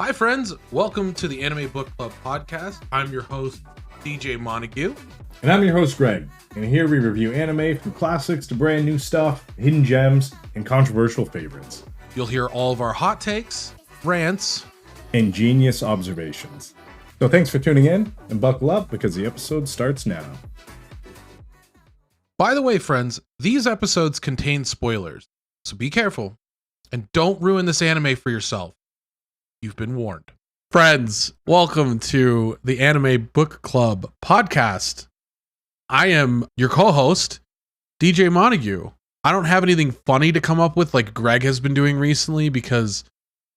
Hi friends, welcome to the Anime Book Club podcast. I'm your host, DJ Montague. And I'm your host, Greg. And here we review anime from classics to brand new stuff, hidden gems, and controversial favorites. You'll hear all of our hot takes, rants, and genius observations. So thanks for tuning in, and buckle up because the episode starts now. By the way, friends, these episodes contain spoilers, so be careful and don't ruin this anime for yourself. You've been warned. Friends, welcome to the Anime Book Club podcast. I am your co-host, DJ Montague. I don't have anything funny to come up with like Greg has been doing recently because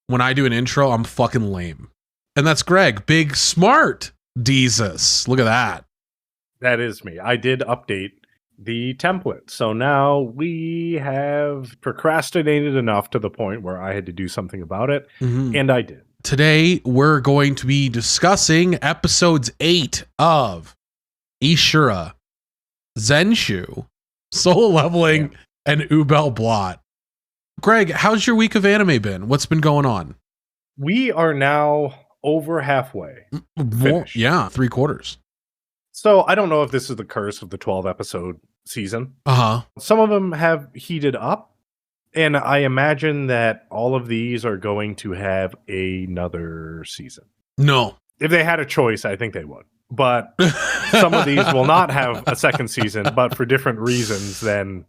when I do an intro, I'm fucking lame. And that's Greg, big smart Jesus. Look at that. That is me. I did update the template. So now we have procrastinated enough to the point where I had to do something about it. And I did. Today, we're going to be discussing episodes 8 of Ishura, Zenshu, Solo Leveling, and Ubel Blatt. Greg, how's your week of anime been? What's been going on? We are now over halfway. Yeah, 3/4. So I don't know if this is the curse of the 12 episode season. Some of them have heated up, and I imagine that all of these are going to have another season. No. If they had a choice, I think they would. But some of these will not have a second season, but for different reasons than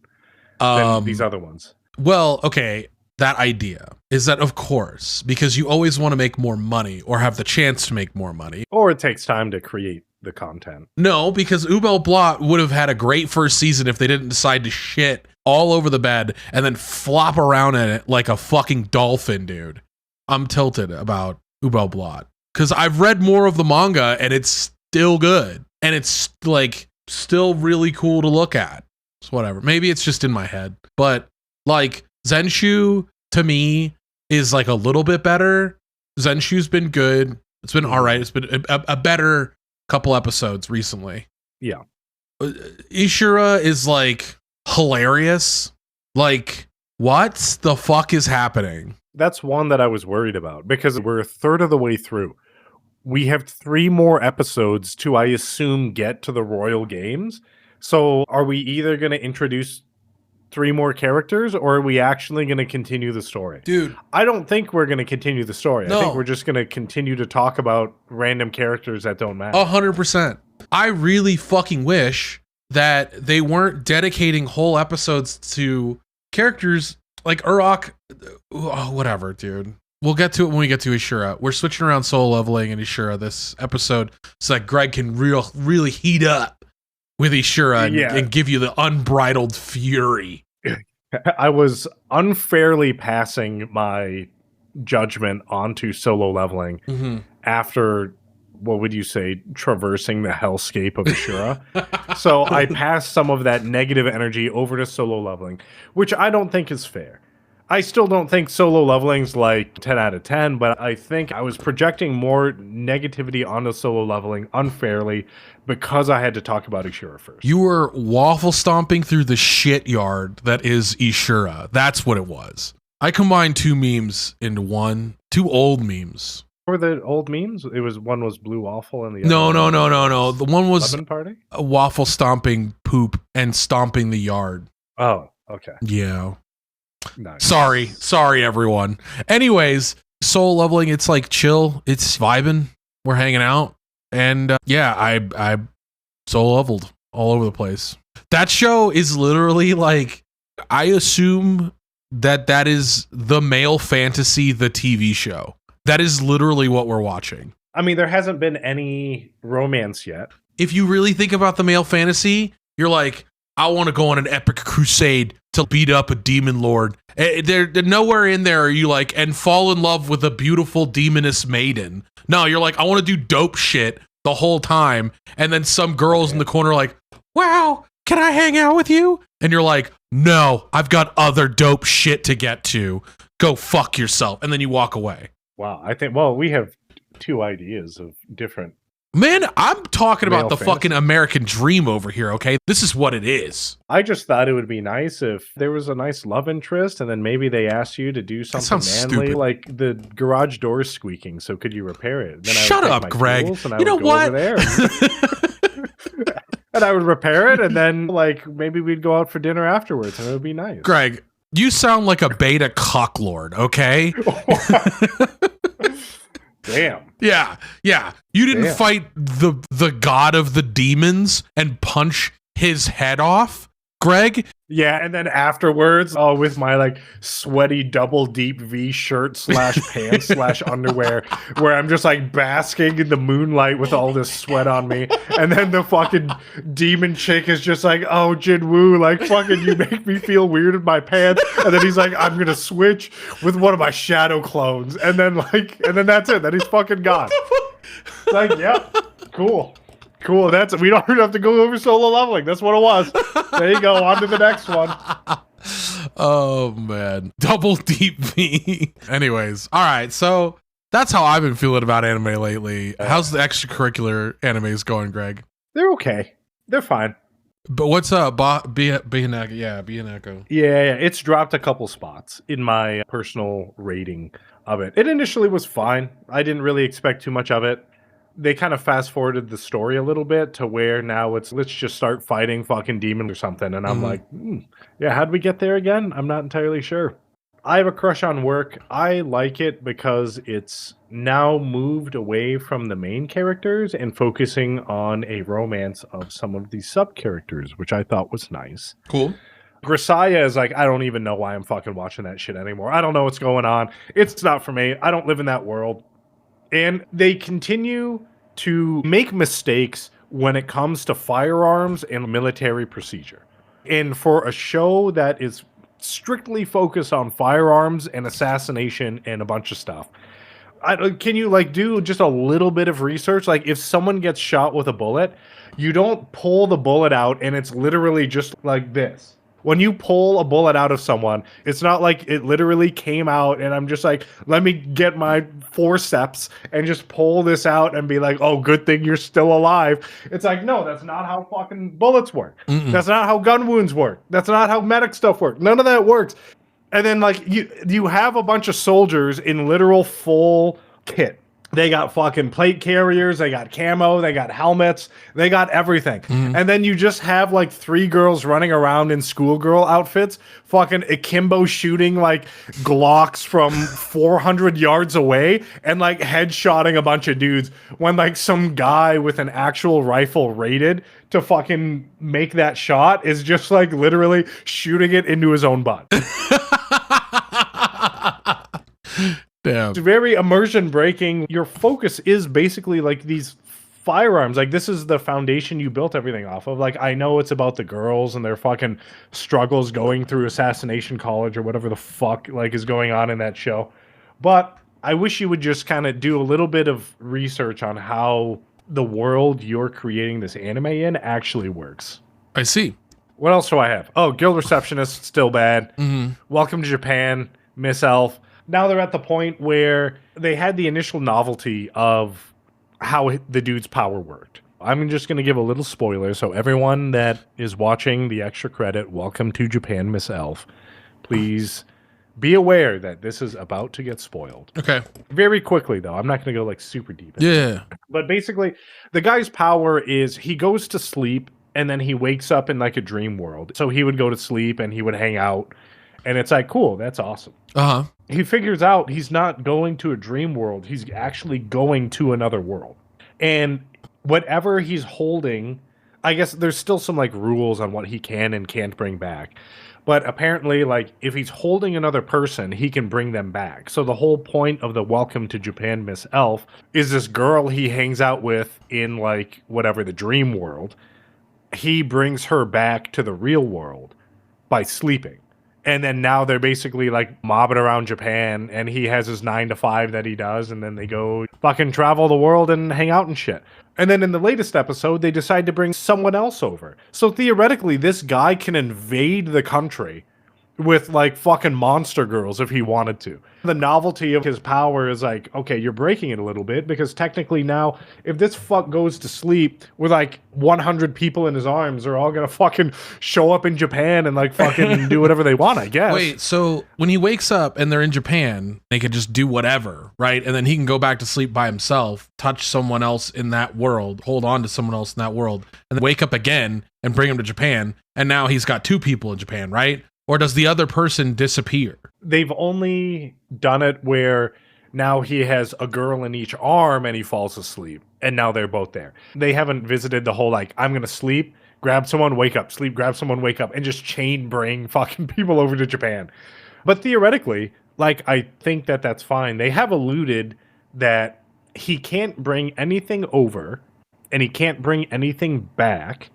these other ones. Well, okay. That idea is that, of course, because you always want to make more money or have the chance to make more money. Or it takes time to create the content. No, because Ubel Blatt would have had a great first season if they didn't decide to shit all over the bed and then flop around in it like a fucking dolphin, dude. I'm tilted about Ubel Blatt because I've read more of the manga and it's still good. And it's like still really cool to look at. So whatever. Maybe it's just in my head. But like Zenshu to me is like a little bit better. Zenshu's been good. It's been all right. It's been a better couple episodes recently. Yeah. Ishura is like hilarious. Like, what the fuck is happening? That's one that I was worried about because we're a third of the way through. We have 3 more episodes to, I assume, get to the Royal Games. So are we either going to introduce 3 more characters or are we actually going to continue the story? Dude, I don't think we're going to continue the story. No. I think we're just going to continue to talk about random characters that don't matter. 100%. I really fucking wish that they weren't dedicating whole episodes to characters like Urok. Oh, whatever, dude. We'll get to it when we get to Ishura. We're switching around Solo Leveling and Ishura this episode so that Greg can really heat up with Ishura and give you the unbridled fury. I was unfairly passing my judgment onto Solo Leveling after, what would you say, traversing the hellscape of Ishura. So I passed some of that negative energy over to Solo Leveling, which I don't think is fair. I still don't think Solo Leveling's like 10 out of 10, but I think I was projecting more negativity onto Solo Leveling unfairly because I had to talk about Ishura first. You were waffle stomping through the shit yard that is Ishura. That's what it was. I combined 2 memes into one. 2 old memes. What were the old memes? It was one was blue waffle and the other No. The one was Lemon Party? a waffle stomping poop and stomping the yard. Oh, okay. Yeah. Nice. Sorry, everyone. Anyways, Soul Leveling, it's like chill. It's vibing. We're hanging out. And I soul leveled all over the place. That show is literally like, I assume that is the male fantasy, the TV show. That is literally what we're watching. I mean, there hasn't been any romance yet. If you really think about the male fantasy, you're like, I want to go on an epic crusade to beat up a demon lord. They're nowhere in there are you like, and fall in love with a beautiful demoness maiden. No, you're like, I want to do dope shit the whole time. And then some girls in the corner are like, wow, can I hang out with you? And you're like, no, I've got other dope shit to get to. Go fuck yourself. And then you walk away. Wow. I think, well, we have 2 ideas of different Man, I'm talking about Male the fantasy. fucking American dream over here, okay? This is what it is. I just thought it would be nice if there was a nice love interest, and then maybe they asked you to do something sounds manly, stupid. like the garage door squeaking. So could you repair it? Then Shut I would take up, my Greg. tools and I You know would go what? over there, and I would repair it, and then like maybe we'd go out for dinner afterwards, and it would be nice. Greg, you sound like a beta cocklord, okay? Damn. Yeah. You didn't Damn. fight the god of the demons and punch his head off, Greg? Yeah, and then afterwards, with my like sweaty double deep V shirt / pants / underwear, where I'm just like basking in the moonlight with all this sweat on me, and then the fucking demon chick is just like, "Oh, Jinwoo, like fucking, you make me feel weird in my pants," and then he's like, "I'm gonna switch with one of my shadow clones," and then that's it. Then he's fucking gone. It's like, yep, cool. Cool, we don't have to go over solo leveling. That's what it was. There you go, on to the next one. Oh, man. Double deep V. Anyways, all right, so that's how I've been feeling about anime lately. How's the extracurricular animes going, Greg? They're okay. They're fine. But what's up? Be an echo. Yeah, be an echo. Yeah, it's dropped a couple spots in my personal rating of it. It initially was fine. I didn't really expect too much of it. They kind of fast forwarded the story a little bit to where now it's let's just start fighting fucking demons or something. And I'm like, yeah, how'd we get there again? I'm not entirely sure. I have a crush on work. I like it because it's now moved away from the main characters and focusing on a romance of some of these sub-characters, which I thought was nice. Cool. Grisaya is like, I don't even know why I'm fucking watching that shit anymore. I don't know what's going on. It's not for me. I don't live in that world. And they continue to make mistakes when it comes to firearms and military procedure. And for a show that is strictly focused on firearms and assassination and a bunch of stuff, can you like do just a little bit of research? Like if someone gets shot with a bullet, you don't pull the bullet out and it's literally just like this. When you pull a bullet out of someone, it's not like it literally came out and I'm just like, let me get my forceps and just pull this out and be like, oh, good thing you're still alive. It's like, no, that's not how fucking bullets work. That's not how gun wounds work. That's not how medic stuff works. None of that works. And then like you have a bunch of soldiers in literal full kit. They got fucking plate carriers, they got camo, they got helmets, they got everything. And then you just have like 3 girls running around in schoolgirl outfits, fucking akimbo shooting like Glocks from 400 yards away and like headshotting a bunch of dudes when like some guy with an actual rifle rated to fucking make that shot is just like literally shooting it into his own butt. Damn. It's very immersion breaking. Your focus is basically like these firearms. Like this is the foundation you built everything off of. Like I know it's about the girls and their fucking struggles going through assassination college or whatever the fuck like is going on in that show. But I wish you would just kind of do a little bit of research on how the world you're creating this anime in actually works. I see. What else do I have? Oh, Guild Receptionist, still bad. Welcome to Japan, Miss Elf. Now they're at the point where they had the initial novelty of how the dude's power worked. I'm just going to give a little spoiler. So everyone that is watching the extra credit, welcome to Japan, Miss Elf. Please be aware that this is about to get spoiled. Okay. Very quickly, though. I'm not going to go like super deep. Yeah. But basically, the guy's power is he goes to sleep and then he wakes up in like a dream world. So he would go to sleep and he would hang out. And it's like, cool, that's awesome. Uh-huh. He figures out he's not going to a dream world. He's actually going to another world. And whatever he's holding, I guess there's still some like rules on what he can and can't bring back. But apparently, like, if he's holding another person, he can bring them back. So the whole point of the Welcome to Japan Miss Elf is this girl he hangs out with in, like, whatever, the dream world. He brings her back to the real world by sleeping. And then now they're basically like mobbing around Japan and he has his 9 to 5 that he does. And then they go fucking travel the world and hang out and shit. And then in the latest episode, they decide to bring someone else over. So theoretically, this guy can invade the country, with like fucking monster girls if he wanted to. The novelty of his power is like, okay, you're breaking it a little bit because technically now, if this fuck goes to sleep with like 100 people in his arms, they're all gonna fucking show up in Japan and like fucking do whatever they want, I guess. Wait, so when he wakes up and they're in Japan, they could just do whatever, right? And then he can go back to sleep by himself, touch someone else in that world, hold on to someone else in that world, and then wake up again and bring him to Japan. And now he's got 2 people in Japan, right? Or does the other person disappear? They've only done it where now he has a girl in each arm and he falls asleep. And now they're both there. They haven't visited the whole, like, I'm going to sleep, grab someone, wake up, sleep, grab someone, wake up, and just chain bring fucking people over to Japan. But theoretically, like, I think that that's fine. They have alluded that he can't bring anything over and he can't bring anything back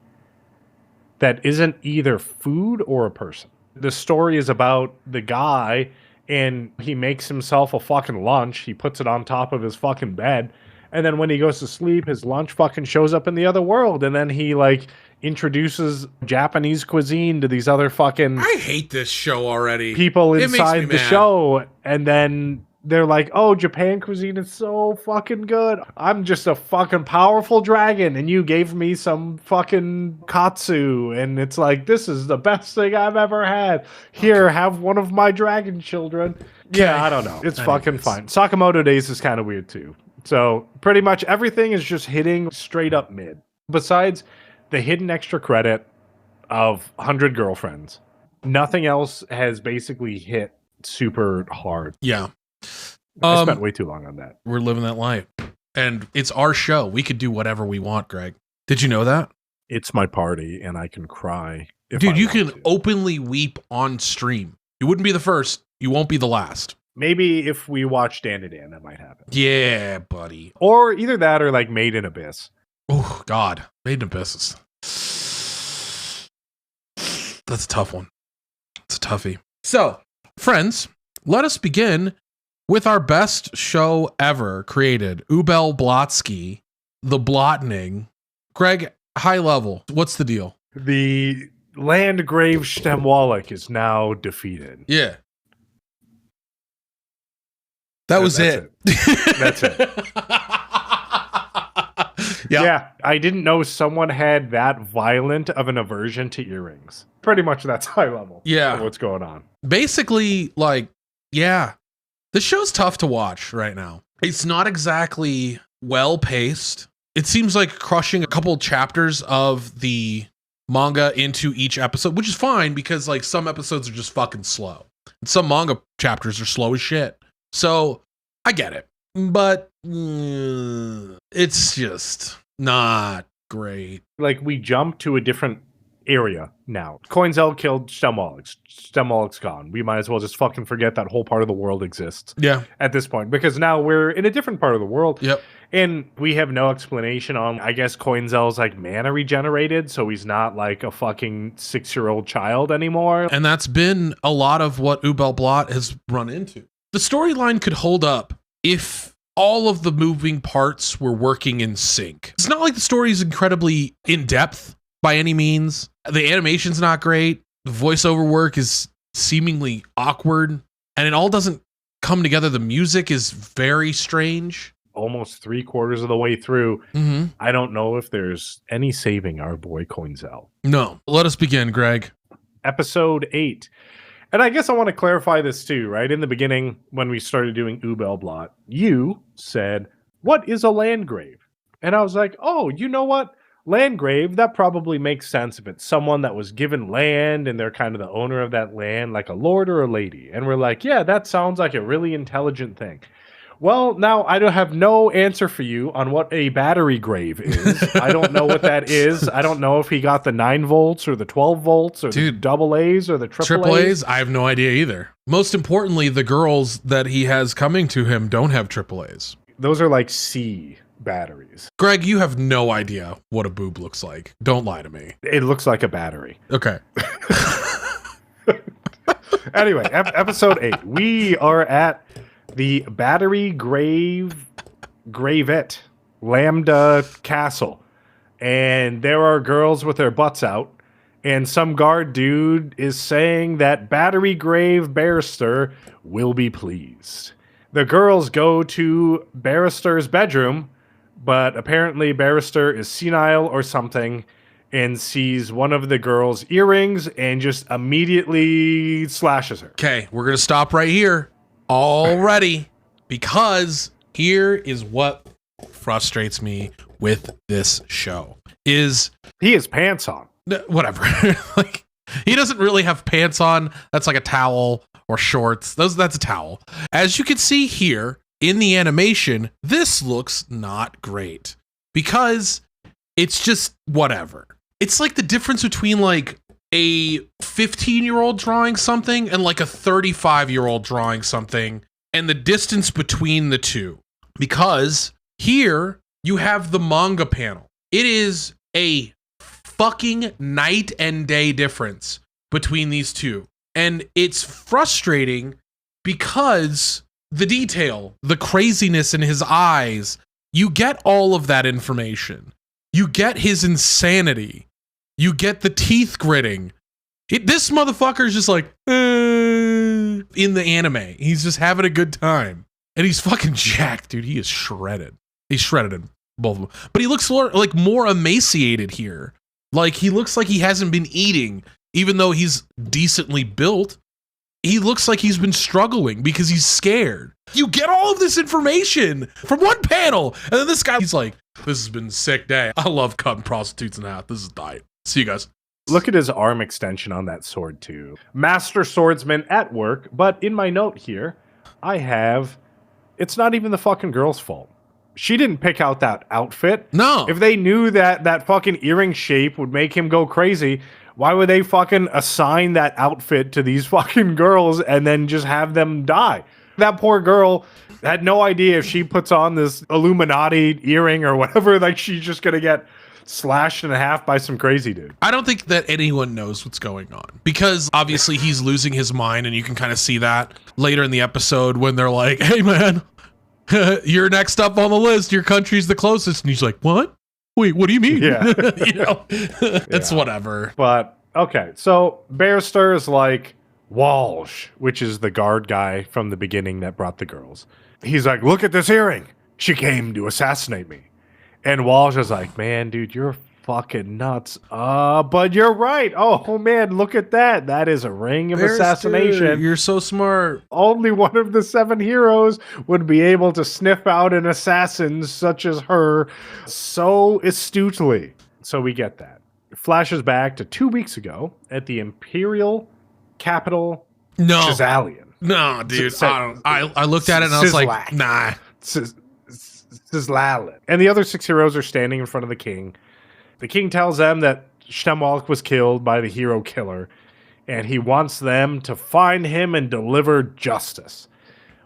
that isn't either food or a person. The story is about the guy, and he makes himself a fucking lunch. He puts it on top of his fucking bed. And then when he goes to sleep, his lunch fucking shows up in the other world. And then he, like, introduces Japanese cuisine to these other fucking... I hate this show already. People inside the mad. show. And then they're like, oh, Japan cuisine is so fucking good. I'm just a fucking powerful dragon, and you gave me some fucking katsu. And it's like, this is the best thing I've ever had. Here, have one of my dragon children. Yeah, I don't know. It's fucking fine. Sakamoto Days is kind of weird, too. So pretty much everything is just hitting straight up mid. Besides the hidden extra credit of 100 Girlfriends, nothing else has basically hit super hard. Yeah. I spent way too long on that. We're living that life. And it's our show. We could do whatever we want, Greg. Did you know that? It's my party, and I can cry. Dude, you can openly weep on stream. You wouldn't be the first. You won't be the last. Maybe if we watch Dan to Dan, that might happen. Yeah, buddy. Or either that or like Made in Abyss. Oh, God. Made in Abyss. That's a tough one. It's a toughie. So, friends, let us begin with our best show ever created, Ubel Blatsky, The Blottening. Greg, high level, what's the deal? The Landgrave Stemwallach is now defeated. Yeah. That was it. That's it. Yeah, I didn't know someone had that violent of an aversion to earrings. Pretty much that's high level. Yeah. Of what's going on. Basically, like, yeah. The show's tough to watch right now. It's not exactly well paced. It seems like crushing a couple chapters of the manga into each episode, which is fine because like some episodes are just fucking slow. And some manga chapters are slow as shit. So I get it, but it's just not great. Like we jump to a different area now. Coinzel killed Stemwallach. Stemwallach's gone. We might as well just fucking forget that whole part of the world exists. Yeah. At this point, because now we're in a different part of the world. Yep. And we have no explanation on, I guess Coinzel's like mana regenerated, so he's not like a fucking 6-year-old child anymore. And that's been a lot of what Ubel Blatt has run into. The storyline could hold up if all of the moving parts were working in sync. It's not like the story is incredibly in-depth by any means. The animation's not great. The voiceover work is seemingly awkward. And it all doesn't come together. The music is very strange. Almost 3/4 of the way through. Mm-hmm. I don't know if there's any saving our boy Coinzel. No. Let us begin, Greg. Episode 8. And I guess I want to clarify this too, right? In the beginning, when we started doing Ubel Blatt, you said, what is a Landgrave? And I was like, oh, you know what? Landgrave, that probably makes sense if it's someone that was given land and they're kind of the owner of that land, like a lord or a lady. And we're like, yeah, that sounds like a really intelligent thing. Well, now I don't have no answer for you on what a battery grave is. I don't know what that is. I don't know if he got the 9 volts or the 12 volts or the double A's or the triple A's. I have no idea either. Most importantly, the girls that he has coming to him don't have triple A's. Those are like C batteries. Greg, you have no idea what a boob looks like. Don't lie to me. It looks like a battery. Okay. Anyway, episode 8. We are at the Battery Gravette Lambda Castle. And there are girls with their butts out. And some guard dude is saying that Battery Grave Barrister will be pleased. The girls go to Barrister's bedroom, but apparently Barrister is senile or something and sees one of the girls' earrings and just immediately slashes her. Okay, we're going to stop right here already because here is what frustrates me with this show is he has pants on. Whatever. Like he doesn't really have pants on. That's like a towel or shorts. That's a towel. As you can see here in the animation, this looks not great because it's just whatever. It's like the difference between like a 15-year-old drawing something and like a 35-year-old drawing something and the distance between the two. Because here you have the manga panel. It is a fucking night and day difference between these two. And it's frustrating because the detail, the craziness in his eyes, you get all of that information. You get his insanity. You get the teeth gritting. This motherfucker is just like, in the anime. He's just having a good time. And he's fucking jacked, dude. He is shredded. He's shredded in both of them. But he looks like more emaciated here. Like he looks like he hasn't been eating, even though he's decently built. He looks like he's been struggling because he's scared. You get all of this information from one panel. And then this guy, he's like, this has been a sick day. I love cutting prostitutes in half. This is diet. See you guys. Look at his arm extension on that sword too. Master swordsman at work. But in my note here, I have, it's not even the fucking girl's fault. She didn't pick out that outfit. No. If they knew that that fucking earring shape would make him go crazy, why would they fucking assign that outfit to these fucking girls and then just have them die? That poor girl had no idea if she puts on this Illuminati earring or whatever, like she's just gonna get slashed in half by some crazy dude. I don't think that anyone knows what's going on because obviously he's losing his mind and you can kind of see that later in the episode when they're like, hey man, you're next up on the list. Your country's the closest. And he's like, what? Wait, what do you mean? Yeah. You know, it's whatever. But okay, so Barrister is like Walsh, which is the guard guy from the beginning that brought the girls. He's like, look at this earring. She came to assassinate me. And Walsh is like, man, dude, you're fucking nuts. But you're right. Oh man, look at that. That is a ring of assassination. You're so smart. Only one of the 7 heroes would be able to sniff out an assassin such as her so astutely. So we get that. It flashes back to 2 weeks ago at the Imperial capital, Chazalian. No, dude. I looked at it and I was like, nah. Sizlalan. And the other 6 heroes are standing in front of the king. The king tells them that Shtemwalk was killed by the hero killer, and he wants them to find him and deliver justice.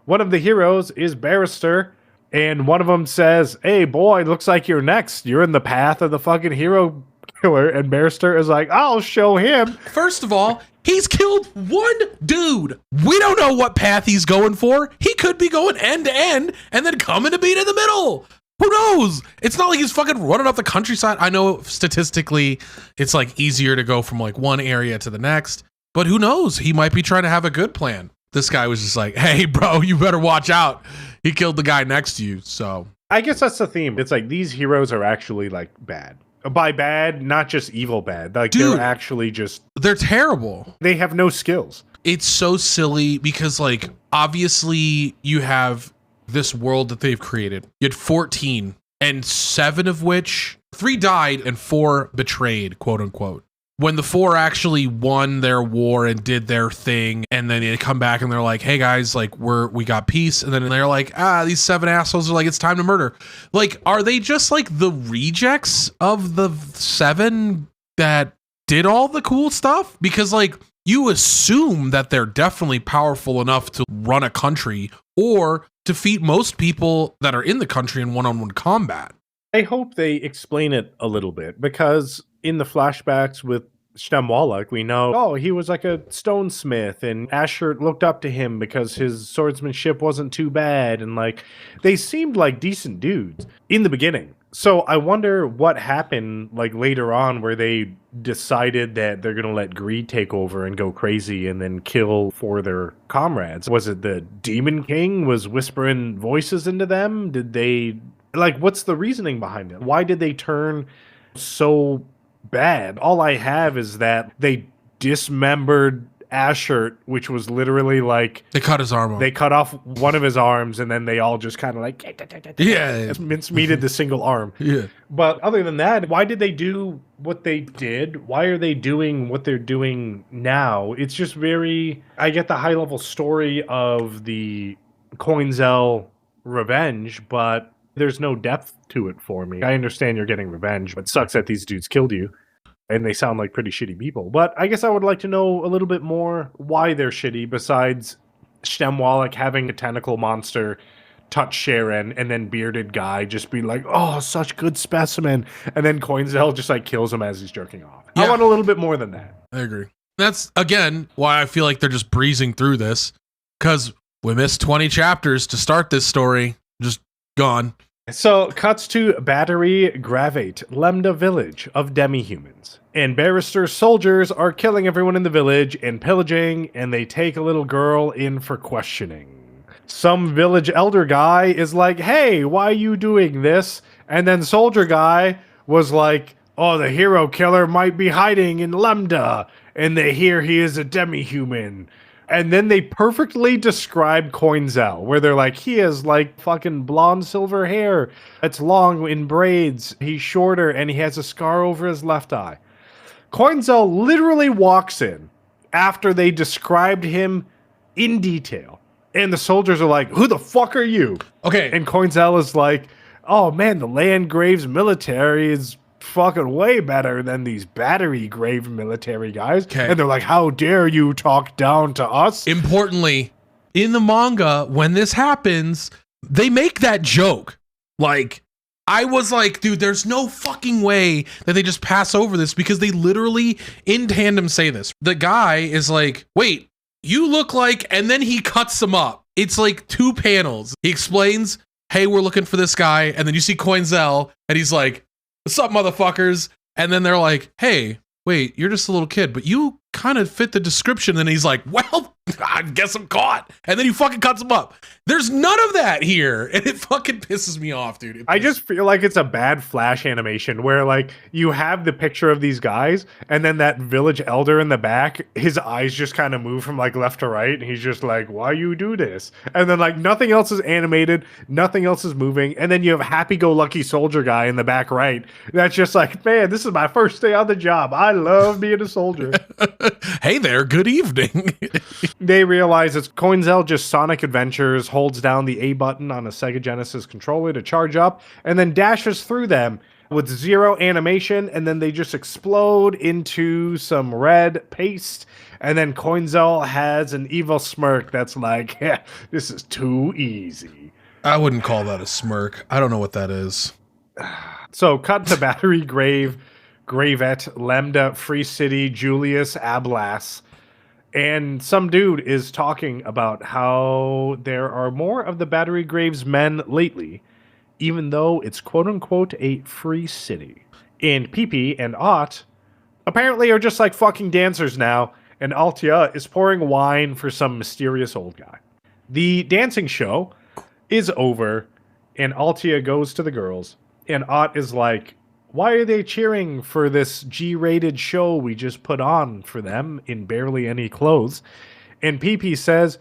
One of the heroes is Barrister, and one of them says, hey, boy, looks like you're next. You're in the path of the fucking hero killer. And Barrister is like, I'll show him. First of all, he's killed one dude. We don't know what path he's going for. He could be going end to end and then coming to beat in the middle. Who knows? It's not like he's fucking running up the countryside. I know statistically it's like easier to go from like one area to the next, but who knows? He might be trying to have a good plan. This guy was just like, hey, bro, you better watch out. He killed the guy next to you. So I guess that's the theme. It's like these heroes are actually like bad. By bad, not just evil bad. Like dude, they're actually just... They're terrible. They have no skills. It's so silly because like obviously you have this world that they've created. You had 14 and 7 of which 3 died and 4 betrayed, quote unquote. When the 4 actually won their war and did their thing, and then they come back and they're like, hey guys, like we got peace. And then they're like, these 7 assholes are like, it's time to murder. Like, are they just like the rejects of the 7 that did all the cool stuff? Because like you assume that they're definitely powerful enough to run a country or defeat most people that are in the country in one-on-one combat. I hope they explain it a little bit because in the flashbacks with Shtemwalak, we know, he was like a stonesmith and Asher looked up to him because his swordsmanship wasn't too bad. And like, they seemed like decent dudes in the beginning. So I wonder what happened like later on where they decided that they're going to let greed take over and go crazy and then kill for their comrades. Was it the Demon King was whispering voices into them? Did they like what's the reasoning behind it? Why did they turn so bad? All I have is that they dismembered Ashert, which was literally like They cut his arm off. they cut off one of his arms and then they all just kind of like Yeah. mincemeated the single arm. Yeah. But other than that, why did they do what they did? Why are they doing what they're doing now? It's just very. I get the high level story of the Coinzel revenge, but there's no depth to it for me. I understand you're getting revenge, but it sucks that these dudes killed you. And they sound like pretty shitty people. But I guess I would like to know a little bit more why they're shitty, besides Stemwallach having a tentacle monster touch Sharon, and then bearded guy just be like, oh, such good specimen. And then Coinzel just like kills him as he's jerking off. I Yeah. want a little bit more than that. I agree. That's, again, why I feel like they're just breezing through this. Because we missed 20 chapters to start this story. Just gone. So, cuts to Battery Gravate, Lemda village of demi-humans. And Barrister's soldiers are killing everyone in the village and pillaging, and they take a little girl in for questioning. Some village elder guy is like, hey, why are you doing this? And then soldier guy was like, oh, the hero killer might be hiding in Lemda, and they hear he is a demi-human. And then they perfectly describe Coinzel, where they're like, he has like fucking blonde silver hair. It's long in braids. He's shorter and he has a scar over his left eye. Coinzel literally walks in after they described him in detail. And the soldiers are like, who the fuck are you? Okay. And Coinzel is like, oh man, the Landgrave's military is fucking way better than these Battery Grave military guys. Okay. And they're like, how dare you talk down to us? Importantly, in the manga, when this happens, they make that joke. Like, I was like, dude, there's no fucking way that they just pass over this, because they literally in tandem say this. The guy is like, wait, you look like, and then he cuts them up. It's like 2 panels. He explains, hey, we're looking for this guy. And then you see Coinzel and he's like, what's up, motherfuckers? And then they're like, hey, wait, you're just a little kid, but you kind of fit the description. And he's like, well, I guess I'm caught. And then he fucking cuts him up. There's none of that here. And it fucking pisses me off, dude. I just feel like it's a bad Flash animation where like you have the picture of these guys and then that village elder in the back, his eyes just kind of move from like left to right. And he's just like, why you do this? And then like nothing else is animated. Nothing else is moving. And then you have happy-go-lucky soldier guy in the back right. That's just like, man, this is my first day on the job. I love being a soldier. Hey there, good evening. They realize it's Coinzel just Sonic Adventures, holds down the A button on a Sega Genesis controller to charge up, and then dashes through them with 0 animation, and then they just explode into some red paste, and then Coinzel has an evil smirk that's like, yeah, this is too easy. I wouldn't call that a smirk. I don't know what that is. So cut to Battery Grave, Gravette, Lemda, Free City, Julius, Ablas. And some dude is talking about how there are more of the Battery Graves men lately, even though it's quote-unquote a free city. And Pee-Pee and Ott apparently are just like fucking dancers now, and Altia is pouring wine for some mysterious old guy. The dancing show is over, and Altia goes to the girls, and Ott is like, why are they cheering for this G-rated show we just put on for them in barely any clothes? And Pee-Pee says,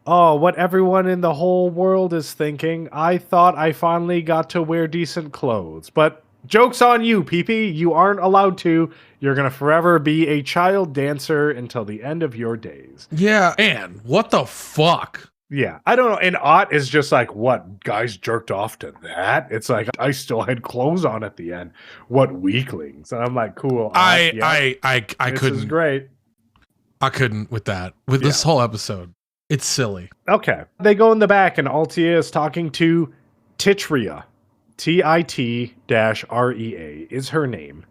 oh, what everyone in the whole world is thinking. I thought I finally got to wear decent clothes. But joke's on you, Pee-Pee. You aren't allowed to. You're going to forever be a child dancer until the end of your days. Yeah, and what the fuck? Yeah, I don't know. And Ott is just like, what, guys jerked off to that? It's like, I still had clothes on at the end. What weaklings? And I'm like, cool. Ott, I this couldn't. is great. I couldn't with that. With this whole episode. It's silly. Okay. They go in the back, and Altia is talking to Titrea. Titrea is her name.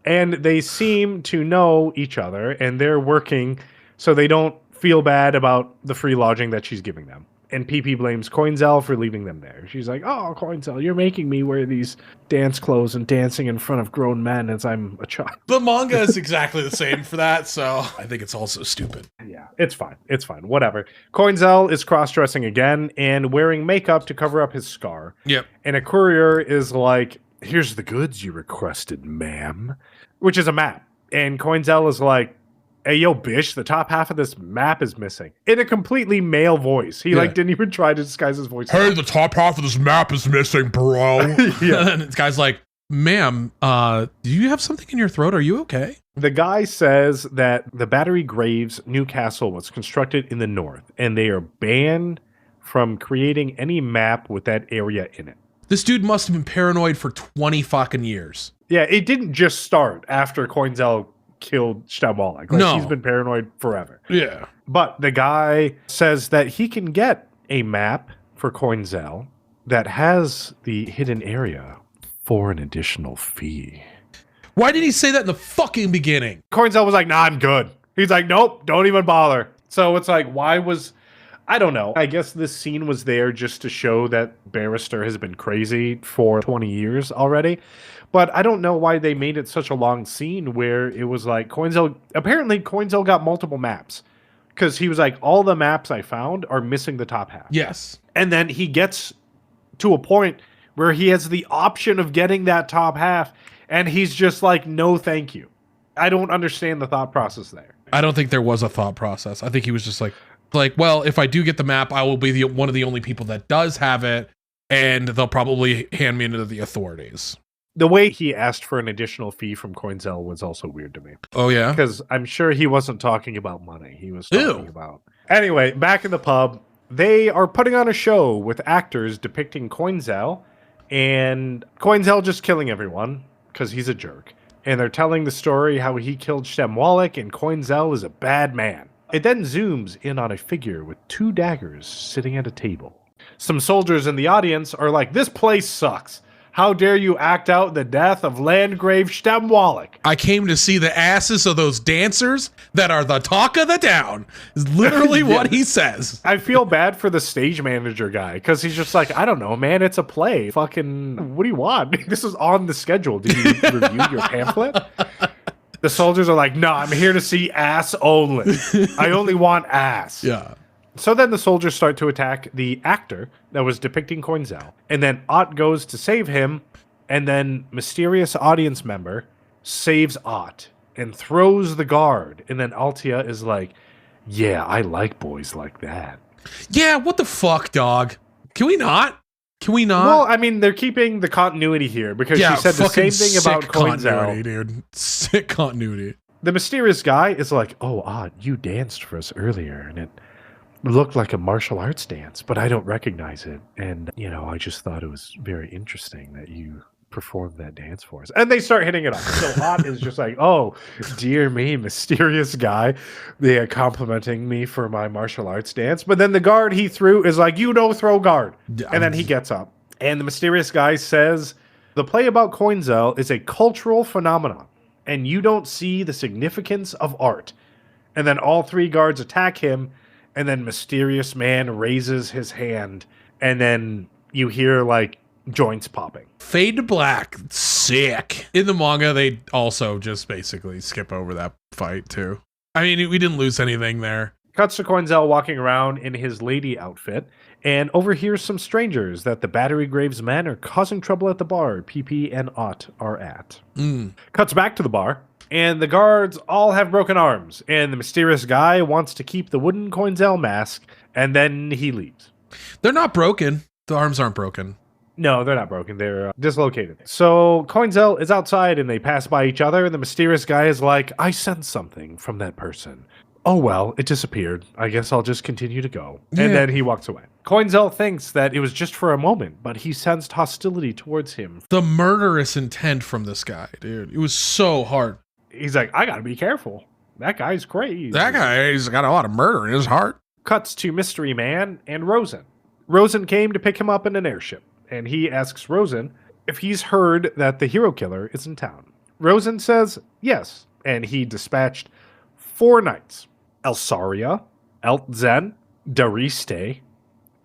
And they seem to know each other, and they're working so they don't feel bad about the free lodging that she's giving them. And PP blames Coinzel for leaving them there. She's like, oh, Coinzel, you're making me wear these dance clothes and dancing in front of grown men as I'm a child. The manga is exactly the same for that, so I think it's also stupid. Yeah, it's fine. It's fine. Whatever. Coinzel is cross-dressing again and wearing makeup to cover up his scar. Yep. And a courier is like, here's the goods you requested, ma'am. Which is a map. And Coinzel is like, hey, yo, bitch, the top half of this map is missing. In a completely male voice. He didn't even try to disguise his voice. Hey, the top half of this map is missing, bro. And this guy's like, ma'am, do you have something in your throat? Are you okay? The guy says that the Battery Graves new castle was constructed in the north, and they are banned from creating any map with that area in it. This dude must have been paranoid for 20 fucking years. Yeah, it didn't just start after Coinzel killed Stamwalek. No. He's been paranoid forever. Yeah. But the guy says that he can get a map for Coinzel that has the hidden area for an additional fee. Why did he say that in the fucking beginning? Coinzel was like, nah, I'm good. He's like, nope, don't even bother. So it's like, I don't know. I guess this scene was there just to show that Barrister has been crazy for 20 years already. But I don't know why they made it such a long scene where it was like apparently Coinzel got multiple maps. Because he was like, all the maps I found are missing the top half. Yes. And then he gets to a point where he has the option of getting that top half. And he's just like, no, thank you. I don't understand the thought process there. I don't think there was a thought process. I think he was just like, well, if I do get the map, I will be one of the only people that does have it. And they'll probably hand me into the authorities. The way he asked for an additional fee from Coinzel was also weird to me. Oh, yeah? Because I'm sure he wasn't talking about money. He was talking about... Anyway, back in the pub, they are putting on a show with actors depicting Coinzel, and Coinzel just killing everyone, because he's a jerk. And they're telling the story how he killed Stamwalek, and Coinzel is a bad man. It then zooms in on a figure with 2 daggers sitting at a table. Some soldiers in the audience are like, this place sucks. How dare you act out the death of Landgrave Stamwalek? I came to see the asses of those dancers that are the talk of the town. Is literally what he says. I feel bad for the stage manager guy because he's just like, I don't know, man, it's a play. Fucking, what do you want? This is on the schedule. Did you review your pamphlet? The soldiers are like, no, I'm here to see ass only. I only want ass. Yeah. So then the soldiers start to attack the actor that was depicting Coinzel. And then Ott goes to save him. And then mysterious audience member saves Ott and throws the guard. And then Altia is like, yeah, I like boys like that. Yeah, what the fuck, dog? Can we not? Well, I mean, they're keeping the continuity here because she said the same thing about Coinzel. Dude. Sick continuity. The mysterious guy is like, oh, Ott, you danced for us earlier. And it looked like a martial arts dance, but I don't recognize it. And, I just thought it was very interesting that you performed that dance for us. And they start hitting it off. So Ott is just like, oh, dear me, mysterious guy. They are complimenting me for my martial arts dance. But then the guard he threw is like, you don't throw guard. And then he gets up. And the mysterious guy says, the play about Coinzel is a cultural phenomenon, and you don't see the significance of art. And then all 3 guards attack him. And then mysterious man raises his hand, and then you hear like joints popping. Fade to black. Sick. In the manga, they also just basically skip over that fight too. I mean, we didn't lose anything there. Cuts to Coinzel walking around in his lady outfit and overhears some strangers that the Battery Graves men are causing trouble at the bar PP and Ott are at. Cuts back to the bar. And the guards all have broken arms, and the mysterious guy wants to keep the wooden Coinzel mask, and then he leaves. They're not broken. The arms aren't broken. No, they're not broken. They're dislocated. So Coinzel is outside, and they pass by each other, and the mysterious guy is like, I sense something from that person. Oh, well, it disappeared. I guess I'll just continue to go. Yeah. And then he walks away. Coinzel thinks that it was just for a moment, but he sensed hostility towards him. The murderous intent from this guy, dude. It was so hard. He's like, I gotta be careful. That guy's crazy. That guy, he's got a lot of murder in his heart. Cuts to Mystery Man and Rosen. Rosen came to pick him up in an airship, and he asks Rosen if he's heard that the hero killer is in town. Rosen says yes, and he dispatched 4 knights. Elsaria, Eltzen, Dariste,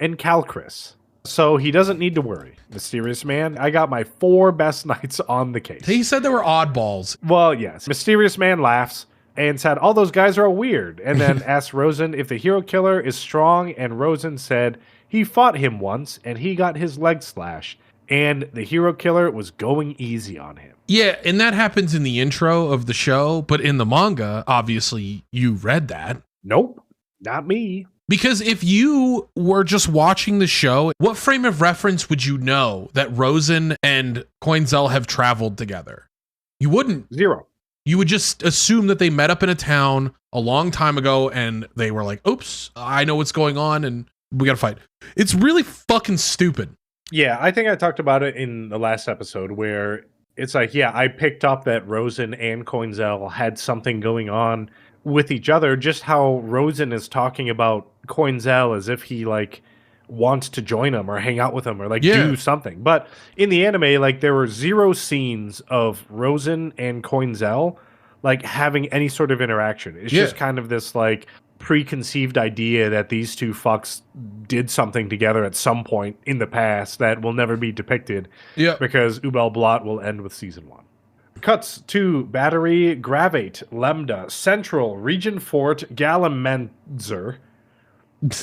and Calcris. So he doesn't need to worry. Mysterious Man, I got my 4 best knights on the case. He said they were oddballs. Well, yes. Mysterious Man laughs and said, all those guys are all weird. And then asked Rosen if the hero killer is strong. And Rosen said he fought him once and he got his leg slashed. And the hero killer was going easy on him. Yeah, and that happens in the intro of the show. But in the manga, obviously, you read that. Nope, not me. Because if you were just watching the show, what frame of reference would you know that Rosen and Coinzel have traveled together? You wouldn't. 0. You would just assume that they met up in a town a long time ago and they were like, oops, I know what's going on and we gotta fight. It's really fucking stupid. Yeah, I think I talked about it in the last episode where it's like, yeah, I picked up that Rosen and Coinzel had something going on with each other, just how Rosen is talking about Coinzel as if he like wants to join him or hang out with him or like do something. But in the anime, like there were 0 scenes of Rosen and Coinzel like having any sort of interaction. It's just kind of this like preconceived idea that these two fucks did something together at some point in the past that will never be depicted because Ubel Blatt will end with season 1. Cuts to Battery, Gravate, Lambda, Central, Region Fort, Galamenzer,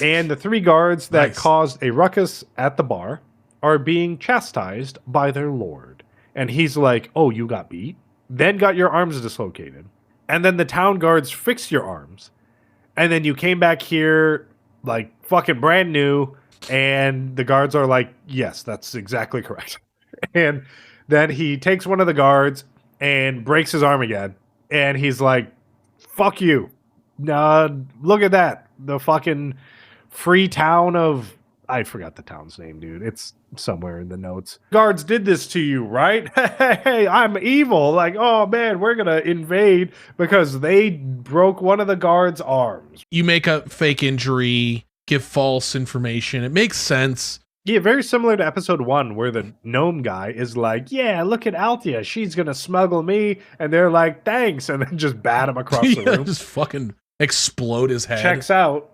and the 3 guards that caused a ruckus at the bar are being chastised by their lord. And he's like, oh, you got beat? Then got your arms dislocated. And then the town guards fixed your arms. And then you came back here like fucking brand new. And the guards are like, yes, that's exactly correct. And then he takes one of the guards and breaks his arm again. And he's like, fuck you. Look at that. The fucking free town of... I forgot the town's name, dude. It's somewhere in the notes. Guards did this to you, right? Hey, I'm evil. Like, oh man, we're going to invade because they broke one of the guards' arms. You make a fake injury, give false information. It makes sense. Yeah, very similar to episode 1 where the gnome guy is like, yeah, look at Althea. She's going to smuggle me. And they're like, thanks. And then just bat him across the room. Just fucking explode his head. Checks out.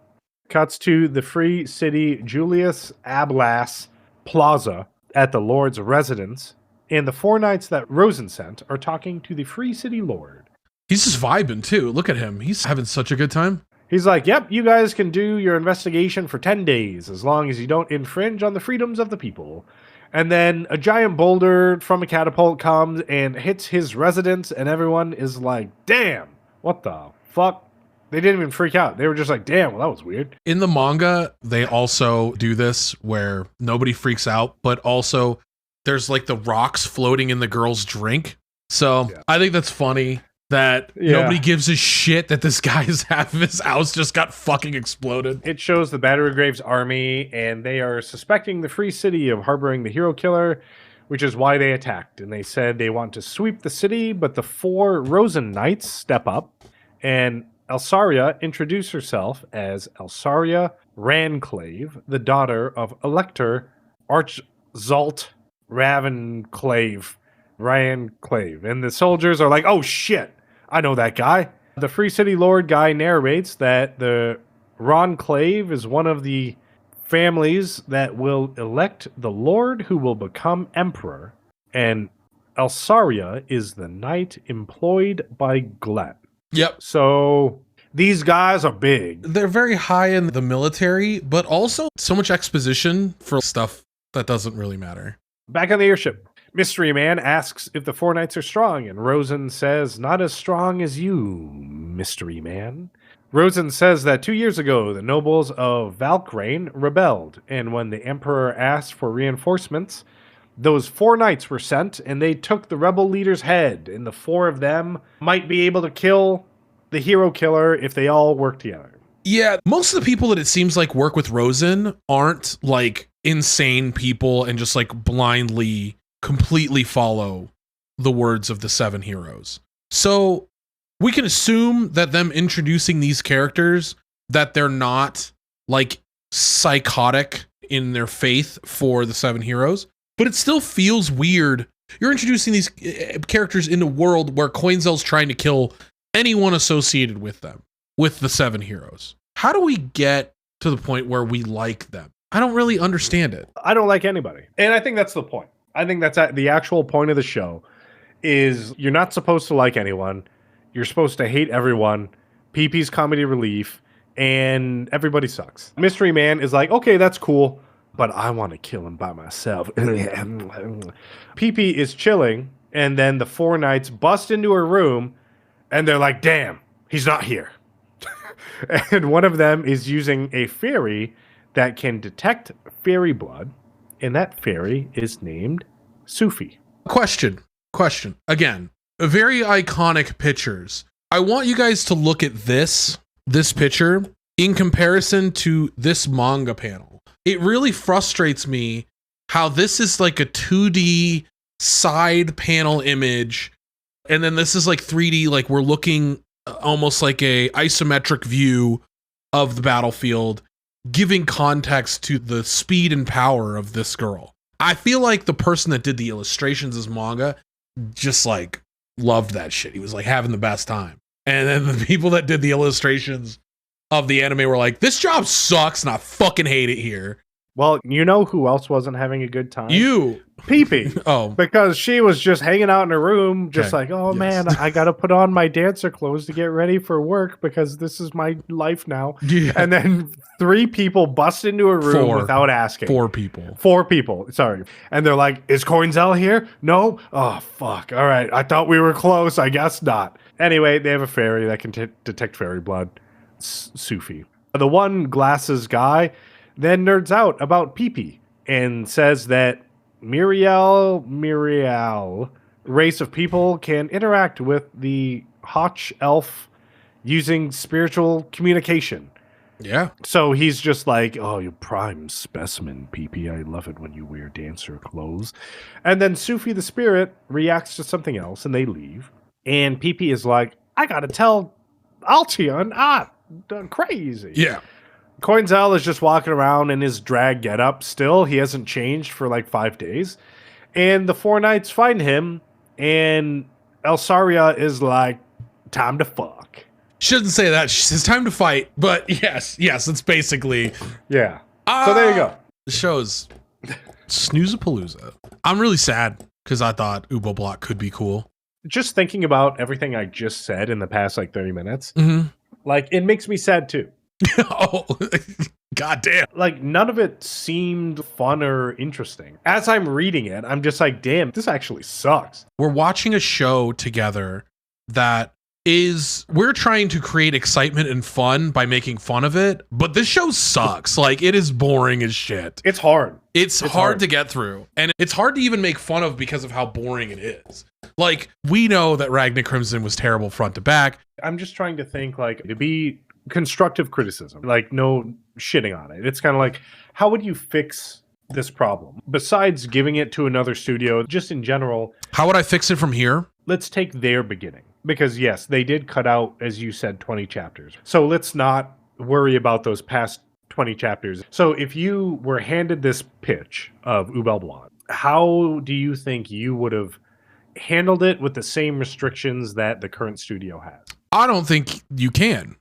Cuts to the Free City Julius Ablas Plaza at the Lord's residence. And the 4 knights that Rosen sent are talking to the Free City Lord. He's just vibing too. Look at him. He's having such a good time. He's like, yep, you guys can do your investigation for 10 days as long as you don't infringe on the freedoms of the people. And then a giant boulder from a catapult comes and hits his residence, and everyone is like, damn, what the fuck? They didn't even freak out. They were just like, damn, well, that was weird. In the manga, they also do this where nobody freaks out, but also there's like the rocks floating in the girl's drink. So I think that's funny that nobody gives a shit that this guy's half of his house just got fucking exploded. It shows the Battery Graves army, and they are suspecting the Free City of harboring the hero killer, which is why they attacked. And they said they want to sweep the city, but the 4 Rosen knights step up, and Elsaria introduced herself as Elsaria Ranclave, the daughter of Elector Archzalt Ravenclave. And the soldiers are like, oh shit, I know that guy. The Free City Lord guy narrates that the Ronclave is one of the families that will elect the Lord who will become emperor, and Elsaria is the knight employed by Glet. Yep. So these guys are big. They're very high in the military, but also so much exposition for stuff that doesn't really matter. Back on the airship, Mystery Man asks if the 4 knights are strong, and Rosen says, not as strong as you, Mystery Man. Rosen says that 2 years ago, the nobles of Valkrain rebelled, and when the Emperor asked for reinforcements, those 4 knights were sent, and they took the rebel leader's head, and the 4 of them might be able to kill the hero killer if they all work together. Yeah, most of the people that it seems like work with Rosen aren't like insane people and just like blindly, completely follow the words of the 7 heroes. So we can assume that them introducing these characters, that they're not like psychotic in their faith for the 7 heroes. But it still feels weird. You're introducing these characters in a world where Coinzel's trying to kill anyone associated with them, with the 7 heroes. How do we get to the point where we like them? I don't really understand it. I don't like anybody. And I think that's the point. I think that's the actual point of the show is you're not supposed to like anyone. You're supposed to hate everyone. PP's comedy relief, and everybody sucks. Mystery Man is like, okay, that's cool, but I want to kill him by myself. PP is chilling, and then the four knights bust into her room, and they're like, damn, he's not here. And one of them is using a fairy that can detect fairy blood, and that fairy is named Sufi. Question. Again, very iconic pictures. I want you guys to look at this picture in comparison to this manga panel. It really frustrates me how this is like a 2D side panel image, and then this is like 3D, like we're looking almost like a isometric view of the battlefield, giving context to the speed and power of this girl. I feel like the person that did the illustrations as manga just like loved that shit. He was like having the best time. And then the people that did the illustrations of the anime were like, this job sucks and I fucking hate it here. Well, you know who else wasn't having a good time? You. Pee-Pee. Oh. Because she was just hanging out in her room, just Okay. like, oh Yes. man, I got to put on my dancer clothes to get ready for work because this is my life now. Yeah. And then 3 people bust into her room Four. without asking. 4 people. 4 people, sorry. And they're like, is Coinzel here? No? Oh, fuck. All right. I thought we were close. I guess not. Anyway, they have a fairy that can detect fairy blood. Sufi. The one glasses guy then nerds out about Pee-Pee and says that Miriel race of people can interact with the Hotch elf using spiritual communication. Yeah. So he's just like, oh, you prime specimen, Pee-Pee. I love it when you wear dancer clothes. And then Sufi the spirit reacts to something else and they leave. And Pee-Pee is like, I gotta tell Altion, crazy. Yeah. Coinzel is just walking around in his drag getup still. He hasn't changed for like 5 days. And the 4 knights find him, and Elsaria is like, time to fuck. Shouldn't say that. She says time to fight, but yes, it's basically. Yeah. So there you go. The show's Snoozapalooza. I'm really sad because I thought Ubel Blatt could be cool. Just thinking about everything I just said in the past like 30 minutes, Mm-hmm. like it makes me sad too. Oh, goddamn. Like none of it seemed fun or interesting. As I'm reading it, I'm just like, damn, this actually sucks. We're watching a show together that we're trying to create excitement and fun by making fun of it, but this show sucks. Like it is boring as shit. It's hard. It's hard to get through, and it's hard to even make fun of because of how boring it is. Like we know that Ragnar Crimson was terrible front to back. I'm just trying to think like to be constructive criticism, like no shitting on it. It's kind of like, how would you fix this problem besides giving it to another studio? Just in general, How would I fix it from here? let's take their beginning, because yes, they did cut out, as you said, 20 chapters. So let's not worry about those past 20 chapters. So if you were handed this pitch of Ubel Blatt, how do you think you would have handled it with the same restrictions that the current studio has? I don't think you can.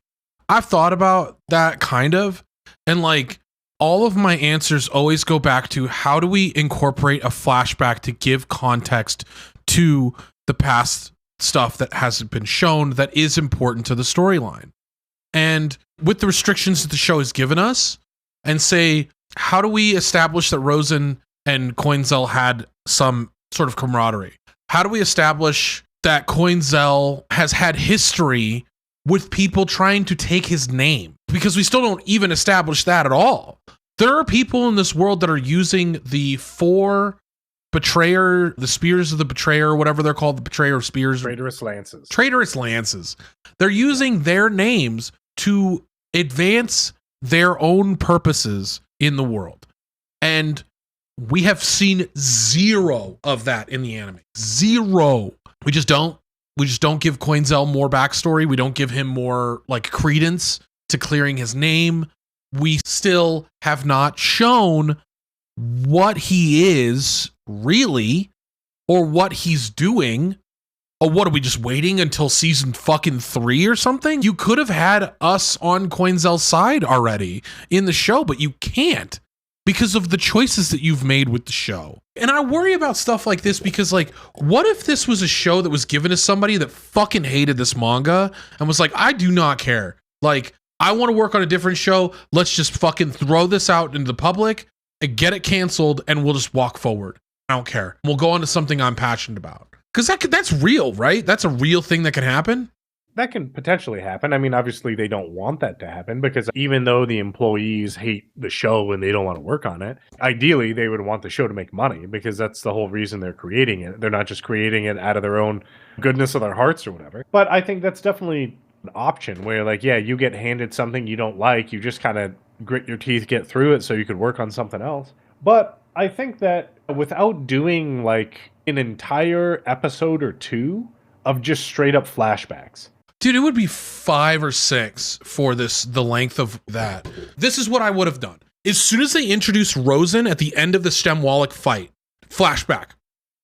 I've thought about that kind of, and like all of my answers always go back to how do we incorporate a flashback to give context to the past stuff that hasn't been shown that is important to the storyline. And with the restrictions that the show has given us, and say, how do we establish that Rosen and Coinzel had some sort of camaraderie? How do we establish that Coinzel has had history with people trying to take his name? Because we still don't even establish that at all. There are people in this world that are using the 4 betrayer, the spears of the betrayer, whatever they're called, the betrayer of spears. Traitorous lances. Traitorous lances. They're using their names to advance their own purposes in the world. And we have seen 0 of that in the anime. 0. We just don't give Coinzel more backstory. We don't give him more like credence to clearing his name. We still have not shown what he is really, or what he's doing. Or what are we just waiting until season fucking 3 or something? You could have had us on Coinzel's side already in the show, but you can't. because of the choices that you've made with the show. And I worry about stuff like this because, like, what if this was a show that was given to somebody that fucking hated this manga and was like, I do not care. Like, I want to work on a different show. Let's just fucking throw this out into the public and get it canceled, and we'll just walk forward. I don't care. We'll go on to something I'm passionate about. Because that's real, right? That's a real thing that can happen. That can potentially happen. I mean, obviously they don't want that to happen because even though the employees hate the show and they don't want to work on it, ideally they would want the show to make money because that's the whole reason they're creating it. They're not just creating it out of their own goodness of their hearts or whatever. But I think that's definitely an option where, like, yeah, you get handed something you don't like, you just kind of grit your teeth, get through it so you could work on something else. But I think that without doing like an entire episode or two of just straight up flashbacks. Dude, it would be 5 or 6 for the length of that. This is what I would have done. As soon as they introduced Rosen at the end of the Stem Wallach fight, flashback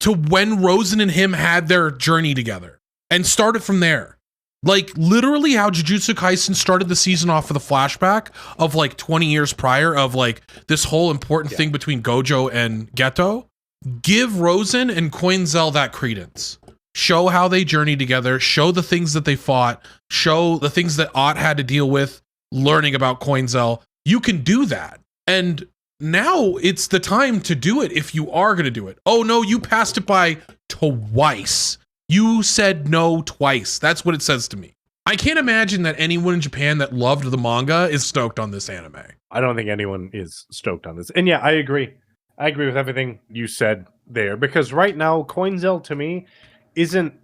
to when Rosen and him had their journey together and started from there. Like, literally how Jujutsu Kaisen started the season off with a flashback of like 20 years prior of like this whole important thing between Gojo and Geto. Give Rosen and Coinzel that credence. Show how they journeyed together, show the things that they fought, show the things that Ott had to deal with learning about Coinzel. You can do that. And now it's the time to do it if you are going to do it. Oh no, you passed it by twice. You said no twice. That's what it says to me. I can't imagine that anyone in Japan that loved the manga is stoked on this anime. I don't think anyone is stoked on this. And yeah, I agree. I agree with everything you said there because right now, Coinzel to me isn't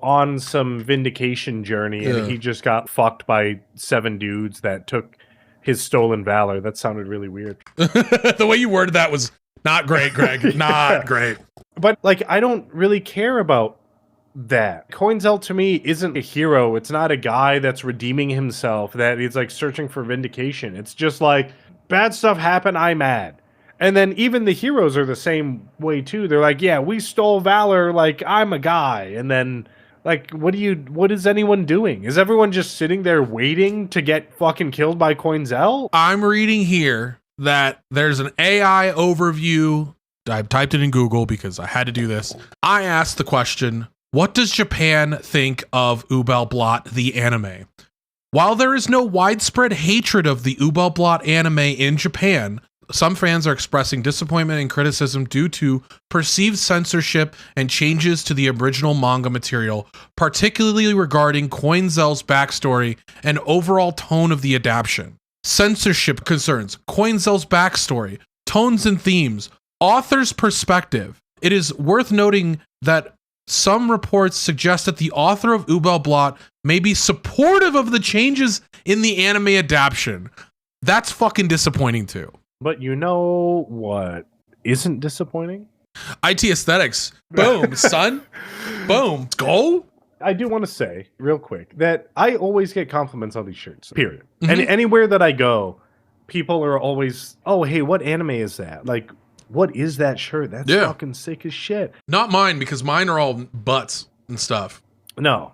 on some vindication journey and he just got fucked by 7 dudes that took his stolen valor. That sounded really weird. The way you worded that was not great, Greg. Not great. But like, I don't really care about that. Coinzel to me isn't a hero. It's not a guy that's redeeming himself, that he's like searching for vindication. It's just like, bad stuff happened, I'm mad. And then even the heroes are the same way too. They're like, yeah, we stole valor, like I'm a guy. And then like, what is anyone doing? Is everyone just sitting there waiting to get fucking killed by Coinzel? I'm reading here that there's an AI overview. I typed it in Google because I had to do this. I asked the question, what does Japan think of Ubel Blatt, the anime? While there is no widespread hatred of the Ubel Blatt anime in Japan, some fans are expressing disappointment and criticism due to perceived censorship and changes to the original manga material, particularly regarding Coinzel's backstory and overall tone of the adaptation. Censorship concerns, Coinzel's backstory, tones and themes, author's perspective. It is worth noting that some reports suggest that the author of Ubel Blatt may be supportive of the changes in the anime adaptation. That's fucking disappointing too. But you know what isn't disappointing? IT aesthetics. Boom, son. Boom. Go. I do want to say real quick that I always get compliments on these shirts, period. And anywhere that I go, people are always, oh, hey, what anime is that? Like, what is that shirt? That's fucking sick as shit. Not mine, because mine are all butts and stuff. No.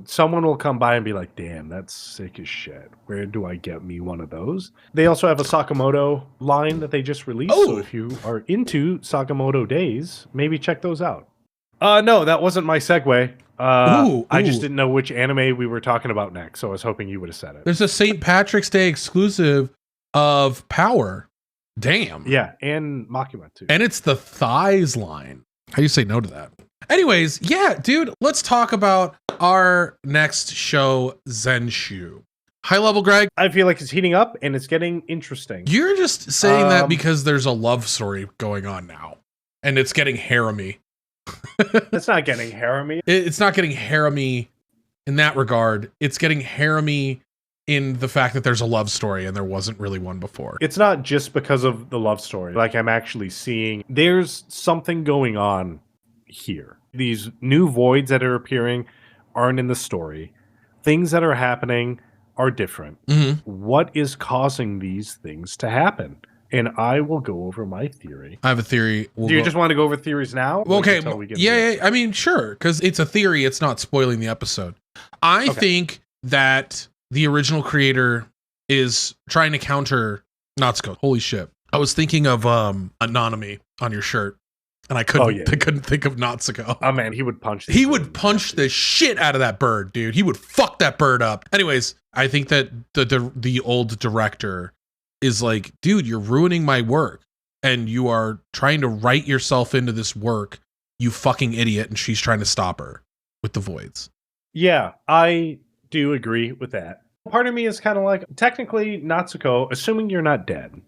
Someone will come by and be like, damn, that's sick as shit. Where do I get me one of those? They also have a Sakamoto line that they just released. Oh. So if you are into Sakamoto days, maybe check those out. No, that wasn't my segue. I just didn't know which anime we were talking about next, so I was hoping you would have said it. There's a St. Patrick's Day exclusive of Power. Damn. Yeah, and Makima too. And it's the thighs line. How do you say no to that? Anyways, yeah, dude, let's talk about our next show, Zenshu. High level, Greg. I feel like it's heating up and it's getting interesting. You're just saying that because there's a love story going on now. And it's getting harem-y. It's not getting harem-y. It's not getting harem-y in that regard. It's getting harem-y in the fact that there's a love story and there wasn't really one before. It's not just because of the love story. Like, I'm actually seeing there's something going on here. These new voids that are appearing aren't in the story. Things that are happening are different. What is causing these things to happen? And I will go over my theory. I have a theory. Do you just want to go over theories now? Okay. Yeah. I mean, sure. Because it's a theory. It's not spoiling the episode. I think that the original creator is trying to counter Natsuko. Holy shit. I was thinking of Anonymous on your shirt, and I couldn't think of Natsuko. Oh man, he would punch. He would punch the shit out of that bird, dude. He would fuck that bird up. Anyways, I think that the old director is like, dude, you're ruining my work, and you are trying to write yourself into this work, you fucking idiot. And she's trying to stop her with the voids. Yeah, I do agree with that. Part of me is kind of like, technically, Natsuko, assuming you're not dead,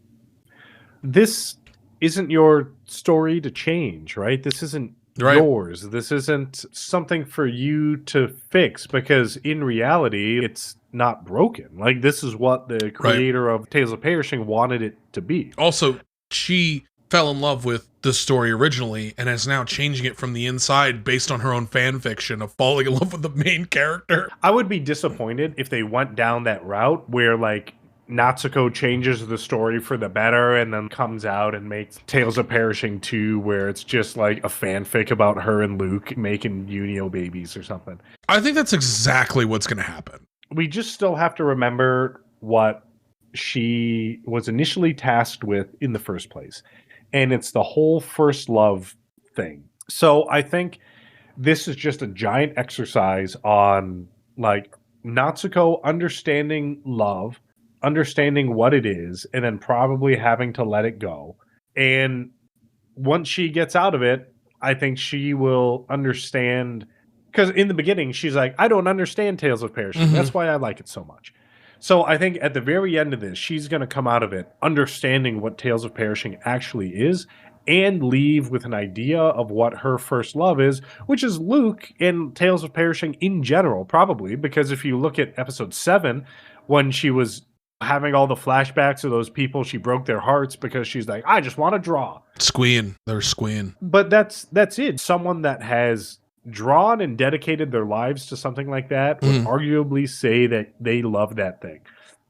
this isn't your story to change, right? This isn't yours. This isn't something for you to fix, because in reality, it's not broken. Like, this is what the creator of Tales of Perishing wanted it to be. Also, she fell in love with the story originally and is now changing it from the inside based on her own fan fiction of falling in love with the main character. I would be disappointed if they went down that route where, like, Natsuko changes the story for the better and then comes out and makes Tales of Perishing 2 where it's just like a fanfic about her and Luke making Yunio babies or something. I think that's exactly what's going to happen. We just still have to remember what she was initially tasked with in the first place. And it's the whole first love thing. So I think this is just a giant exercise on, like, Natsuko understanding love, understanding what it is, and then probably having to let it go. And once she gets out of it, I think she will understand, because in the beginning she's like, I don't understand Tales of Perishing. That's why I like it so much. So I think at the very end of this, she's going to come out of it understanding what Tales of Perishing actually is, and leave with an idea of what her first love is, which is Luke and Tales of Perishing in general, probably. Because if you look at episode 7, when she was having all the flashbacks of those people, she broke their hearts because she's like, I just want to draw. Squeeing. They're squeeing. But that's it. Someone that has drawn and dedicated their lives to something like that would arguably say that they love that thing.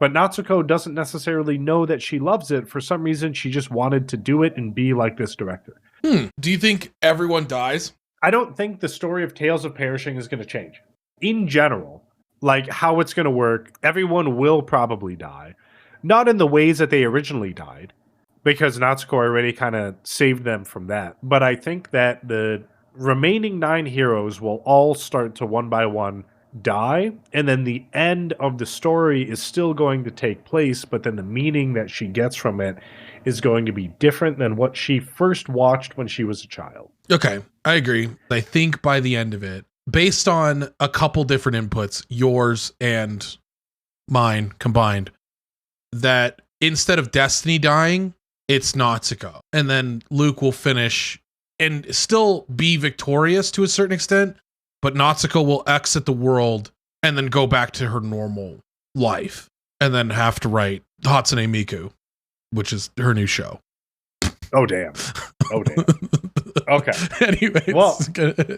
But Natsuko doesn't necessarily know that she loves it. For some reason, she just wanted to do it and be like this director. Do you think everyone dies? I don't think the story of Tales of Perishing is going to change. In general, like how it's going to work, everyone will probably die. Not in the ways that they originally died, because Natsuko already kind of saved them from that. But I think that the remaining 9 heroes will all start to one by one die, and then the end of the story is still going to take place, but then the meaning that she gets from it is going to be different than what she first watched when she was a child. Okay, I agree. I think by the end of it, based on a couple different inputs, yours and mine combined, that instead of Destiny dying, it's Natsuko. And then Luke will finish and still be victorious to a certain extent, but Natsuko will exit the world and then go back to her normal life and then have to write Hatsune Miku, which is her new show. Oh, damn. Oh, damn. Okay. Anyways. Well,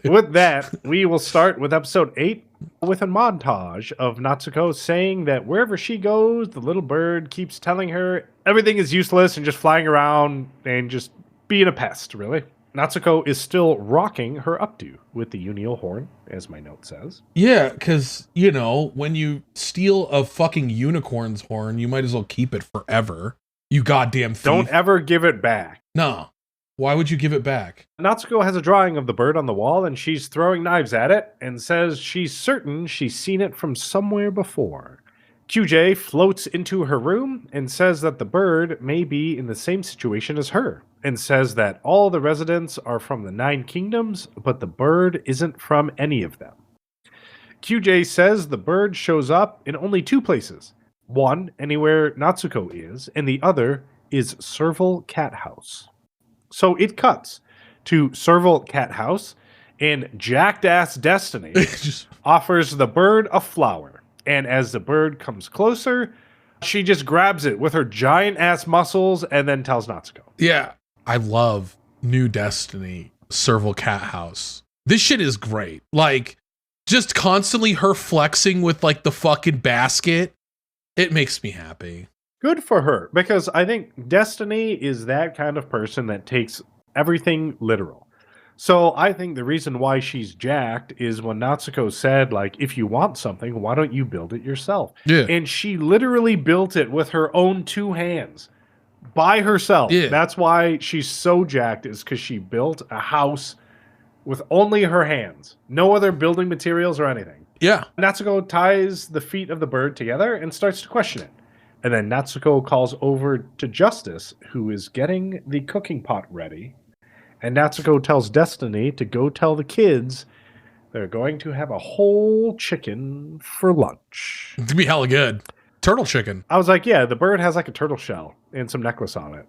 with that, we will start with episode 8 with a montage of Natsuko saying that wherever she goes, the little bird keeps telling her everything is useless and just flying around and just being a pest, really. Natsuko is still rocking her updo with the Yunio horn, as my note says. Yeah, because, you know, when you steal a fucking unicorn's horn, you might as well keep it forever. You goddamn thief. Don't ever give it back. No. Why would you give it back? Natsuko has a drawing of the bird on the wall, and she's throwing knives at it, and says she's certain she's seen it from somewhere before. QJ floats into her room and says that the bird may be in the same situation as her, and says that all the residents are from the 9 kingdoms, but the bird isn't from any of them. QJ says the bird shows up in only 2 places. One, anywhere Natsuko is, and the other is Serval Cat House. So it cuts to Serval Cat House, and jacked-ass Destiny offers the bird a flower. And as the bird comes closer, she just grabs it with her giant-ass muscles and then tells Natsuko. Yeah. I love New Destiny, Serval Cat House. This shit is great. Like, just constantly her flexing with, like, the fucking basket. It makes me happy. Good for her, because I think Destiny is that kind of person that takes everything literal. So I think the reason why she's jacked is when Natsuko said, like, if you want something, why don't you build it yourself? Yeah. And she literally built it with her own 2 hands. by herself. Yeah. That's why she's so jacked, is because she built a house with only her hands. No other building materials or anything. Yeah. Natsuko ties the feet of the bird together and starts to question it. And then Natsuko calls over to Justice, who is getting the cooking pot ready. And Natsuko tells Destiny to go tell the kids they're going to have a whole chicken for lunch. It'd be hella good. Turtle chicken. I was like, yeah, the bird has like a turtle shell and some necklace on it.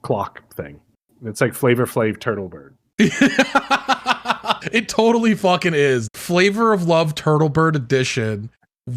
Clock thing. It's like Flavor Flav turtle bird. It totally fucking is. Flavor of Love Turtle Bird edition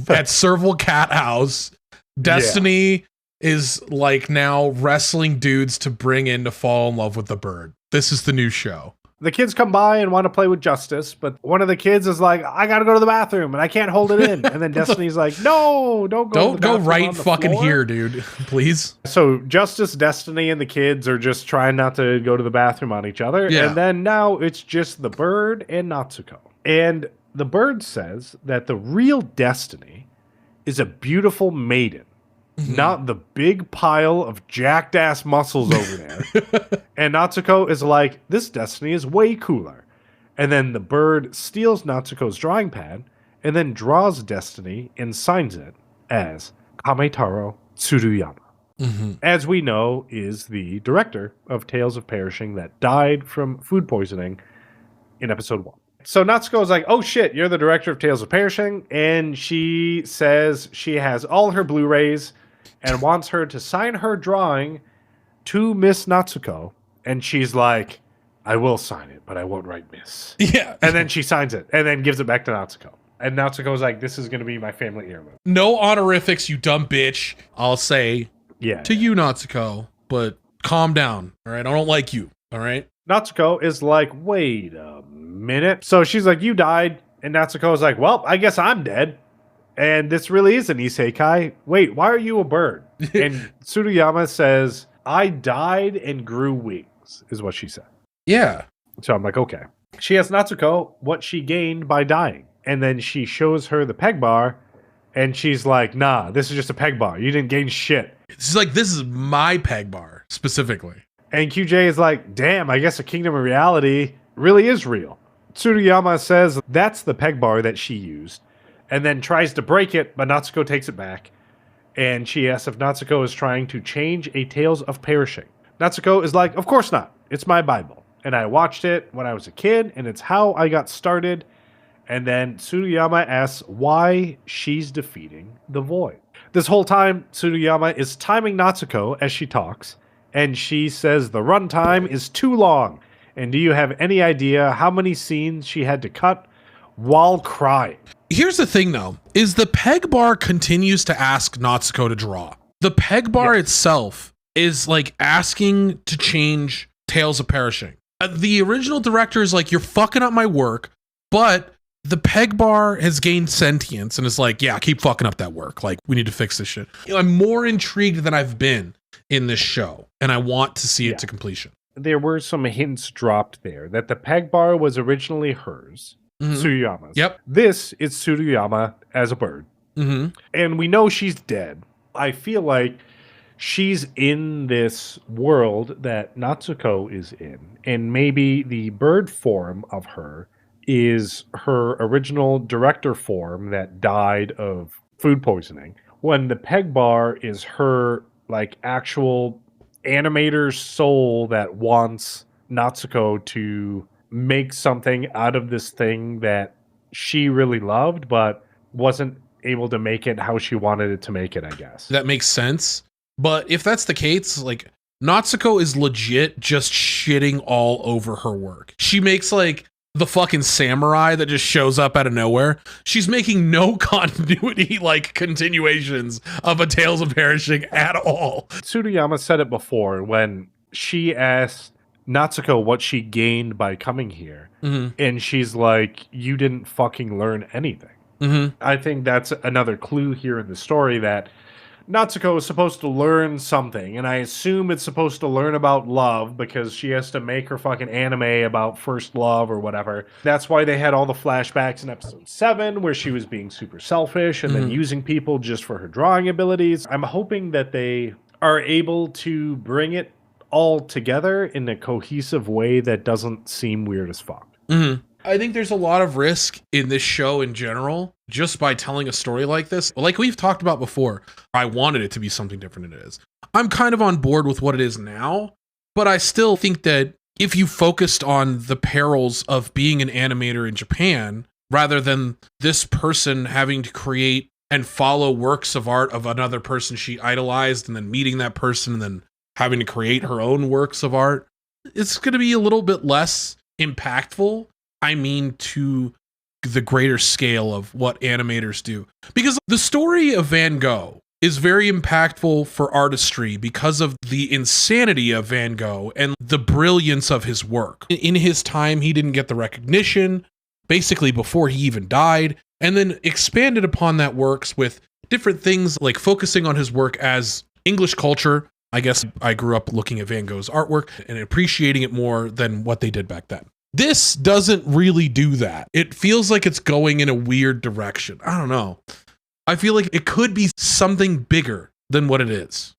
at Serval Cat House. Destiny is like now wrestling dudes to bring in to fall in love with the bird. This is the new show. The kids come by and want to play with Justice, but one of the kids is like, I gotta go to the bathroom and I can't hold it in. And then Destiny's like, no, don't go. Don't go right fucking here, dude. Please. So Justice, Destiny, and the kids are just trying not to go to the bathroom on each other. Yeah. And then now it's just the bird and Natsuko. And the bird says that the real Destiny is a beautiful maiden. Not the big pile of jacked ass muscles over there. And Natsuko is like, this Destiny is way cooler. And then the bird steals Natsuko's drawing pad and then draws Destiny and signs it as Kametaro Tsuruyama. As we know, is the director of Tales of Perishing that died from food poisoning in episode 1. So Natsuko is like, oh shit, you're the director of Tales of Perishing. And she says she has all her Blu-rays and wants her to sign her drawing to Miss Natsuko. And she's like, I will sign it, but I won't write Miss. Yeah. And then she signs it and then gives it back to Natsuko. And Natsuko's like, this is going to be my family heirloom. No honorifics, you dumb bitch. I'll say Yeah. to you, Natsuko, but calm down. All right. I don't like you. All right. Natsuko is like, wait a minute. So she's like, you died. And Natsuko is like, well, I guess I'm dead. And this really is an isekai. Wait, why are you a bird? And Tsuruyama says, I died and grew wings, is what she said. Yeah. So I'm like, okay. She asks Natsuko what she gained by dying. And then she shows her the peg bar. And she's like, nah, this is just a peg bar. You didn't gain shit. It's like, this is my peg bar specifically. And QJ is like, damn, I guess a kingdom of reality really is real. Tsuruyama says that's the peg bar that she used. And then tries to break it, but Natsuko takes it back. And she asks if Natsuko is trying to change a Tales of Perishing. Natsuko is like, of course not. It's my Bible. And I watched it when I was a kid, and it's how I got started. And then Tsuruyama asks why she's defeating the void. This whole time, Tsuruyama is timing Natsuko as she talks. And she says the runtime is too long. And do you have any idea how many scenes she had to cut while crying? Here's the thing, though, is the peg bar continues to ask Natsuko to draw. The peg bar itself is like asking to change Tales of Perishing. The original director is like, you're fucking up my work, but the peg bar has gained sentience and is like, yeah, keep fucking up that work. Like, we need to fix this shit. You know, I'm more intrigued than I've been in this show, and I want to see it to completion. There were some hints dropped there that the peg bar was originally hers. Tsuruyama's. Yep. This is Tsuruyama as a bird. And we know she's dead. I feel like she's in this world that Natsuko is in. And maybe the bird form of her is her original director form that died of food poisoning. When the peg bar is her like actual animator's soul that wants Natsuko to make something out of this thing that she really loved, but wasn't able to make it how she wanted it to make it, I guess. That makes sense. But if that's the case, like, Natsuko is legit just shitting all over her work. She makes like the fucking samurai that just shows up out of nowhere. She's making no continuity, like continuations of a Tales of Perishing at all. Tsuruyama said it before when she asked Natsuko what she gained by coming here. And she's like, you didn't fucking learn anything. I think that's another clue here in the story that Natsuko is supposed to learn something, and I assume it's supposed to learn about love because she has to make her fucking anime about first love or whatever. That's why they had all the flashbacks in episode 7 where she was being super selfish and then using people just for her drawing abilities. I'm hoping that they are able to bring it all together in a cohesive way that doesn't seem weird as fuck. Mm-hmm. I think there's a lot of risk in this show in general, just by telling a story like this. Like we've talked about before, I wanted it to be something different than it is. I'm kind of on board with what it is now, but I still think that if you focused on the perils of being an animator in Japan, rather than this person having to create and follow works of art of another person she idolized, and then meeting that person and then having to create her own works of art, it's going to be a little bit less impactful. I mean, to the greater scale of what animators do. Because the story of Van Gogh is very impactful for artistry because of the insanity of Van Gogh and the brilliance of his work. In his time, he didn't get the recognition, basically before he even died, and then expanded upon that works with different things like focusing on his work as English culture. I guess I grew up looking at Van Gogh's artwork and appreciating it more than what they did back then. This doesn't really do that. It feels like it's going in a weird direction. I don't know. I feel like it could be something bigger than what it is.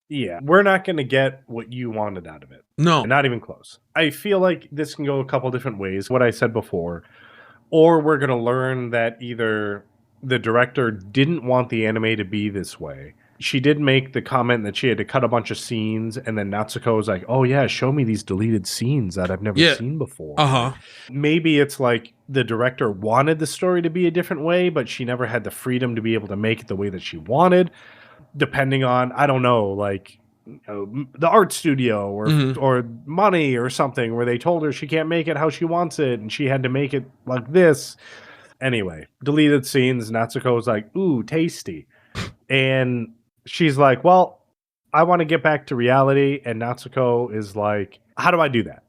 Yeah, we're not going to get what you wanted out of it. No. Not even close. I feel like this can go a couple different ways, what I said before. Or we're going to learn that either the director didn't want the anime to be this way. She did make the comment that she had to cut a bunch of scenes, and then Natsuko was like, oh yeah, show me these deleted scenes that I've never seen before. Maybe it's like the director wanted the story to be a different way, but she never had the freedom to be able to make it the way that she wanted, depending on, I don't know, like the art studio or money or something, where they told her she can't make it how she wants it, and she had to make it like this. Anyway, deleted scenes, Natsuko was like, ooh, tasty. And she's like, well, I want to get back to reality. And Natsuko is like, how do I do that?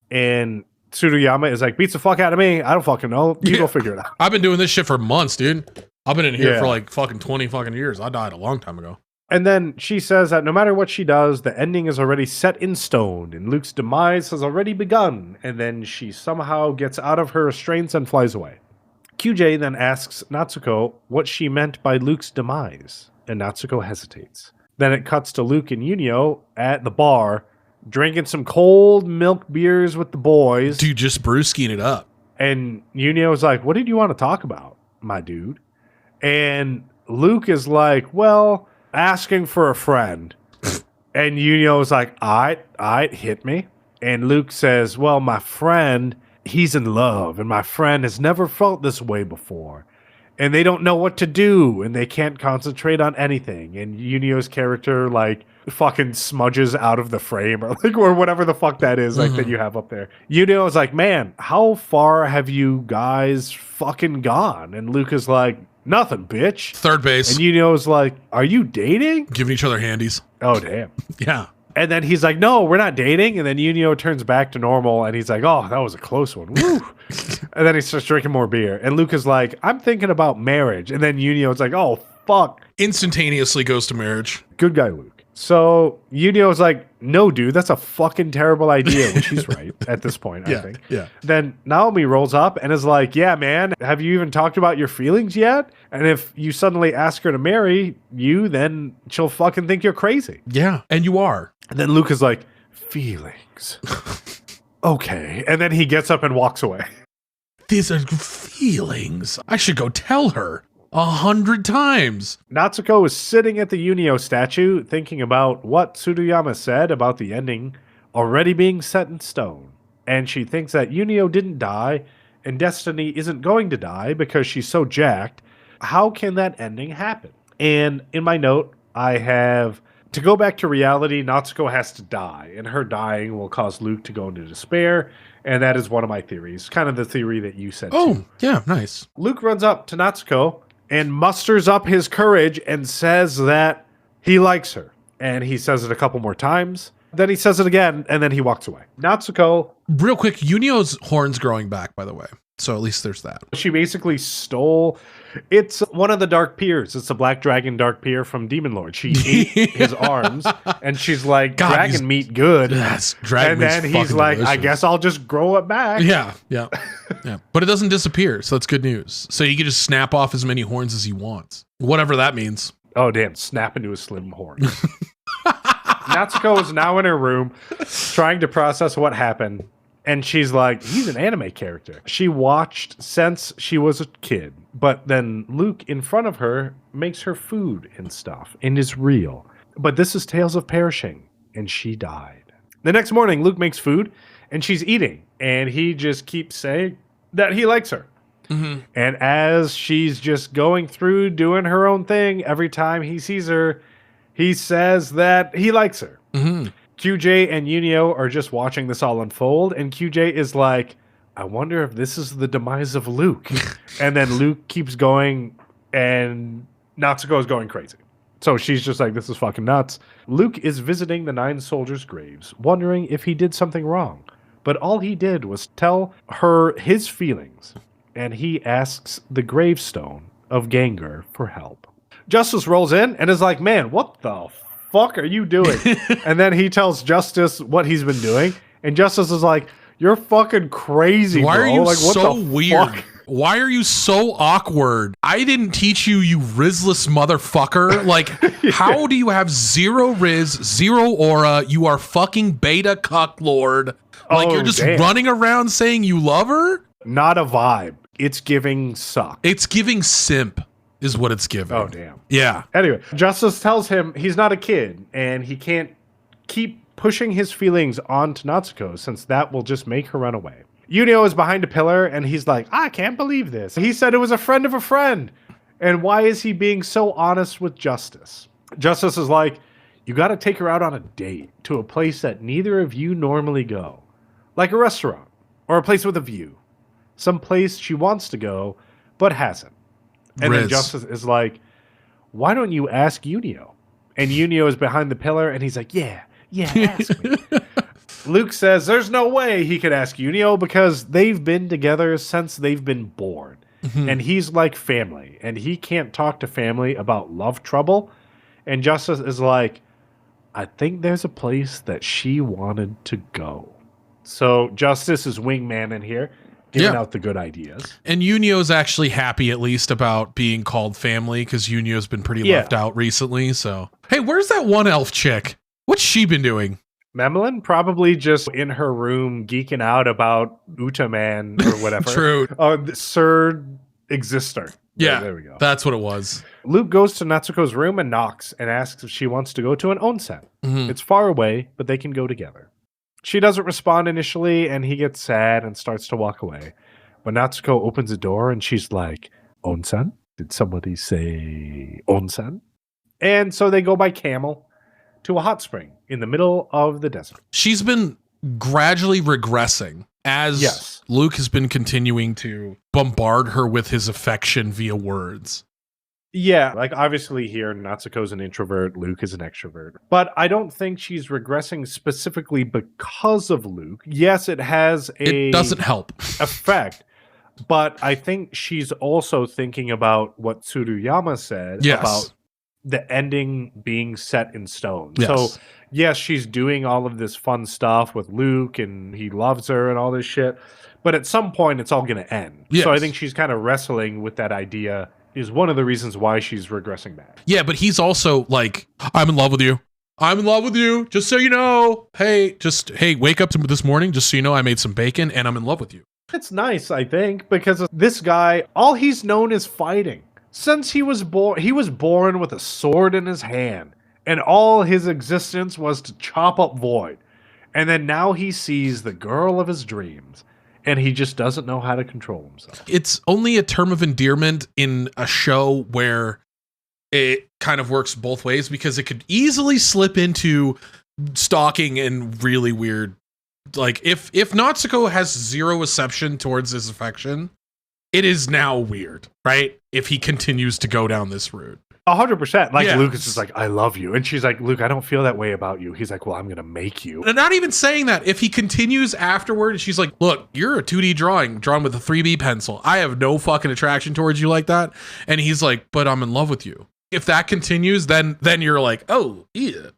And Tsuruyama is like, beats the fuck out of me. I don't fucking know. You go figure it out. I've been doing this shit for months, dude. I've been in here for like fucking 20 fucking years. I died a long time ago. And then she says that no matter what she does, the ending is already set in stone and Luke's demise has already begun. And then she somehow gets out of her restraints and flies away. QJ then asks Natsuko what she meant by Luke's demise, and Natsuko hesitates. Then it cuts to Luke and Yunio at the bar, drinking some cold milk beers with the boys. Dude, just brewskiing it up. And Yunio's like, what did you want to talk about, my dude? And Luke is like, well, asking for a friend. And Yunio's like, all right, hit me. And Luke says, well, my friend, he's in love, and my friend has never felt this way before. And they don't know what to do, and they can't concentrate on anything. And Yunio's character, like, fucking smudges out of the frame, or whatever the fuck that is, like, that you have up there. Yunio's like, man, how far have you guys fucking gone? And Luke is like, nothing, bitch. Third base. And Yunio's like, are you dating? Giving each other handies. Oh, damn. Yeah. And then he's like, no, we're not dating. And then Yunio turns back to normal, and he's like, oh, that was a close one. Woo. And then he starts drinking more beer. And Luke is like, I'm thinking about marriage. And then Yunio's like, oh, fuck. Instantaneously goes to marriage. Good guy, Luke. So Yunio's like, no, dude, that's a fucking terrible idea, which he's right at this point, I think. Yeah. Then Naomi rolls up and is like, yeah, man, have you even talked about your feelings yet? And if you suddenly ask her to marry you, then she'll fucking think you're crazy. Yeah, and you are. And then Luke is like, feelings. Okay. And then he gets up and walks away. These are feelings. I should go tell her 100 times. Natsuko is sitting at the Yunio statue thinking about what Tsuruyama said about the ending already being set in stone. And she thinks that Yunio didn't die and Destiny isn't going to die because she's so jacked. How can that ending happen? And in my note, I have, to go back to reality, Natsuko has to die, and her dying will cause Luke to go into despair. And that is one of my theories, kind of the theory that you said too. Yeah, nice. Luke runs up to Natsuko and musters up his courage and says that he likes her. And he says it a couple more times. Then he says it again, and then he walks away. Natsuko... Real quick, Yunio's horn's growing back, by the way. So at least there's that. She basically stole... It's one of the Dark Piers. It's the Black Dragon Dark Pier from Demon Lord. She ate his arms, and she's like, God, dragon meat good. Yes, dragon meat's And then he's like, delicious. I guess I'll just grow it back. Yeah. But it doesn't disappear, so that's good news. So he can just snap off as many horns as he wants. Whatever that means. Oh, damn. Snap into a slim horn. Natsuko is now in her room trying to process what happened. And she's like, he's an anime character. She watched since she was a kid. But then Luke in front of her makes her food and stuff and is real. But this is Tales of Perishing. And she died. The next morning, Luke makes food and she's eating. And he just keeps saying that he likes her. Mm-hmm. And as she's just going through doing her own thing, every time he sees her, he says that he likes her. Mm-hmm. QJ and Yunio are just watching this all unfold, and QJ is like, I wonder if this is the demise of Luke. And then Luke keeps going, and Natsuko is going crazy. So she's just like, this is fucking nuts. Luke is visiting the 9 soldiers' graves, wondering if he did something wrong. But all he did was tell her his feelings, and he asks the gravestone of Gengar for help. Justice rolls in and is like, man, what the fuck are you doing? And then he tells Justice what he's been doing, and Justice is like, you're fucking crazy. Why bro. are you like, what so the weird? Fuck? Why are you so awkward? I didn't teach you, you Rizless motherfucker. Like, how do you have 0 Riz, 0 aura? You are fucking beta cuck lord. Like, you're just running around saying you love her? Not a vibe. It's giving suck. It's giving simp. Is what it's giving. Oh, damn. Yeah. Anyway, Justice tells him he's not a kid and he can't keep pushing his feelings onto Natsuko since that will just make her run away. Yunio is behind a pillar and he's like, I can't believe this. He said it was a friend of a friend. And why is he being so honest with Justice? Justice is like, you got to take her out on a date to a place that neither of you normally go. Like a restaurant or a place with a view. Some place she wants to go but hasn't. And then Justice is like, why don't you ask Yunio? And Yunio is behind the pillar, and he's like, yeah, ask me. Luke says there's no way he could ask Yunio because they've been together since they've been born. Mm-hmm. And he's like family, and he can't talk to family about love trouble. And Justice is like, I think there's a place that she wanted to go. So Justice is wingman in here. Giving out the good ideas. And Yunio's actually happy at least about being called family because Yunio's been pretty left out recently. So, hey, where's that one elf chick? What's she been doing? Memlin probably just in her room geeking out about Utaman or whatever. True. Sir Exister. Yeah, there we go. That's what it was. Luke goes to Natsuko's room and knocks and asks if she wants to go to an onsen. Mm-hmm. It's far away, but they can go together. She doesn't respond initially, and he gets sad and starts to walk away. But Natsuko opens the door, and she's like, onsen? Did somebody say onsen? And so they go by camel to a hot spring in the middle of the desert. She's been gradually regressing as Luke has been continuing to bombard her with his affection via words. Yeah, like obviously here, Natsuko's an introvert, Luke is an extrovert. But I don't think she's regressing specifically because of Luke. Yes, it has it doesn't help effect. But I think she's also thinking about what Tsuruyama said about the ending being set in stone. Yes. So, yes, she's doing all of this fun stuff with Luke and he loves her and all this shit. But at some point, it's all going to end. Yes. So I think she's kind of wrestling with that idea is one of the reasons why she's regressing back. Yeah, but he's also like, I'm in love with you. I'm in love with you. Just so you know. Hey, wake up this morning just so you know I made some bacon and I'm in love with you. It's nice, I think, because this guy, all he's known is fighting. Since he was born with a sword in his hand, and all his existence was to chop up Void. And then now he sees the girl of his dreams, and he just doesn't know how to control himself. It's only a term of endearment in a show where it kind of works both ways, because it could easily slip into stalking and really weird. Like, if Natsuko has zero reception towards his affection, it is now weird, right? If he continues to go down this route. 100%. Like, Luke is just like, I love you. And she's like, Luke, I don't feel that way about you. He's like, well, I'm going to make you. And not even saying that. If he continues afterward, she's like, look, you're a 2D drawing drawn with a 3B pencil. I have no fucking attraction towards you like that. And he's like, but I'm in love with you. If that continues, then you're like, oh, yeah.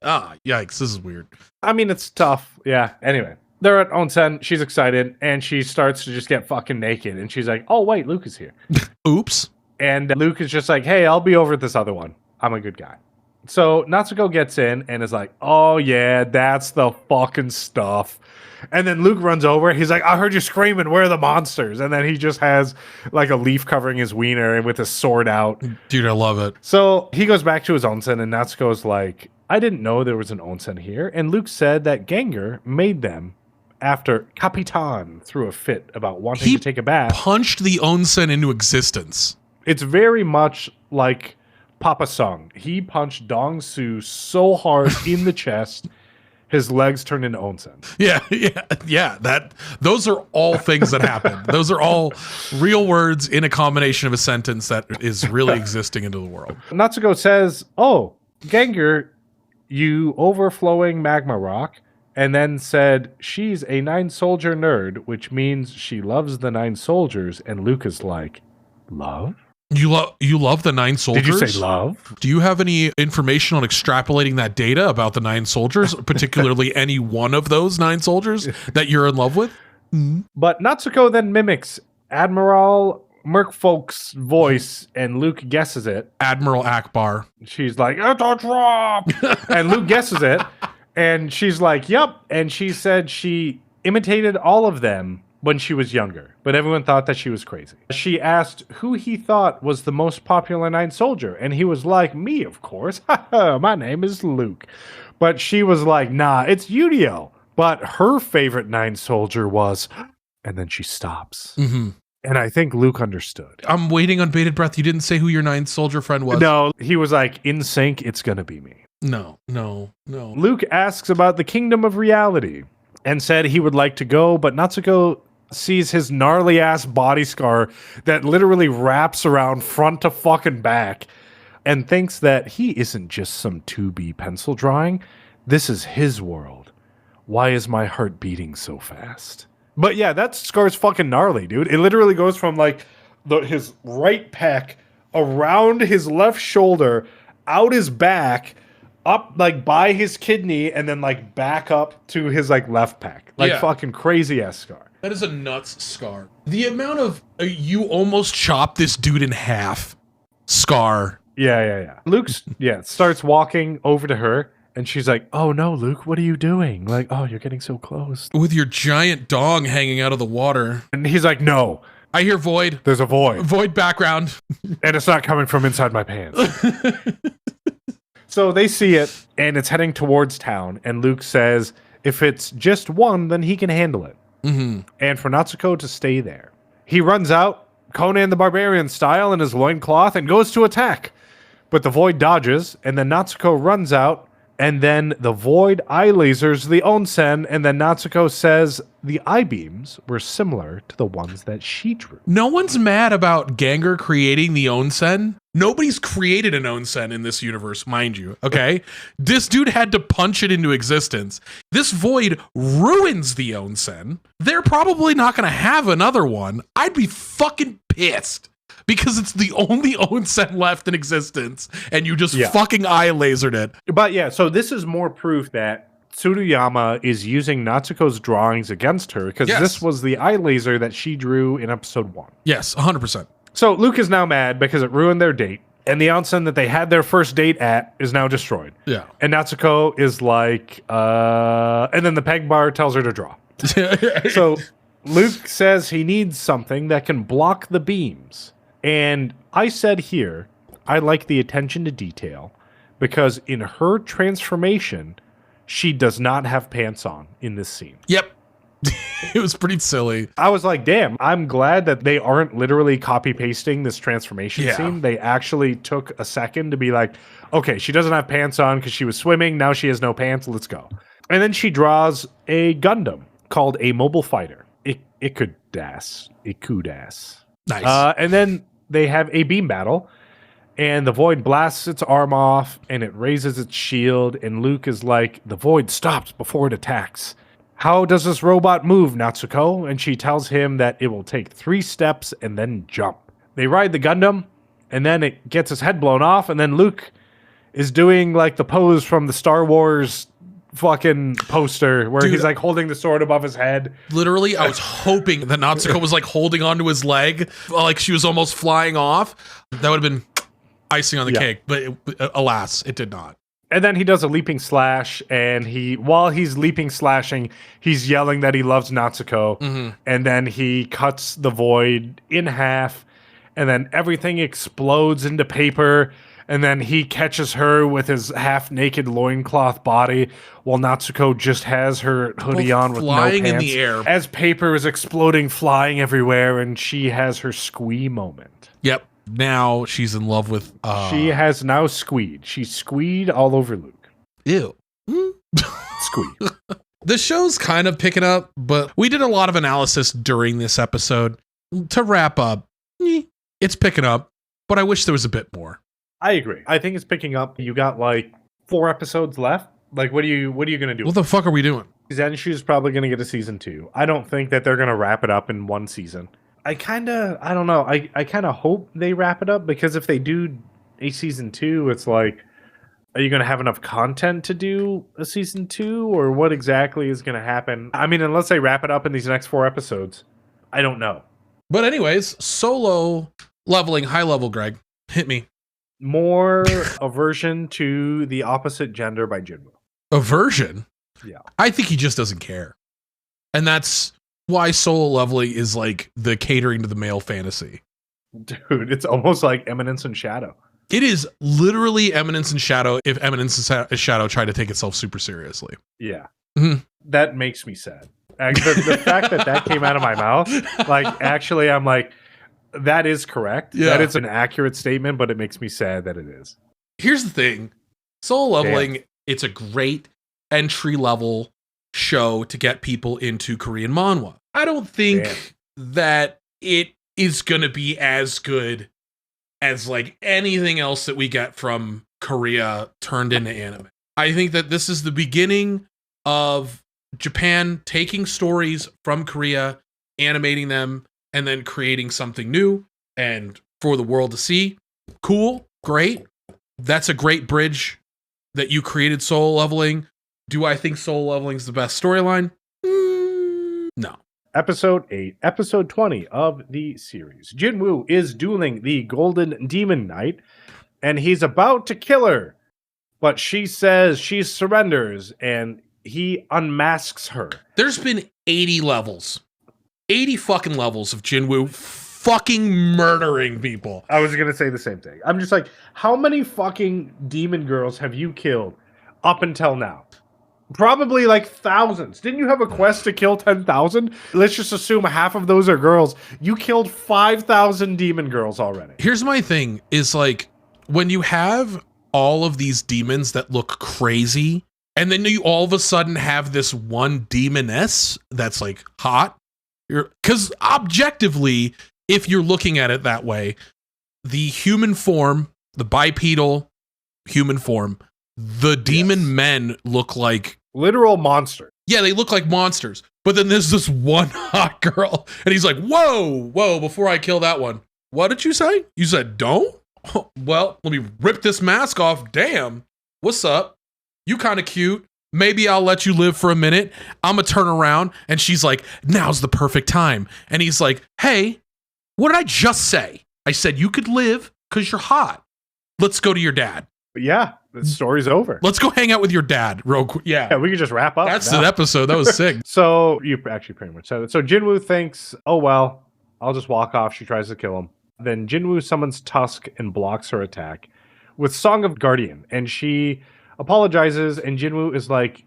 Yikes, this is weird. I mean, it's tough. Yeah. Anyway, they're at onsen. She's excited. And she starts to just get fucking naked. And she's like, oh, wait, Luke is here. Oops. And Luke is just like, hey, I'll be over at this other one. I'm a good guy. So Natsuko gets in and is like, oh yeah, that's the fucking stuff. And then Luke runs over. He's like, I heard you screaming. Where are the monsters? And then he just has like a leaf covering his wiener and with his sword out. Dude, I love it. So he goes back to his onsen and Natsuko's like, I didn't know there was an onsen here. And Luke said that Gengar made them after Capitan threw a fit about wanting to take a bath. Punched the onsen into existence. It's very much like Papa Sung. He punched Dong Su so hard in the chest, his legs turned into onsen. Yeah. Those are all things that happen. Those are all real words in a combination of a sentence that is really existing into the world. Natsuko says, oh, Gengar, you overflowing magma rock, and then said, she's a 9-soldier nerd, which means she loves the 9 soldiers. And Luke is like, love? You love the 9 soldiers? Did you say love? Do you have any information on extrapolating that data about the 9 soldiers, particularly any one of those 9 soldiers that you're in love with? Mm-hmm. But Natsuko then mimics Admiral Merkfolk's voice, and Luke guesses it. Admiral Akbar. She's like, it's a trap! And Luke guesses it, and she's like, yep. And she said she imitated all of them when she was younger, but everyone thought that she was crazy. She asked who he thought was the most popular 9 soldier, and he was like, me, of course. My name is Luke. But she was like, nah, it's Yu-Gi-Oh! But her favorite 9 soldier was, and then she stops. Mm-hmm. And I think Luke understood. I'm waiting on bated breath. You didn't say who your 9 soldier friend was. No, he was like, in sync, it's gonna be me. No. Luke asks about the kingdom of reality and said he would like to go, but Natsuko sees his gnarly ass body scar that literally wraps around front to fucking back and thinks that he isn't just some 2B pencil drawing. This is his world. Why is my heart beating so fast? But yeah, that scar's fucking gnarly, dude. It literally goes from like his right pec around his left shoulder, out his back, up like by his kidney, and then like back up to his like left pec. Like fucking crazy ass scar. That is a nuts scar. The amount of you almost chopped this dude in half scar. Yeah. Luke starts walking over to her, and she's like, oh no, Luke, what are you doing? Like, oh, you're getting so close. With your giant dong hanging out of the water. And he's like, no. I hear void. There's a void. Void background. And it's not coming from inside my pants. So they see it, and it's heading towards town, and Luke says, if it's just one, then he can handle it. Mm-hmm. And for Natsuko to stay there. He runs out, Conan the Barbarian style, in his loincloth and goes to attack. But the Void dodges, and then Natsuko runs out, and then the Void eye lasers the onsen, and then Natsuko says the eye beams were similar to the ones that she drew. No one's mad about Gengar creating the onsen. Nobody's created an onsen in this universe, mind you, okay? This dude had to punch it into existence. This void ruins the onsen. They're probably not going to have another one. I'd be fucking pissed because it's the only onsen left in existence and you just fucking eye lasered it. But yeah, so this is more proof that Tsuruyama is using Natsuko's drawings against her because this was the eye laser that she drew in episode 1. Yes, 100%. So Luke is now mad because it ruined their date, and the onsen that they had their first date at is now destroyed. Yeah. And Natsuko is like, and then the peg bar tells her to draw. So Luke says he needs something that can block the beams. And I said here, I like the attention to detail because in her transformation, she does not have pants on in this scene. Yep. It was pretty silly. I was like, damn, I'm glad that they aren't literally copy pasting this transformation scene. They actually took a second to be like, okay, she doesn't have pants on because she was swimming. Now she has no pants. Let's go. And then she draws a Gundam called a Mobile Fighter. Ikudas. Nice. And then they have a beam battle. And the Void blasts its arm off and it raises its shield. And Luke is like, the Void stops before it attacks. How does this robot move, Natsuko? And she tells him that it will take 3 steps and then jump. They ride the Gundam, and then it gets his head blown off, and then Luke is doing like the pose from the Star Wars fucking poster where he's like holding the sword above his head. Literally, I was hoping that Natsuko was like holding onto his leg, like she was almost flying off. That would have been icing on the Yeah. cake, but alas, it did not. And then he does a leaping slash, and while he's leaping slashing, he's yelling that he loves Natsuko, and then he cuts the void in half, and then everything explodes into paper, and then he catches her with his half-naked loincloth body, while Natsuko just has her hoodie on with flying no in pants, the air. as paper is exploding, flying everywhere, and she has her squee moment. Yep. Now she's in love with. She has now squeed. She's squeed all over Luke. Ew. Squeed. The show's kind of picking up, but we did a lot of analysis during this episode. To wrap up, it's picking up, but I wish there was a bit more. I agree. I think it's picking up. You got like 4 episodes left. Like, what are you gonna do? What the fuck are we doing? Zenshu's probably gonna get a season 2. I don't think that they're gonna wrap it up in one season. I don't know. I kind of hope they wrap it up, because if they do a season 2, it's like, are you going to have enough content to do a season 2, or what exactly is going to happen? I mean, unless they wrap it up in these next 4 episodes, I don't know. But anyways, solo leveling, high level, Greg, hit me. More aversion to the opposite gender by Jinwoo. Aversion? Yeah. I think he just doesn't care. And that's why solo leveling is like the catering to the male fantasy. Dude, it's almost like Eminence and Shadow. It is literally Eminence and Shadow if Eminence and Shadow try to take itself super seriously. Yeah. Mhm. That makes me sad. The fact that came out of my mouth, like, actually, I'm like, that is correct. Yeah. That is an accurate statement, but it makes me sad that it is. Here's the thing. Solo leveling, it's a great entry level show to get people into Korean manhwa. I don't think that it is going to be as good as like anything else that we get from Korea turned into anime. I think that this is the beginning of Japan taking stories from Korea, animating them, and then creating something new and for the world to see. Cool, great. That's a great bridge that you created, solo leveling. Do I think solo leveling is the best storyline? No. Episode 8, episode 20 of the series. Jinwoo is dueling the Golden Demon Knight, and he's about to kill her. But she says she surrenders, and he unmasks her. There's been 80 levels. 80 fucking levels of Jinwoo fucking murdering people. I was going to say the same thing. I'm just like, how many fucking demon girls have you killed up until now? Probably like thousands. Didn't you have a quest to kill 10,000? Let's just assume half of those are girls. You killed 5,000 demon girls already. Here's my thing, is like, when you have all of these demons that look crazy, and then you all of a sudden have this one demoness that's like hot, because objectively, if you're looking at it that way, the human form, the bipedal human form, the demon men look like literal monsters. Yeah, they look like monsters. But then there's this one hot girl, and he's like, whoa, before I kill that one. What did you say? You said don't? Well, let me rip this mask off. Damn. What's up? You kind of cute. Maybe I'll let you live for a minute. I'm going to turn around. And she's like, now's the perfect time. And he's like, hey, what did I just say? I said you could live because you're hot. Let's go to your dad. But yeah, the story's over. Let's go hang out with your dad real quick. Yeah, we could just wrap up. That's an episode. That was sick. So you actually pretty much said it. So Jinwoo thinks, oh, well, I'll just walk off. She tries to kill him. Then Jinwoo summons Tusk and blocks her attack with Song of Guardian. And she apologizes. And Jinwoo is like,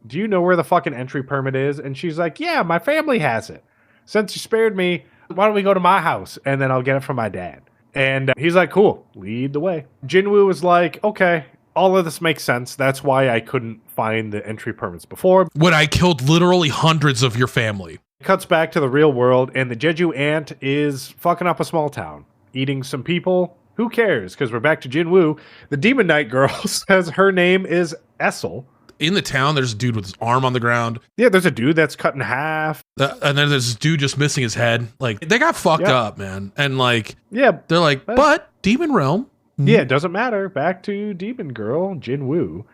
do you know where the fucking entry permit is? And she's like, yeah, my family has it. Since you spared me, why don't we go to my house? And then I'll get it from my dad. And he's like, cool, lead the way. Jinwoo was like, okay, all of this makes sense. That's why I couldn't find the entry permits before. When I killed literally hundreds of your family. Cuts back to the real world, and the Jeju ant is fucking up a small town, eating some people. Who cares? Because we're back to Jinwoo. The Demon Knight girl says her name is Essel. In the town, there's a dude with his arm on the ground. Yeah, there's a dude that's cut in half. And then there's this dude just missing his head. Like, they got fucked up, man. And like, yeah, they're like, but Demon Realm. Yeah, it doesn't matter. Back to Demon Girl, Jinwoo.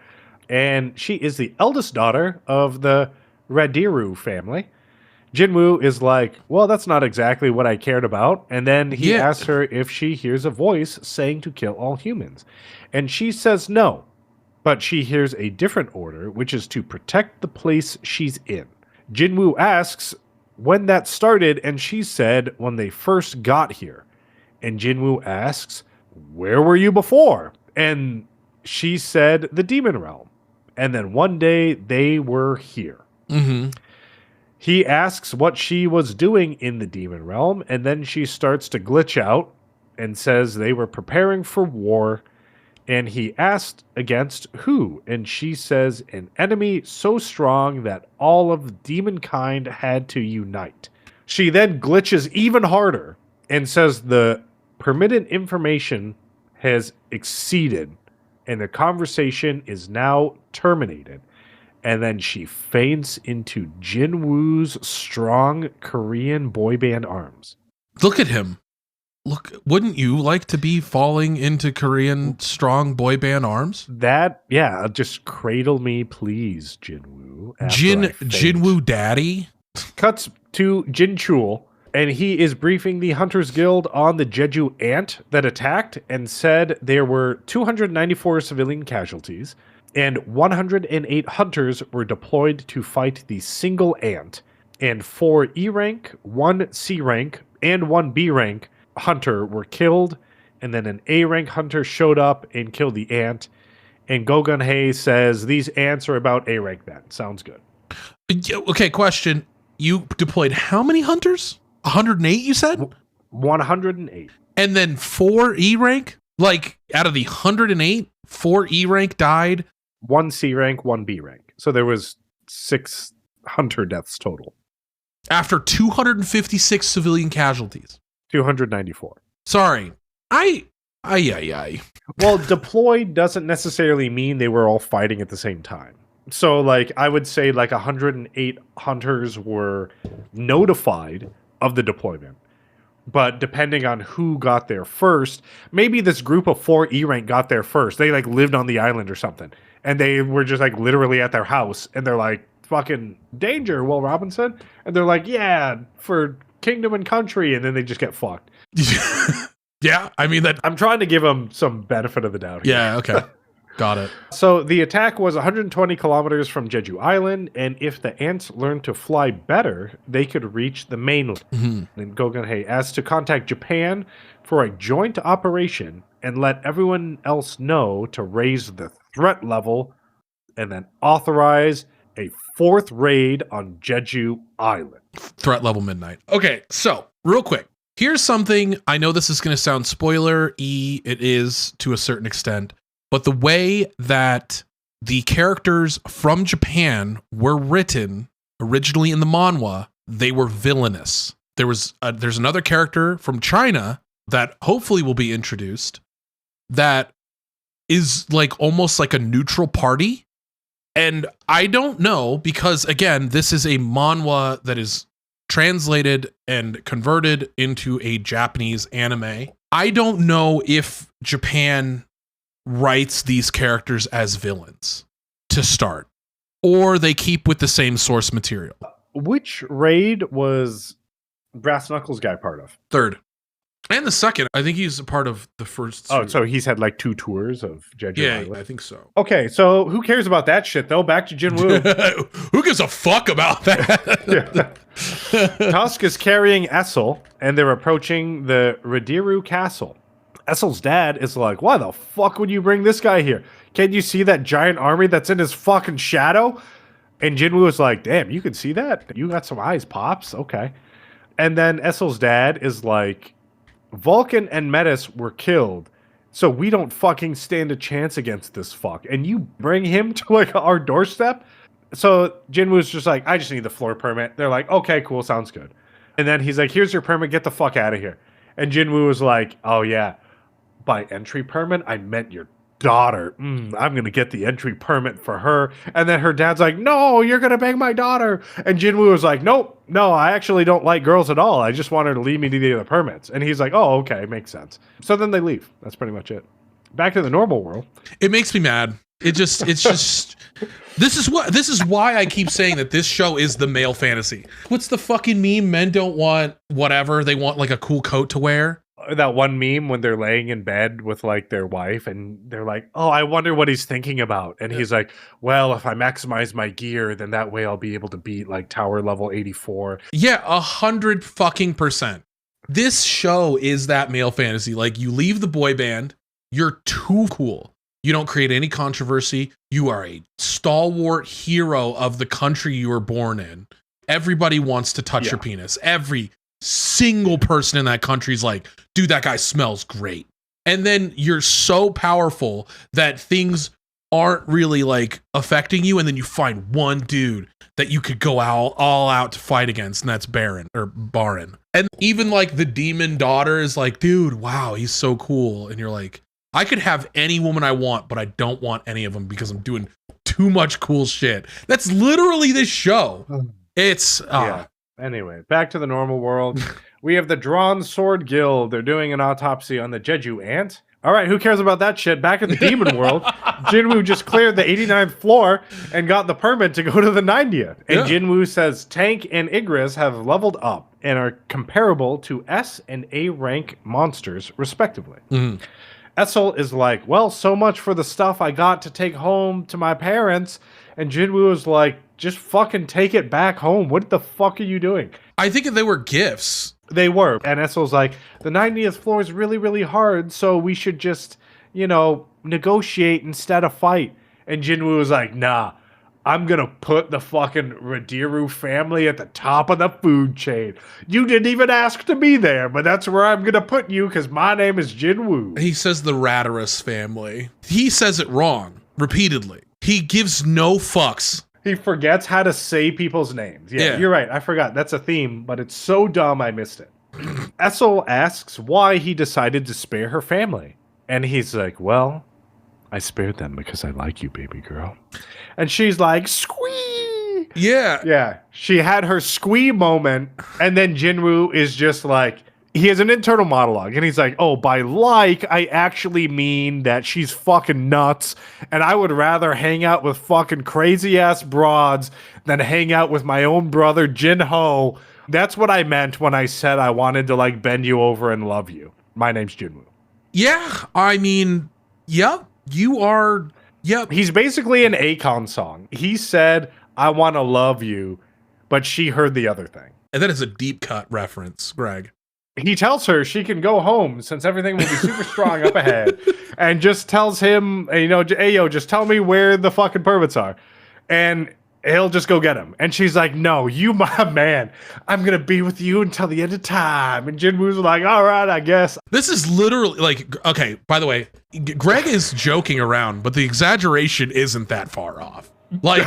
And she is the eldest daughter of the Radiru family. Jinwoo is like, well, that's not exactly what I cared about. And then he asks her if she hears a voice saying to kill all humans. And she says no, but she hears a different order, which is to protect the place she's in. Jinwoo asks when that started, and she said when they first got here. And Jinwoo asks, where were you before? And she said the demon realm. And then one day they were here. Mm-hmm. He asks what she was doing in the demon realm, and then she starts to glitch out and says they were preparing for war. And he asked against who? And she says an enemy so strong that all of demonkind had to unite. She then glitches even harder and says the permitted information has exceeded and the conversation is now terminated. And then she faints into Jinwoo's strong Korean boy band arms. Look at him. Look, wouldn't you like to be falling into Korean strong boy band arms? That, yeah, just cradle me, please, Jinwoo. Jinwoo daddy? Cuts to Jin Chul, and he is briefing the Hunters Guild on the Jeju ant that attacked and said there were 294 civilian casualties. And 108 hunters were deployed to fight the single ant. And 4 E rank, 1 C rank, and 1 B rank hunter were killed. And then an A rank hunter showed up and killed the ant. And Gogun Hei says these ants are about A rank then. Sounds good. Okay, question. You deployed how many hunters? 108, you said? 108. And then 4 E rank? Like, out of the 108, 4 E rank died? 1 C rank, 1 B rank. So there was 6 hunter deaths total. After 256 civilian casualties. 294. Sorry. Ay. Well, deployed doesn't necessarily mean they were all fighting at the same time. So, like, I would say, like, 108 hunters were notified of the deployment. But depending on who got there first, maybe this group of 4 E rank got there first. They, like, lived on the island or something. And they were just, like, literally at their house. And they're like, fucking danger, Will Robinson. And they're like, yeah, for kingdom and country. And then they just get fucked. Yeah, I mean that. I'm trying to give them some benefit of the doubt here. Yeah, okay. Got it. So the attack was 120 kilometers from Jeju Island, and if the ants learned to fly better, they could reach the mainland. Mm-hmm. And Gogun Hei asked to contact Japan for a joint operation and let everyone else know to raise the threat level and then authorize a 4th raid on Jeju Island. Threat level midnight. Okay, so real quick. Here's something, I know this is going to sound spoiler-y, it is to a certain extent, but the way that the characters from Japan were written originally in the manhwa, they were villainous. There's another character from China that hopefully will be introduced that is like almost like a neutral party. And I don't know, because again, this is a manhwa that is translated and converted into a Japanese anime. I don't know if Japan writes these characters as villains to start, or they keep with the same source material. Which raid was Brass Knuckles guy part of? 3rd. And the 2nd. I think he's a part of the first. Oh, so he's had like 2 tours of Jeju Island. Yeah, I think so. Okay, so who cares about that shit, though? Back to Jinwoo. Who gives a fuck about that? Tusk is carrying Essel, and they're approaching the Radiru Castle. Essel's dad is like, why the fuck would you bring this guy here? Can't you see that giant army that's in his fucking shadow? And Jinwoo is like, damn, you can see that? You got some eyes, Pops. Okay. And then Essel's dad is like, Vulcan and Metis were killed, so we don't fucking stand a chance against this fuck. And you bring him to like our doorstep? So Jinwoo's just like, I just need the floor permit. They're like, okay, cool, sounds good. And then he's like, here's your permit, get the fuck out of here. And Jinwoo was like, oh yeah, by entry permit, I meant your daughter. I'm going to get the entry permit for her. And then her dad's like, no, you're going to bang my daughter. And Jinwoo was like, nope, no, I actually don't like girls at all. I just want her to lead me to the other permits. And he's like, oh, okay, makes sense. So then they leave. That's pretty much it. Back to the normal world. It makes me mad. It's just this is why I keep saying that this show is the male fantasy. What's the fucking meme? Men don't want whatever. They want like a cool coat to wear. That one meme when they're laying in bed with like their wife and they're like, oh, I wonder what he's thinking about. And he's like, well, if I maximize my gear, then that way I'll be able to beat like tower level 84. Yeah, 100%. This show is that male fantasy. Like, you leave the boy band, you're too cool. You don't create any controversy. You are a stalwart hero of the country you were born in. Everybody wants to touch your penis. Every single person in that country is like, dude, that guy smells great. And then you're so powerful that things aren't really like affecting you. And then you find one dude that you could go all out to fight against, and that's Baron. And even like the demon daughter is like, dude, wow, he's so cool. And you're like, I could have any woman I want, but I don't want any of them because I'm doing too much cool shit. That's literally this show. It's Anyway, back to the normal world. We have the Drawn Sword Guild. They're doing an autopsy on the Jeju ant. All right, who cares about that shit? Back in the demon world, Jinwoo just cleared the 89th floor and got the permit to go to the 90th. And Jinwoo says Tank and Igris have leveled up and are comparable to S and A rank monsters, respectively. Essel is like, well, so much for the stuff I got to take home to my parents. And Jinwoo is like, just fucking take it back home. What the fuck are you doing? I think they were gifts. They were. And Essel's like, the 90th floor is really, really hard, so we should just, negotiate instead of fight. And Jinwoo was like, nah, I'm gonna put the fucking Radiru family at the top of the food chain. You didn't even ask to be there, but that's where I'm gonna put you because my name is Jinwoo. He says the Radarus family. He says it wrong repeatedly. He gives no fucks. He forgets how to say people's names. Yeah, you're right. I forgot. That's a theme, but it's so dumb I missed it. Essel asks why he decided to spare her family. And he's like, well, I spared them because I like you, baby girl. And she's like, squee! Yeah. Yeah. She had her squee moment, and then Jinwoo is just like, he has an internal monologue, and he's like, oh, by like, I actually mean that she's fucking nuts, and I would rather hang out with fucking crazy-ass broads than hang out with my own brother, Jin-Ho. That's what I meant when I said I wanted to, like, bend you over and love you. My name's Jinwoo. Yeah, I mean, yep, you are, yep. He's basically an Akon song. He said, I want to love you, but she heard the other thing. And that is a deep cut reference, Greg. He tells her she can go home since everything will be super strong up ahead, and just tells him, hey, yo, just tell me where the fucking permits are, and he'll just go get them. And she's like, no, you my man. I'm going to be with you until the end of time. And Jinwoo's like, all right, I guess. This is literally like, okay, by the way, Greg is joking around, but the exaggeration isn't that far off. Like,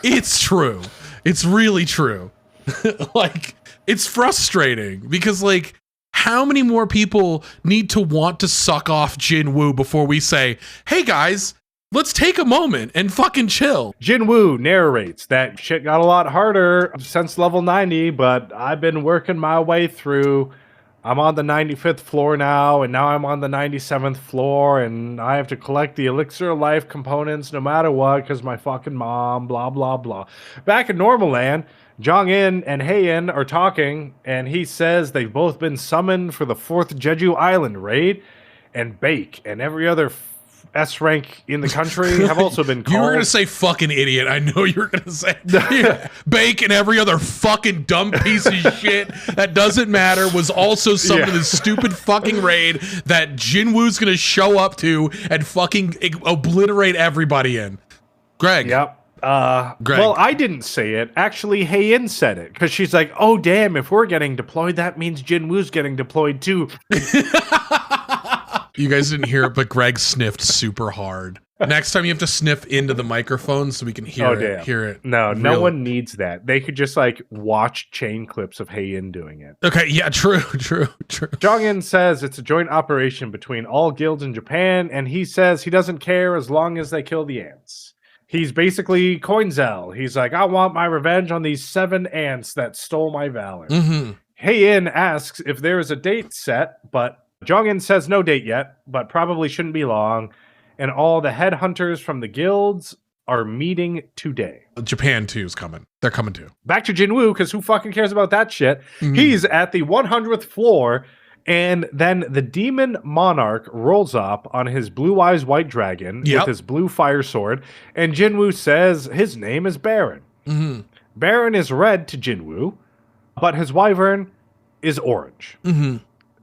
it's true. It's really true. Like, it's frustrating because, like, how many more people need to want to suck off Jinwoo before we say, hey guys, let's take a moment and fucking chill? Jinwoo narrates that shit got a lot harder since level 90, but I've been working my way through. I'm on the 95th floor now, and now I'm on the 97th floor, and I have to collect the Elixir of Life components no matter what because my fucking mom, blah, blah, blah. Back in Normal Land, Jong-in and Hae-in are talking, and he says they've both been summoned for the 4th Jeju Island raid, and Bake and every other S rank in the country have also been called. You were going to say fucking idiot. I know you were going to say Bake and every other fucking dumb piece of shit that doesn't matter was also summoned to this stupid fucking raid that Jinwoo's going to show up to and fucking obliterate everybody in. Greg. Yep. Well, I didn't say it. Actually, Hae-in said it because she's like, oh, damn, if we're getting deployed, that means Jinwoo's getting deployed too. You guys didn't hear it, but Greg sniffed super hard. Next time you have to sniff into the microphone so we can hear it. No, no one needs that. They could just like watch chain clips of Hae-in doing it. Okay, yeah, true. Jong-in says it's a joint operation between all guilds in Japan, and he says he doesn't care as long as they kill the ants. He's basically Coinzel. He's like, I want my revenge on these 7 ants that stole my valor. Hae-in asks if there is a date set, but Jong-in says no date yet, but probably shouldn't be long. and all the headhunters from the guilds are meeting today. Japan too is coming. They're coming too. Back to Jinwoo, because who fucking cares about that shit? He's at the 100th floor, and then the demon monarch rolls up on his blue eyes white dragon with his blue fire sword, and Jinwoo says his name is Baron. Baron is red to Jinwoo, but his wyvern is orange.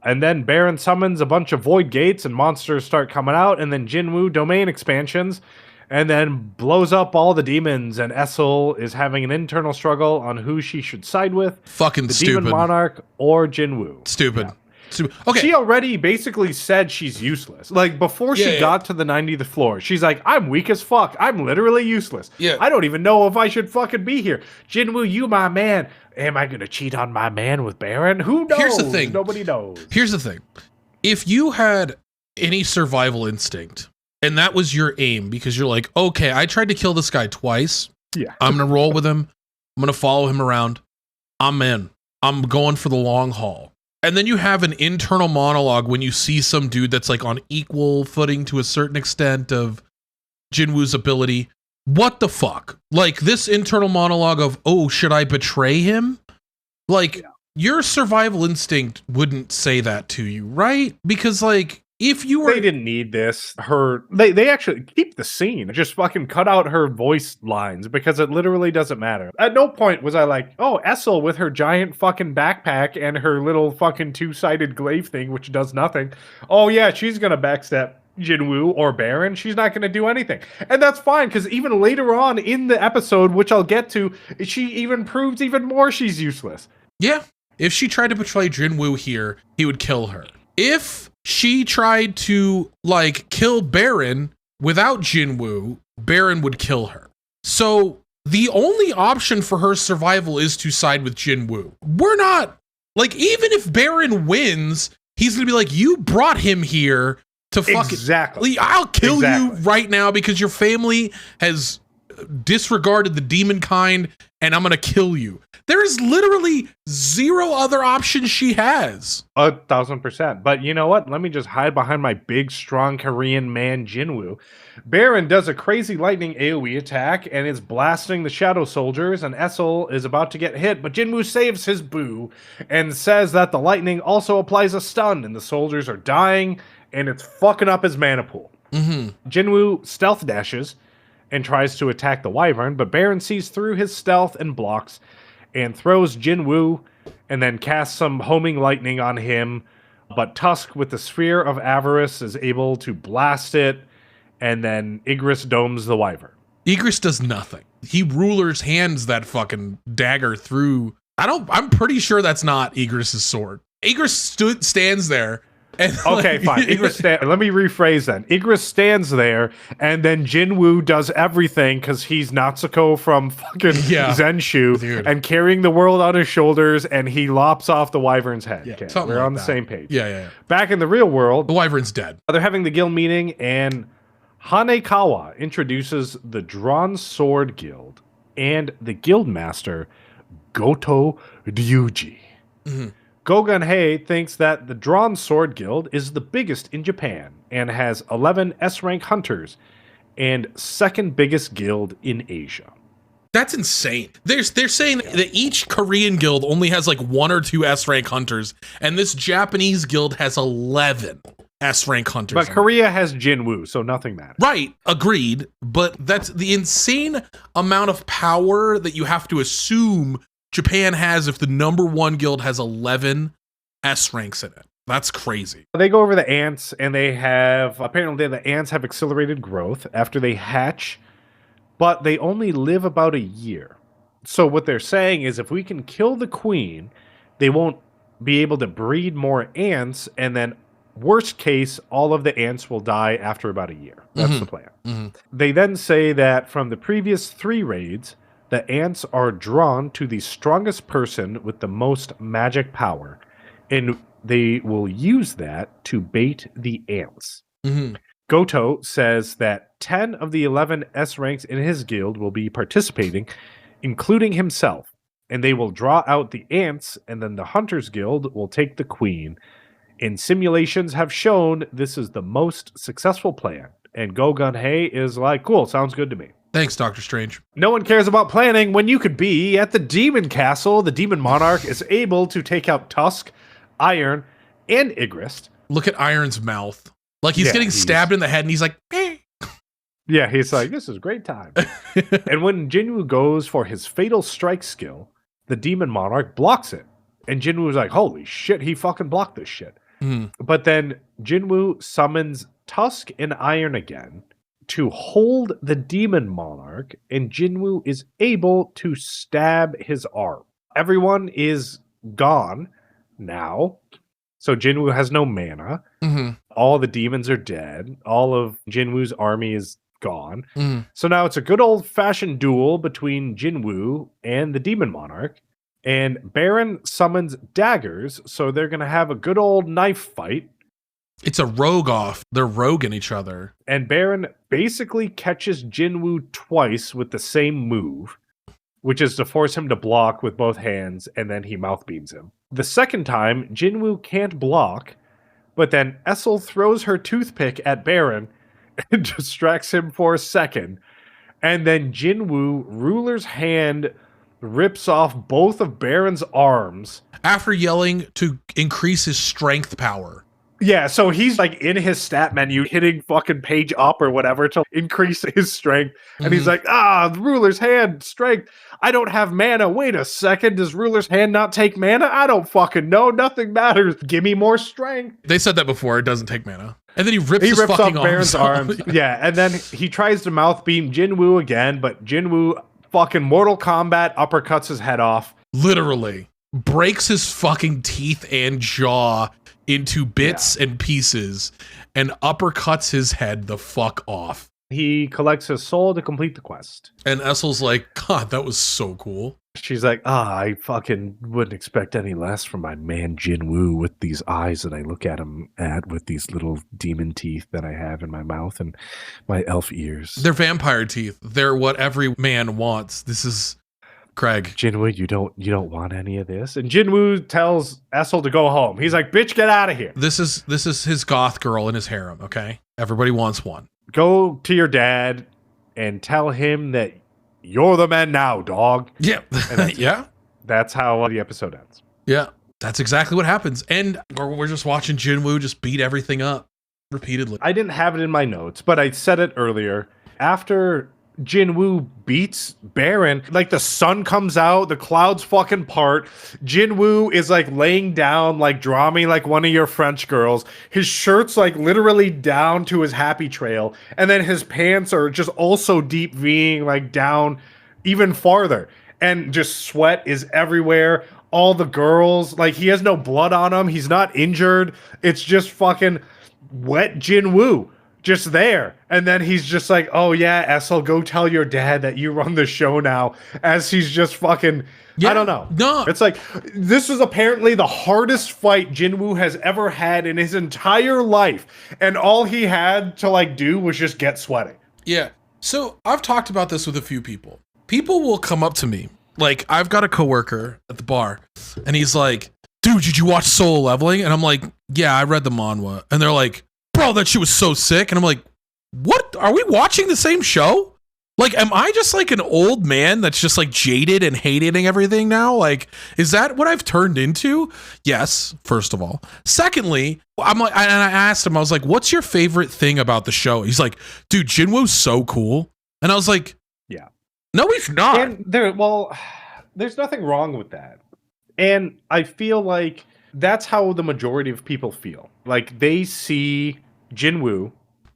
And then Baron summons a bunch of void gates and monsters start coming out, and then Jinwoo domain expansions, and then blows up all the demons, and Essel is having an internal struggle on who she should side with. Fucking the stupid. Demon Monarch or Jinwoo. Stupid. Yeah. Stupid. Okay. She already basically said she's useless. Like, before she got to the 90th floor, she's like, I'm weak as fuck. I'm literally useless. Yeah. I don't even know if I should fucking be here. Jinwoo, you my man. Am I going to cheat on my man with Baron? Who knows? Here's the thing. Nobody knows. Here's the thing. If you had any survival instinct, and that was your aim, because you're like, okay, I tried to kill this guy twice. Yeah. I'm going to roll with him. I'm going to follow him around. I'm in. I'm going for the long haul. And then you have an internal monologue when you see some dude that's like on equal footing to a certain extent of Jinwoo's ability. What the fuck? Like, this internal monologue of, oh, should I betray him? Like, your survival instinct wouldn't say that to you, right? Because, like, if you were... They didn't need this. They actually keep the scene. Just fucking cut out her voice lines, because it literally doesn't matter. At no point was I like, oh, Essel with her giant fucking backpack and her little fucking two-sided glaive thing, which does nothing. Oh yeah, she's gonna backstab Jinwoo or Baron. She's not gonna do anything. And that's fine, because even later on in the episode, which I'll get to, she even proves even more she's useless. Yeah. If she tried to betray Jinwoo here, he would kill her. If she tried to, like, kill Baron without Jinwoo, Baron would kill her. So the only option for her survival is to side with Jinwoo. We're not, like, even if Baron wins, he's gonna be like, you brought him here to fucking... Exactly. I'll kill you right now because your family has disregarded the demon kind, and I'm gonna kill you. There is literally zero other options she has. 1,000%. But you know what? Let me just hide behind my big, strong Korean man, Jinwoo. Baron does a crazy lightning AoE attack and is blasting the shadow soldiers, and Essel is about to get hit, but Jinwoo saves his boo and says that the lightning also applies a stun, and the soldiers are dying, and it's fucking up his mana pool. Jinwoo stealth dashes and tries to attack the wyvern, but Baron sees through his stealth and blocks, and throws Jinwoo, and then casts some homing lightning on him, but Tusk with the Sphere of Avarice is able to blast it, and then Igris domes the wyvern. Igris does nothing. He ruler's hands that fucking dagger through. I'm pretty sure that's not Igris' sword. Igris stands there. And okay, fine. Let me rephrase then. Igris stands there, and then Jinwoo does everything because he's Natsuko from fucking Zenshu, and carrying the world on his shoulders, and he lops off the wyvern's head. Yeah, okay, we're on the same page. Yeah. Back in the real world, the wyvern's dead. They're having the guild meeting, and Hanekawa introduces the Drawn Sword Guild and the guild master, Goto Ryuji. Gogun-hei thinks that the Drawn Sword Guild is the biggest in Japan and has 11 S-rank hunters and second biggest guild in Asia. That's insane. They're saying that each Korean guild only has like 1 or 2 S-rank hunters, and this Japanese guild has 11 S-rank hunters. But Korea has Jinwoo, so nothing matters. Right, agreed. But that's the insane amount of power that you have to assume Japan has if the number 1 guild has 11 S ranks in it. That's crazy. They go over the ants, and apparently the ants have accelerated growth after they hatch, but they only live about a year. So what they're saying is if we can kill the queen, they won't be able to breed more ants, and then worst case, all of the ants will die after about a year. That's the plan. They then say that from the previous 3 raids, the ants are drawn to the strongest person with the most magic power, and they will use that to bait the ants. Goto says that 10 of the 11 S ranks in his guild will be participating, including himself, and they will draw out the ants, and then the Hunters Guild will take the queen. And simulations have shown this is the most successful plan And Gogun Hei is like, cool, sounds good to me. Thanks, Doctor Strange. No one cares about planning when you could be at the Demon Castle. The Demon Monarch is able to take out Tusk, Iron, and Igrist. Look at Iron's mouth. Like he's getting stabbed in the head and he's like, eh. Yeah, he's like, this is a great time. And when Jinwoo goes for his Fatal Strike skill, the Demon Monarch blocks it. And Jinwoo's like, holy shit, he fucking blocked this shit. But then Jinwoo summons Tusk and Iron again to hold the Demon Monarch, and Jinwoo is able to stab his arm. Everyone is gone now, so Jinwoo has no mana. All the demons are dead. All of Jinwoo's army is gone. So now it's a good old-fashioned duel between Jinwoo and the Demon Monarch, and Baron summons daggers, so they're going to have a good old knife fight. It's a rogue off. They're roguing each other. And Baron basically catches Jinwoo twice with the same move, which is to force him to block with both hands, and then he mouth beams him. The second time, Jinwoo can't block, but then Essel throws her toothpick at Baron and distracts him for a second. And then Jinwoo, ruler's hand, rips off both of Baron's arms. After yelling to increase his strength power. Yeah, so he's like in his stat menu hitting fucking page up or whatever to increase his strength. And he's like, the ruler's hand, strength. I don't have mana. Wait a second. Does ruler's hand not take mana? I don't fucking know. Nothing matters. Give me more strength. They said that before. It doesn't take mana. And then he rips off Baron's arms. Yeah, and then he tries to mouth beam Jinwoo again, but Jinwoo fucking Mortal Kombat uppercuts his head off. Literally. Breaks his fucking teeth and jaw into bits and pieces and uppercuts his head the fuck off. He collects his soul to complete the quest. And Essel's like, God, that was so cool. She's like, I fucking wouldn't expect any less from my man Jinwoo with these eyes that I look at him at with these little demon teeth that I have in my mouth and my elf ears. They're vampire teeth. They're what every man wants. This is Craig. Jinwoo, you don't want any of this? And Jinwoo tells Essel to go home. He's like, bitch, get out of here. This is his goth girl in his harem, okay? Everybody wants one. Go to your dad and tell him that you're the man now, dog. Yeah. Yeah. That's how the episode ends. Yeah. That's exactly what happens. And we're just watching Jinwoo just beat everything up repeatedly. I didn't have it in my notes, but I said it earlier. After Jinwoo beats Baron, like the sun comes out, the clouds fucking part. Jinwoo is like laying down, like draw me like one of your French girls. His shirt's like literally down to his happy trail. And then his pants are just also deep Ving like down even farther. And just sweat is everywhere. All the girls, like he has no blood on him. He's not injured. It's just fucking wet Jinwoo. Just there. And then he's just like, oh yeah, Essel, go tell your dad that you run the show now. As he's just fucking, I don't know. No. It's like, this is apparently the hardest fight Jinwoo has ever had in his entire life. And all he had to like do was just get sweaty. Yeah. So I've talked about this with a few people. People will come up to me. Like I've got a coworker at the bar and he's like, dude, did you watch Solo Leveling? And I'm like, yeah, I read the manhwa. And they're like, bro, that shit was so sick. And I'm like, what? Are we watching the same show? Like, am I just like an old man that's just like jaded and hating everything now? Like, is that what I've turned into? Yes, first of all. Secondly, I'm like, and I asked him, I was like, what's your favorite thing about the show? He's like, dude, Jinwoo's so cool. And I was like, yeah. No, he's not. And there's nothing wrong with that. And I feel like that's how the majority of people feel. Like they see Jinwoo,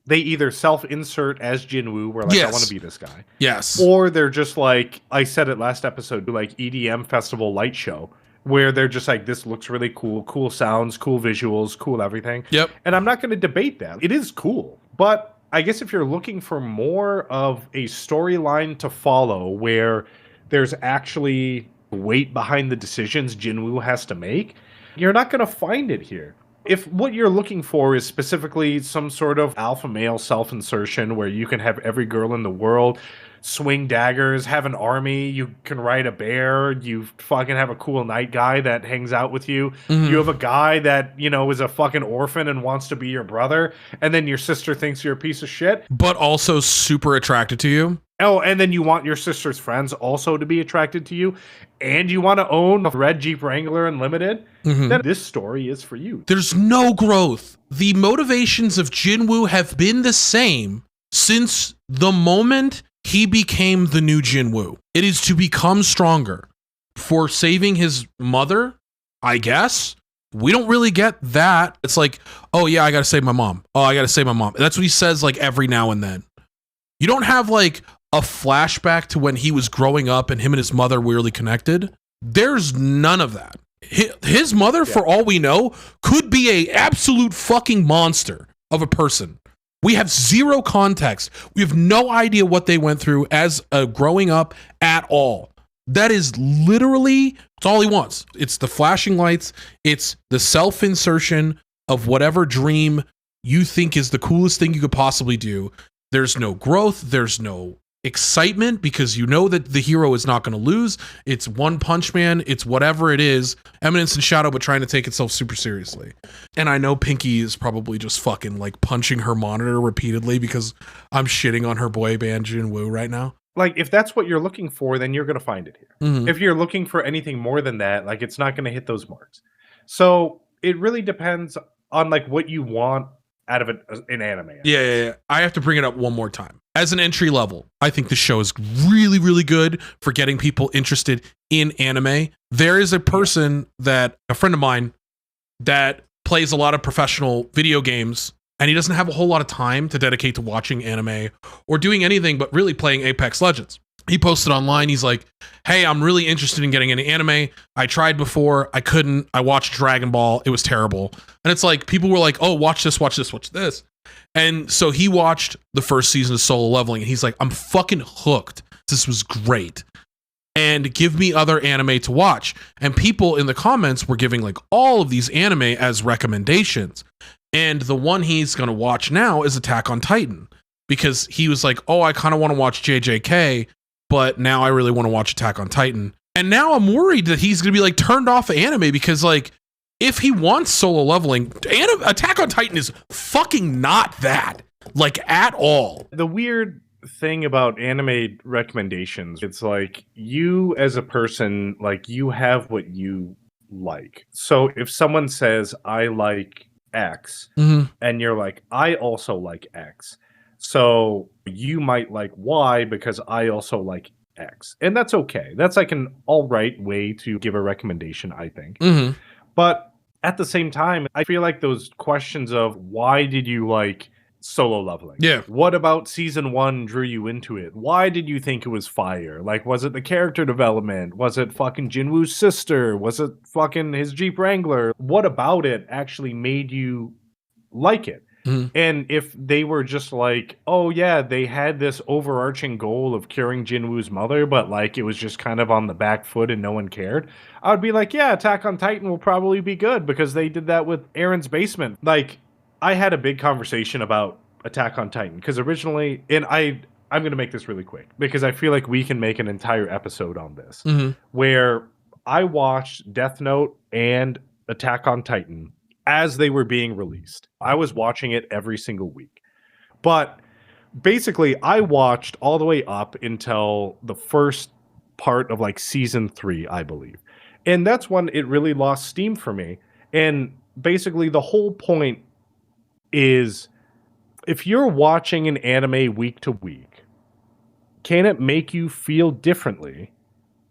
they either self-insert as Jinwoo, where like, I want to be this guy. Yes. Or they're just like, I said it last episode, like EDM festival light show, where they're just like, this looks really cool, cool sounds, cool visuals, cool everything. Yep. And I'm not going to debate that. It is cool. But I guess if you're looking for more of a storyline to follow where there's actually weight behind the decisions Jinwoo has to make, you're not going to find it here. If what you're looking for is specifically some sort of alpha male self-insertion where you can have every girl in the world swing daggers, have an army, you can ride a bear, you fucking have a cool night guy that hangs out with you, you have a guy that, you know, is a fucking orphan and wants to be your brother, and then your sister thinks you're a piece of shit. But also super attracted to you. Oh, and then you want your sister's friends also to be attracted to you, and you want to own a red Jeep Wrangler Unlimited, then this story is for you. There's no growth. The motivations of Jinwoo have been the same since the moment he became the new Jinwoo. It is to become stronger. For saving his mother, I guess. We don't really get that. It's like, oh yeah, I gotta save my mom. Oh, I gotta save my mom. That's what he says like every now and then. You don't have like a flashback to when he was growing up and him and his mother were really connected. There's none of that. His mother, for all we know, could be a absolute fucking monster of a person. We have zero context. We have no idea what they went through as growing up at all. That is literally, it's all he wants. It's the flashing lights. It's the self-insertion of whatever dream you think is the coolest thing you could possibly do. There's no growth. There's no excitement because you know that the hero is not going to lose. It's One Punch Man. It's whatever it is. Eminence and Shadow, but trying to take itself super seriously. And I know Pinky is probably just fucking like punching her monitor repeatedly because I'm shitting on her boy band Jinwoo right now. Like, if that's what you're looking for, then you're going to find it here. If you're looking for anything more than that, like, it's not going to hit those marks. So it really depends on like what you want out of an anime. Yeah. I have to bring it up one more time. As an entry level, I think the show is really, really good for getting people interested in anime. There is a person a friend of mine, that plays a lot of professional video games, and he doesn't have a whole lot of time to dedicate to watching anime or doing anything but really playing Apex Legends. He posted online, he's like, hey, I'm really interested in getting into anime. I tried before, I couldn't. I watched Dragon Ball, it was terrible. And it's like, people were like, oh, watch this. And so he watched the first season of Solo Leveling, and he's like, I'm fucking hooked. This was great. And give me other anime to watch. And people in the comments were giving like all of these anime as recommendations. And the one he's going to watch now is Attack on Titan, because he was like, oh, I kind of want to watch JJK, but now I really want to watch Attack on Titan. And now I'm worried that he's going to be like turned off of anime because like, if he wants Solo Leveling, Attack on Titan is fucking not that, like, at all. The weird thing about anime recommendations, it's like you as a person, like, you have what you like. So if someone says, I like X, and you're like, I also like X. So you might like Y because I also like X. And that's okay. That's like an all right way to give a recommendation, I think. But at the same time, I feel like those questions of why did you like Solo Leveling? Yeah. What about season 1 drew you into it? Why did you think it was fire? Like, was it the character development? Was it fucking Jinwoo's sister? Was it fucking his Jeep Wrangler? What about it actually made you like it? And if they were just like, oh yeah, they had this overarching goal of curing Jinwoo's mother, but like it was just kind of on the back foot and no one cared, I would be like, yeah, Attack on Titan will probably be good because they did that with Aaron's Basement. Like, I had a big conversation about Attack on Titan because originally, and I'm going to make this really quick because I feel like we can make an entire episode on this, where I watched Death Note and Attack on Titan as they were being released. I was watching it every single week. But basically, I watched all the way up until the first part of like season 3, I believe. And that's when it really lost steam for me. And basically, the whole point is, if you're watching an anime week to week, can it make you feel differently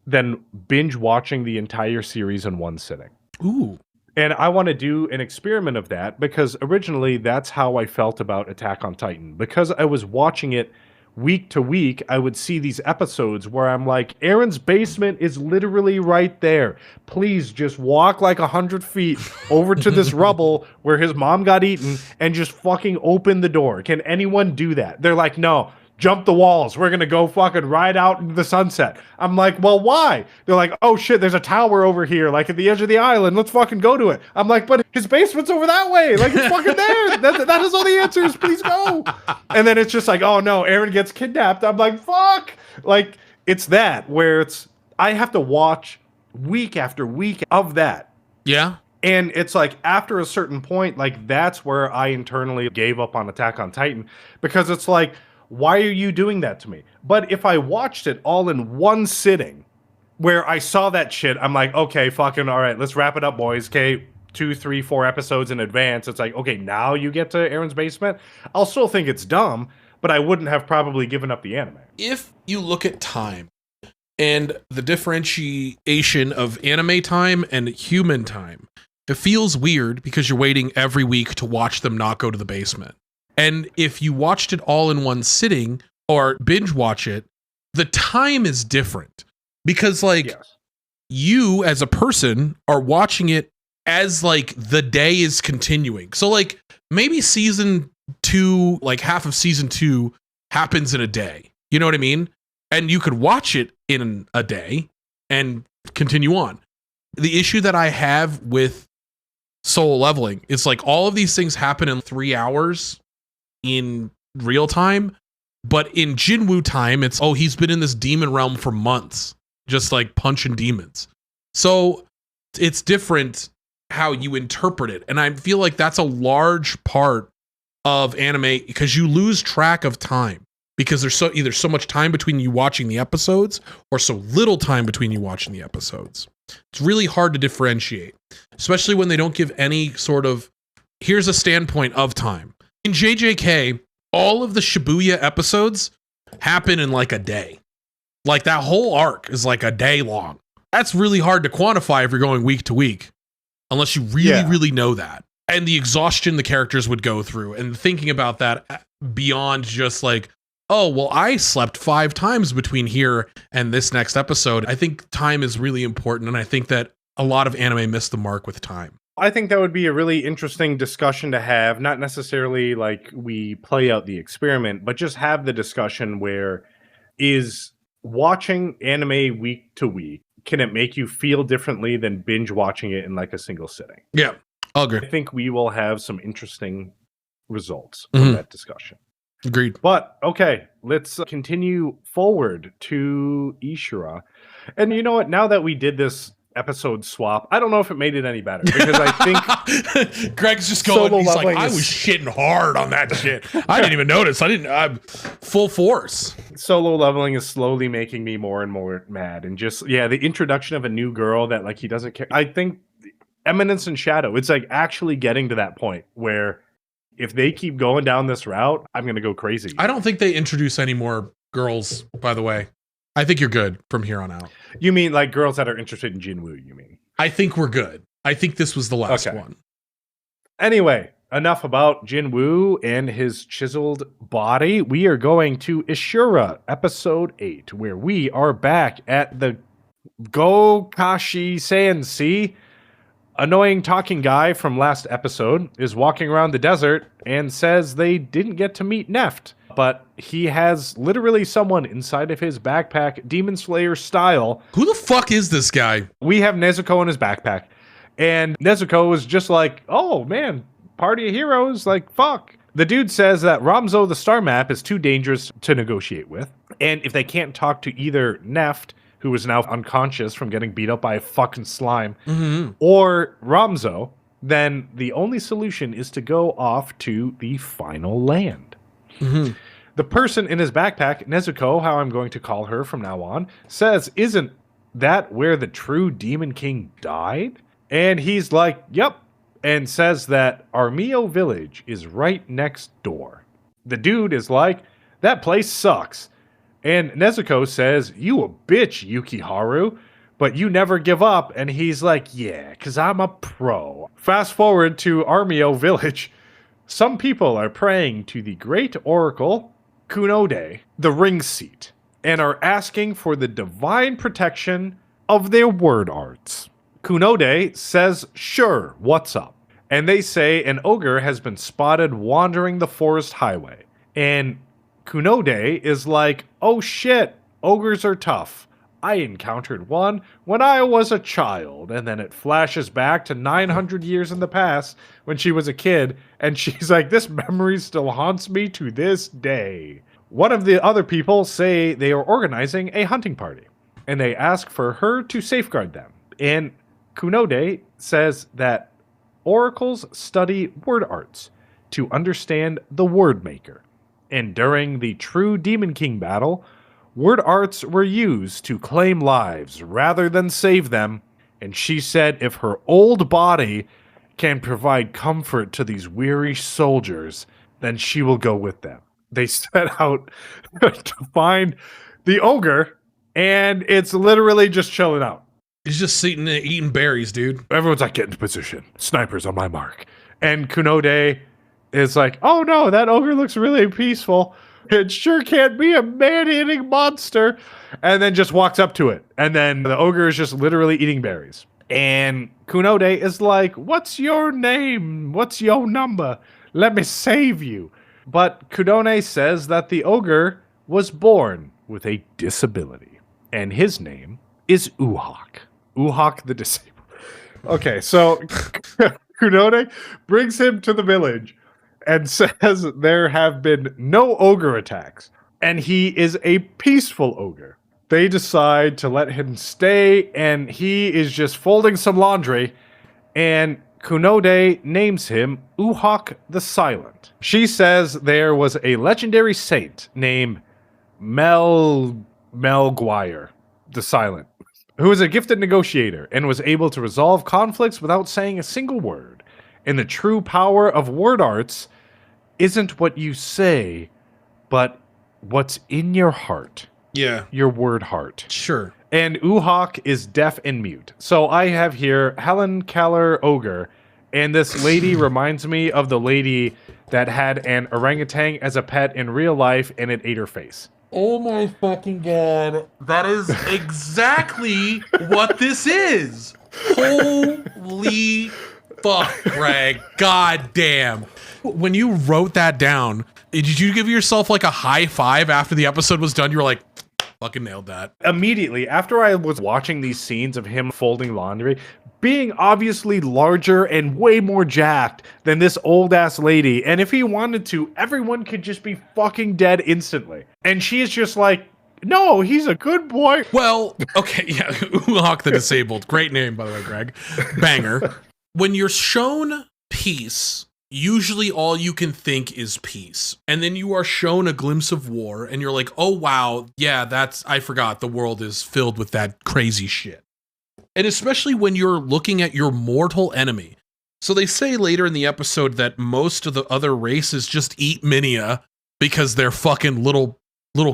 than binge watching the entire series in one sitting? Ooh. And I want to do an experiment of that because originally that's how I felt about Attack on Titan. Because I was watching it week to week, I would see these episodes where I'm like, Aaron's basement is literally right there. Please just walk like 100 feet over to this rubble where his mom got eaten and just fucking open the door. Can anyone do that? They're like, no, jump the walls. We're going to go fucking ride out into the sunset. I'm like, well, why? They're like, oh shit, there's a tower over here, like at the edge of the island. Let's fucking go to it. I'm like, but his basement's over that way. Like, it's fucking there. That is all the answers. Please go. And then it's just like, oh no, Aaron gets kidnapped. I'm like, fuck. Like, it's that where I have to watch week after week of that. Yeah. And it's like after a certain point, like that's where I internally gave up on Attack on Titan, because it's like, why are you doing that to me? But if I watched it all in one sitting where I saw that shit, I'm like, okay, fucking all right, let's wrap it up, boys. Okay, 2, 3, 4 episodes in advance. It's like, okay, now you get to Aaron's basement. I'll still think it's dumb, but I wouldn't have probably given up the anime. If you look at time and the differentiation of anime time and human time, it feels weird because you're waiting every week to watch them not go to the basement. And if you watched it all in one sitting or binge watch it, the time is different because like you as a person are watching it as like the day is continuing. So like maybe season 2, like half of season 2 happens in a day. You know what I mean? And you could watch it in a day and continue on. The issue that I have with Solo Leveling, it's like all of these things happen in 3 hours in real time, but in Jinwoo time, it's, oh, he's been in this demon realm for months, just like punching demons. So it's different how you interpret it. And I feel like that's a large part of anime because you lose track of time because there's either so much time between you watching the episodes or so little time between you watching the episodes. It's really hard to differentiate, especially when they don't give any sort of, here's a standpoint of time. In JJK, all of the Shibuya episodes happen in like a day. Like that whole arc is like a day long. That's really hard to quantify if you're going week to week, unless you really know that. And the exhaustion the characters would go through and thinking about that beyond just like, oh, well, I slept 5 times between here and this next episode. I think time is really important. And I think that a lot of anime miss the mark with time. I think that would be a really interesting discussion to have. Not necessarily like we play out the experiment, but just have the discussion where is watching anime week to week, can it make you feel differently than binge watching it in like a single sitting? Yeah, I'll agree. I think we will have some interesting results from that discussion. Agreed. But okay, let's continue forward to Ishura. And you know what? Now that we did this episode swap, I don't know if it made it any better because I think Greg's just going, he's like, I was shitting hard on that shit. I didn't even notice. I'm full force. Solo Leveling is slowly making me more and more mad. And just, the introduction of a new girl that like he doesn't care. I think Eminence and Shadow, it's like actually getting to that point where if they keep going down this route, I'm going to go crazy. I don't think they introduce any more girls, by the way. I think you're good from here on out. You mean like girls that are interested in Jinwoo, you mean? I think we're good. I think this was the last one. Anyway, enough about Jinwoo and his chiseled body. We are going to Ishura, episode 8, where we are back at the Gokashi Sensei. Annoying talking guy from last episode is walking around the desert and says they didn't get to meet Neft, but he has literally someone inside of his backpack, Demon Slayer style. Who the fuck is this guy? We have Nezuko in his backpack, and Nezuko was just like, oh man, party of heroes, like fuck. The dude says that Ramzo the star map is too dangerous to negotiate with, and if they can't talk to either Neft, who is now unconscious from getting beat up by a fucking slime, or Ramzo, then the only solution is to go off to the final land. The person in his backpack, Nezuko, how I'm going to call her from now on, says, isn't that where the true Demon King died? And he's like, yep, and says that Armio Village is right next door. The dude is like, that place sucks. And Nezuko says, you a bitch, Yukiharu, but you never give up. And he's like, yeah, because I'm a pro. Fast forward to Armio Village. Some people are praying to the great oracle, Kunode, the ring seat, and are asking for the divine protection of their word arts. Kunode says, sure, what's up? And they say an ogre has been spotted wandering the forest highway. And Kunode is like, oh shit, ogres are tough. I encountered one when I was a child. And then it flashes back to 900 years in the past when she was a kid. And she's like, this memory still haunts me to this day. One of the other people say they are organizing a hunting party. And they ask for her to safeguard them. And Kunode says that oracles study word arts to understand the word maker. And during the true Demon King battle, word arts were used to claim lives rather than save them, and she said if her old body can provide comfort to these weary soldiers, then she will go with them. They set out to find the ogre, and it's literally just chilling out. He's just eating berries, dude. Everyone's like, get into position. Snipers on my mark. And Kunode is like, oh no, that ogre looks really peaceful. It sure can't be a man-eating monster. And then just walks up to it. And then the ogre is just literally eating berries. And Kunode is like, what's your name? What's your number? Let me save you. But Kunode says that the ogre was born with a disability. And his name is Uhak. Uhak the Disabled. Okay, so Kunode brings him to the village and says there have been no ogre attacks, and he is a peaceful ogre. They decide to let him stay, and he is just folding some laundry, and Kunode names him Uhak the Silent. She says there was a legendary saint named Melguire the Silent, who was a gifted negotiator and was able to resolve conflicts without saying a single word. And the true power of word arts isn't what you say, but what's in your heart. Yeah. Your word heart. Sure. And Uhak is deaf and mute. So I have here Helen Keller Ogre, and this lady reminds me of the lady that had an orangutan as a pet in real life, and it ate her face. Oh my fucking god. That is exactly what this is. Holy fuck, Greg. God damn. When you wrote that down, did you give yourself like a high five after the episode was done? You were like, fucking nailed that. Immediately, after I was watching these scenes of him folding laundry, being obviously larger and way more jacked than this old-ass lady, and if he wanted to, everyone could just be fucking dead instantly. And she is just like, no, he's a good boy. Well, okay, yeah, Uhak the Disabled. Great name, by the way, Greg. Banger. When you're shown peace, usually all you can think is peace. And then you are shown a glimpse of war, and you're like, oh, wow, yeah, I forgot the world is filled with that crazy shit. And especially when you're looking at your mortal enemy. So they say later in the episode that most of the other races just eat Minia because they're fucking little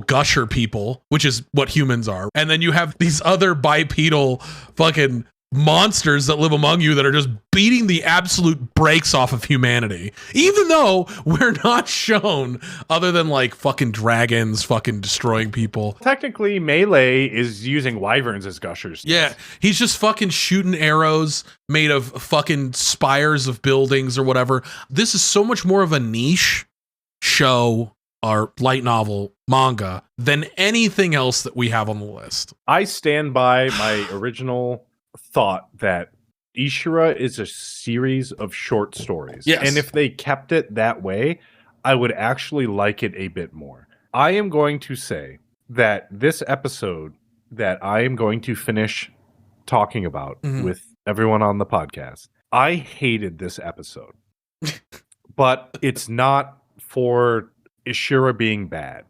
gusher people, which is what humans are. And then you have these other bipedal fucking monsters that live among you that are just beating the absolute brakes off of humanity, even though we're not shown other than like fucking dragons fucking destroying people. Technically, Melee is using wyverns as gushers. Yeah, he's just fucking shooting arrows made of fucking spires of buildings or whatever. This is so much more of a niche show or light novel manga than anything else that we have on the list. I stand by my original thought that Ishura is a series of short stories. Yes. And if they kept it that way, I would actually like it a bit more. I am going to say that this episode that I am going to finish talking about with everyone on the podcast, I hated this episode. But it's not for Ishura being bad.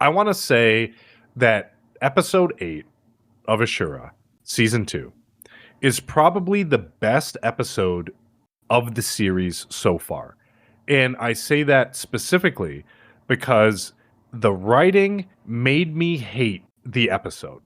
I want to say that episode 8 of Ishura, season 2, is probably the best episode of the series so far. And I say that specifically because the writing made me hate the episode.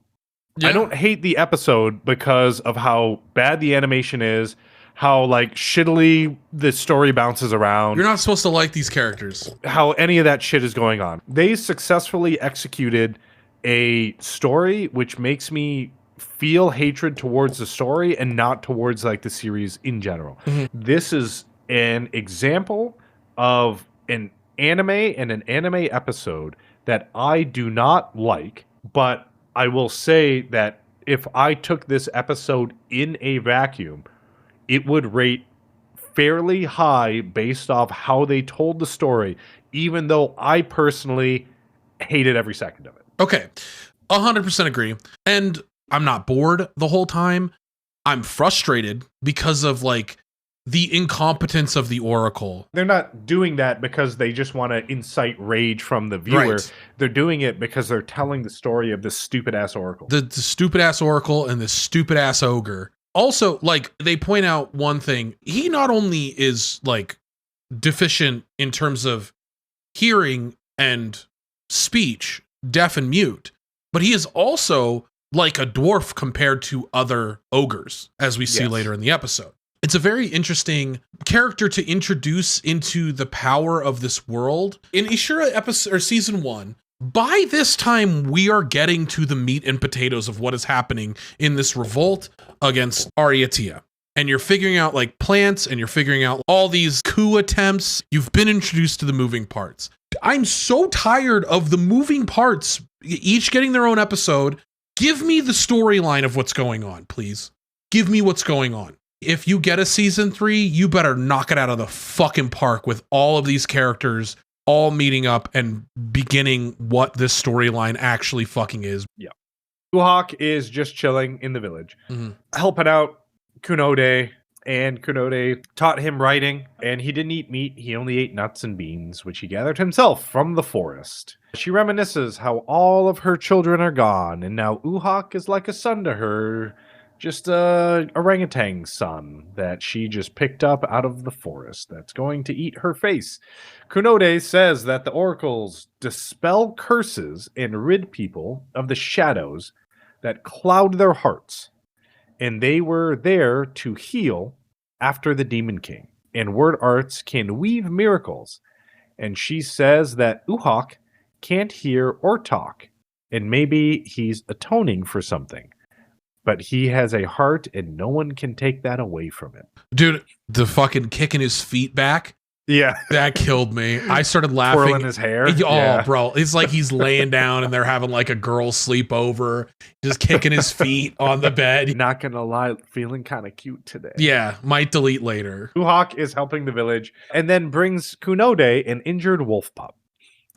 Yeah. I don't hate the episode because of how bad the animation is, how like shittily the story bounces around. You're not supposed to like these characters. How any of that shit is going on. They successfully executed a story which makes me feel hatred towards the story and not towards like the series in general. This is an example of an anime and an anime episode that I do not like, but I will say that if I took this episode in a vacuum, it would rate fairly high based off how they told the story, even though I personally hated every second of it. Okay, 100% agree. And I'm not bored the whole time. I'm frustrated because of like the incompetence of the Oracle. They're not doing that because they just want to incite rage from the viewer. Right. They're doing it because they're telling the story of this stupid ass Oracle. The stupid ass Oracle and the stupid ass ogre. Also, like, they point out one thing. He not only is like deficient in terms of hearing and speech, deaf and mute, but he is also like a dwarf compared to other ogres, as we see later in the episode. It's a very interesting character to introduce into the power of this world. In Ishura episode or season 1, by this time we are getting to the meat and potatoes of what is happening in this revolt against Ariatia. And you're figuring out like plants and you're figuring out all these coup attempts. You've been introduced to the moving parts. I'm so tired of the moving parts, each getting their own episode. Give me the storyline of what's going on, please. Give me what's going on. If you get a season 3, you better knock it out of the fucking park with all of these characters all meeting up and beginning what this storyline actually fucking is. Yeah. Uhak is just chilling in the village, helping out Kunode, and Kunode taught him writing, and he didn't eat meat. He only ate nuts and beans, which he gathered himself from the forest. She reminisces how all of her children are gone, and now Uhak is like a son to her, just a orangutan son that she just picked up out of the forest that's going to eat her face. Kunode says that the oracles dispel curses and rid people of the shadows that cloud their hearts, and they were there to heal after the Demon King, and word arts can weave miracles. And she says that Uhak can't hear or talk, and maybe he's atoning for something. But he has a heart, and no one can take that away from him. Dude, the fucking kicking his feet back. Yeah. That killed me. I started laughing. Twirling his hair. Oh, yeah. Bro. It's like he's laying down and they're having like a girl sleepover, just kicking his feet on the bed. Not gonna lie, feeling kind of cute today. Yeah, might delete later. Uhak is helping the village and then brings Kunode an injured wolf pup.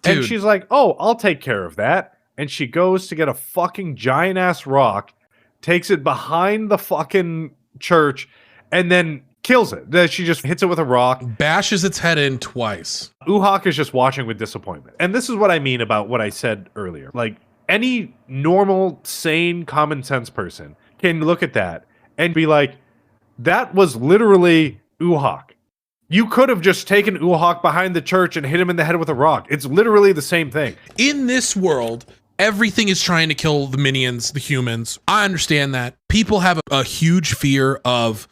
Dude. And she's like, oh, I'll take care of that. And she goes to get a fucking giant ass rock, takes it behind the fucking church, and then kills it. She just hits it with a rock. Bashes its head in twice. Uhak is just watching with disappointment. And this is what I mean about what I said earlier. Like, any normal, sane, common sense person can look at that and be like, that was literally Uhak. You could have just taken Uhak behind the church and hit him in the head with a rock. It's literally the same thing. In this world, everything is trying to kill the minions, the humans. I understand that. People have a huge fear of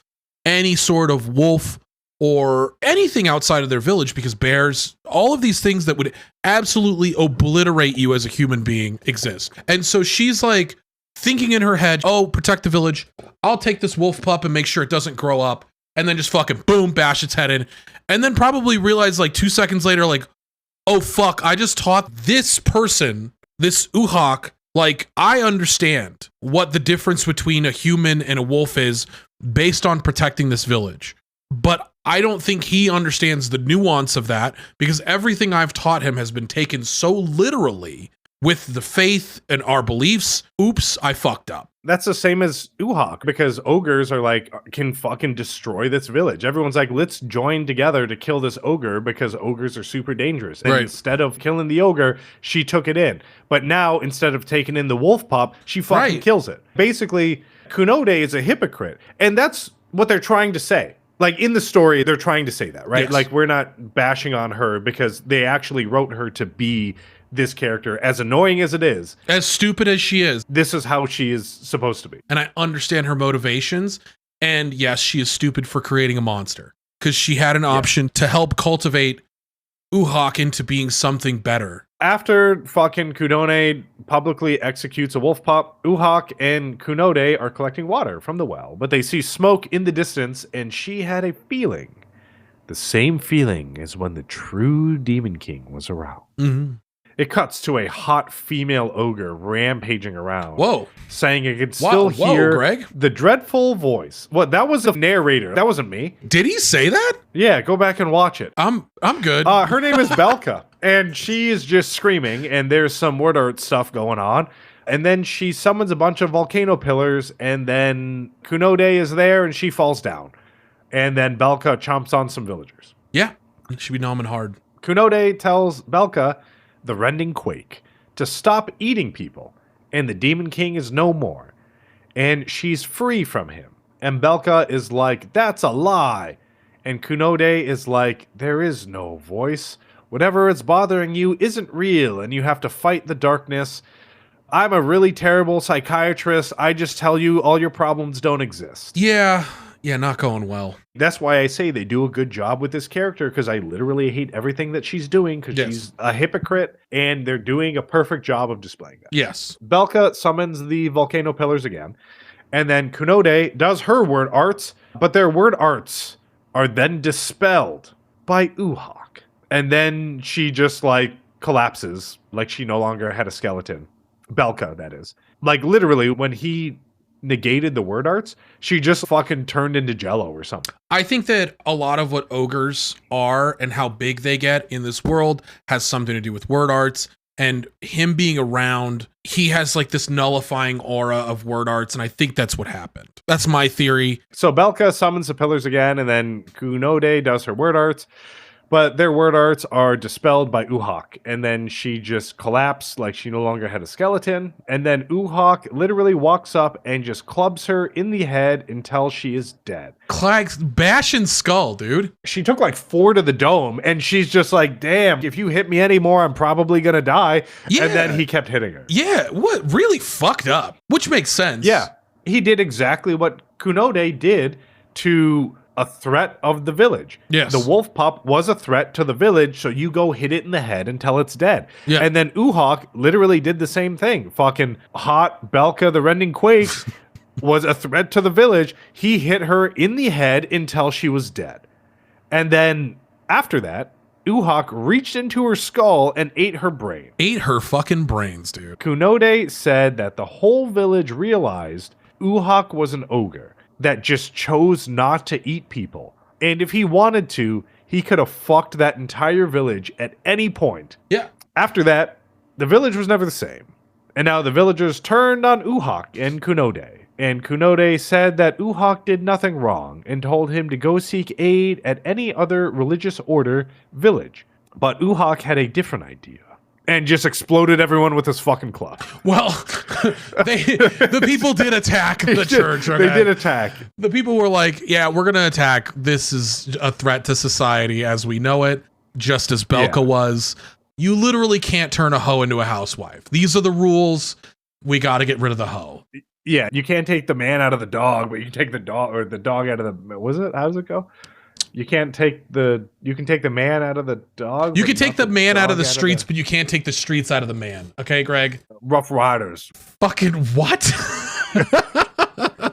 any sort of wolf or anything outside of their village because bears, all of these things that would absolutely obliterate you as a human being exist. And so she's like thinking in her head, oh, protect the village. I'll take this wolf pup and make sure it doesn't grow up. And then just fucking boom, bash its head in. And then probably realize like 2 seconds later, like, oh fuck, I just taught this person, this Uhak, like, I understand what the difference between a human and a wolf is based on protecting this village. But I don't think he understands the nuance of that because everything I've taught him has been taken so literally with the faith and our beliefs. Oops, I fucked up. That's the same as Uhak because ogres are like, can fucking destroy this village. Everyone's like, let's join together to kill this ogre because ogres are super dangerous. And instead of killing the ogre, she took it in. But now, instead of taking in the wolf pup, she fucking kills it. Basically, Kunode is a hypocrite. And that's what they're trying to say. Like, in the story, they're trying to say that, right? Yes. Like, we're not bashing on her because they actually wrote her to be this character, as annoying as it is, as stupid as she is. This is how she is supposed to be. And I understand her motivations. And yes, she is stupid for creating a monster because she had an option to help cultivate Uhak into being something better. After fucking Kunode publicly executes a wolf pup, Uhak and Kunode are collecting water from the well, but they see smoke in the distance, and she had a feeling the same feeling as when the true Demon King was around. Mm-hmm. It cuts to a hot female ogre rampaging around. Whoa. Saying it could still hear Greg. the dreadful voice. What? That was the narrator. That wasn't me. Did he say that? Yeah, go back and watch it. I'm good. Her name is Belka, and she is just screaming, and there's some word art stuff going on. And then she summons a bunch of volcano pillars, and then Kunode is there, and she falls down. And then Belka chomps on some villagers. Yeah, it should be nomming hard. Kunode tells Belka, the rending quake, to stop eating people, and the Demon King is no more, and she's free from him. And Belka is like, that's a lie. And Kunode is like, there is no voice. Whatever is bothering you isn't real, and you have to fight the darkness. I'm a really terrible psychiatrist. I just tell you all your problems don't exist. Yeah, not going well. That's why I say they do a good job with this character, because I literally hate everything that she's doing, because she's a hypocrite, and they're doing a perfect job of displaying that. Yes. Belka summons the volcano pillars again, and then Kunode does her word arts, but their word arts are then dispelled by Uhak. And then she just, like, collapses, like she no longer had a skeleton. Belka, that is. Like, literally, when he negated the word arts, she just fucking turned into jello or something. I think that a lot of what ogres are and how big they get in this world has something to do with word arts, and him being around, he has like this nullifying aura of word arts, and I think that's what happened. That's my theory. So Belka summons the pillars again, and then Kunode does her word arts, but their word arts are dispelled by Uhak, and then she just collapsed like she no longer had a skeleton, and then Uhak literally walks up and just clubs her in the head until she is dead. Clags bashing skull, dude. She took like 4 to the dome, and she's just like, damn, if you hit me anymore, I'm probably gonna die. Yeah. And then he kept hitting her. Yeah, what really fucked up, which makes sense. Yeah, he did exactly what Kunode did to a threat of the village. Yes. The wolf pup was a threat to the village, so you go hit it in the head until it's dead. Yeah. And then Uhak literally did the same thing. Fucking hot Belka the Rending Quake was a threat to the village. He hit her in the head until she was dead. And then after that, Uhak reached into her skull and ate her brain. Ate her fucking brains, dude. Kunode said that the whole village realized Uhak was an ogre that just chose not to eat people. And if he wanted to, he could have fucked that entire village at any point. Yeah. After that, the village was never the same. And now the villagers turned on Uhak and Kunode. And Kunode said that Uhak did nothing wrong and told him to go seek aid at any other religious order village. But Uhak had a different idea and just exploded everyone with his fucking club. Well, the people did attack the church. Okay? They did attack. The people were like, yeah, we're going to attack. This is a threat to society as we know it, just as Belka was. You literally can't turn a hoe into a housewife. These are the rules. We got to get rid of the hoe. Yeah, you can't take the man out of the dog, but you can take the dog or the dog out of the. Was it? How does it go? You can take the man out of the dog. You can take the man out of the streets, but you can't take the streets out of the man. Okay, Greg? Rough Riders. Fucking what?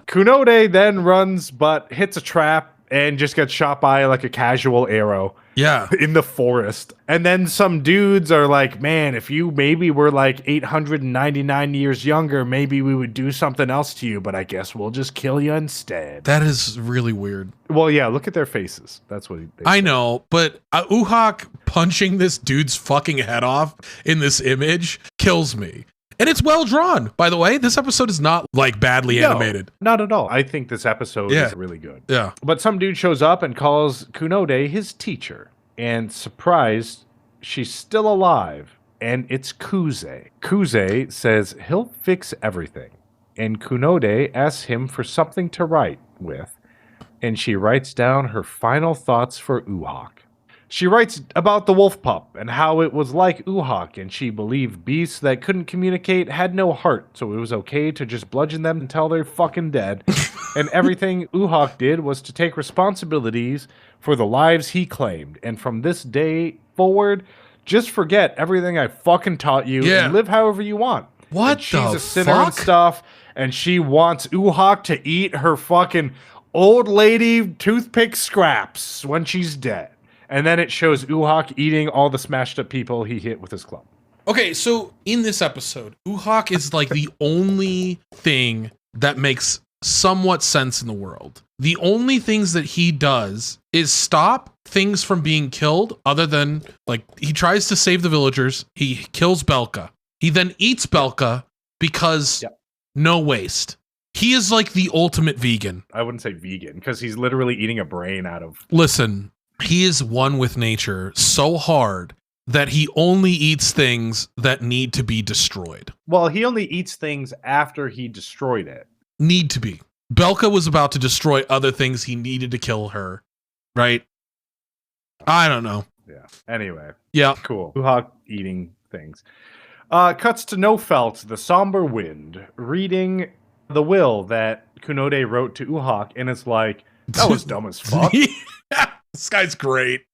Kunode then runs, but hits a trap and just gets shot by like a casual arrow. Yeah. In the forest. And then some dudes are like, man, if you maybe were like 899 years younger, maybe we would do something else to you, but I guess we'll just kill you instead. That is really weird. Well, yeah, look at their faces. That's what I know, but Uhak punching this dude's fucking head off in this image kills me. And it's well drawn, by the way. This episode is not like badly animated. Not at all. I think this episode is really good. Yeah. But some dude shows up and calls Kunode his teacher. And surprised, she's still alive. And it's Kuze. Kuze says he'll fix everything. And Kunode asks him for something to write with. And she writes down her final thoughts for Uhak. She writes about the wolf pup and how it was like Uhak, and she believed beasts that couldn't communicate had no heart, so it was okay to just bludgeon them until they're fucking dead. And everything Uhak did was to take responsibilities for the lives he claimed. And from this day forward, just forget everything I fucking taught you and live however you want. What and she's the a sinner fuck? and stuff, and she wants Uhak to eat her fucking old lady toothpick scraps when she's dead. And then it shows Uhak eating all the smashed up people he hit with his club. Okay, so in this episode, Uhak is like the only thing that makes somewhat sense in the world. The only things that he does is stop things from being killed, other than, like, he tries to save the villagers. He kills Belka. He then eats Belka because no waste. He is like the ultimate vegan. I wouldn't say vegan, because he's literally eating a brain out of... Listen, he is one with nature so hard that he only eats things that need to be destroyed. Well, he only eats things after he destroyed it. Need to be. Belka was about to destroy other things. He needed to kill her, right? I don't know. Yeah. Anyway. Yeah. Cool. Uhak eating things. Cuts to Nofelt, the somber wind, reading the will that Kunode wrote to Uhak, and it's like, that was dumb as fuck. This guy's great.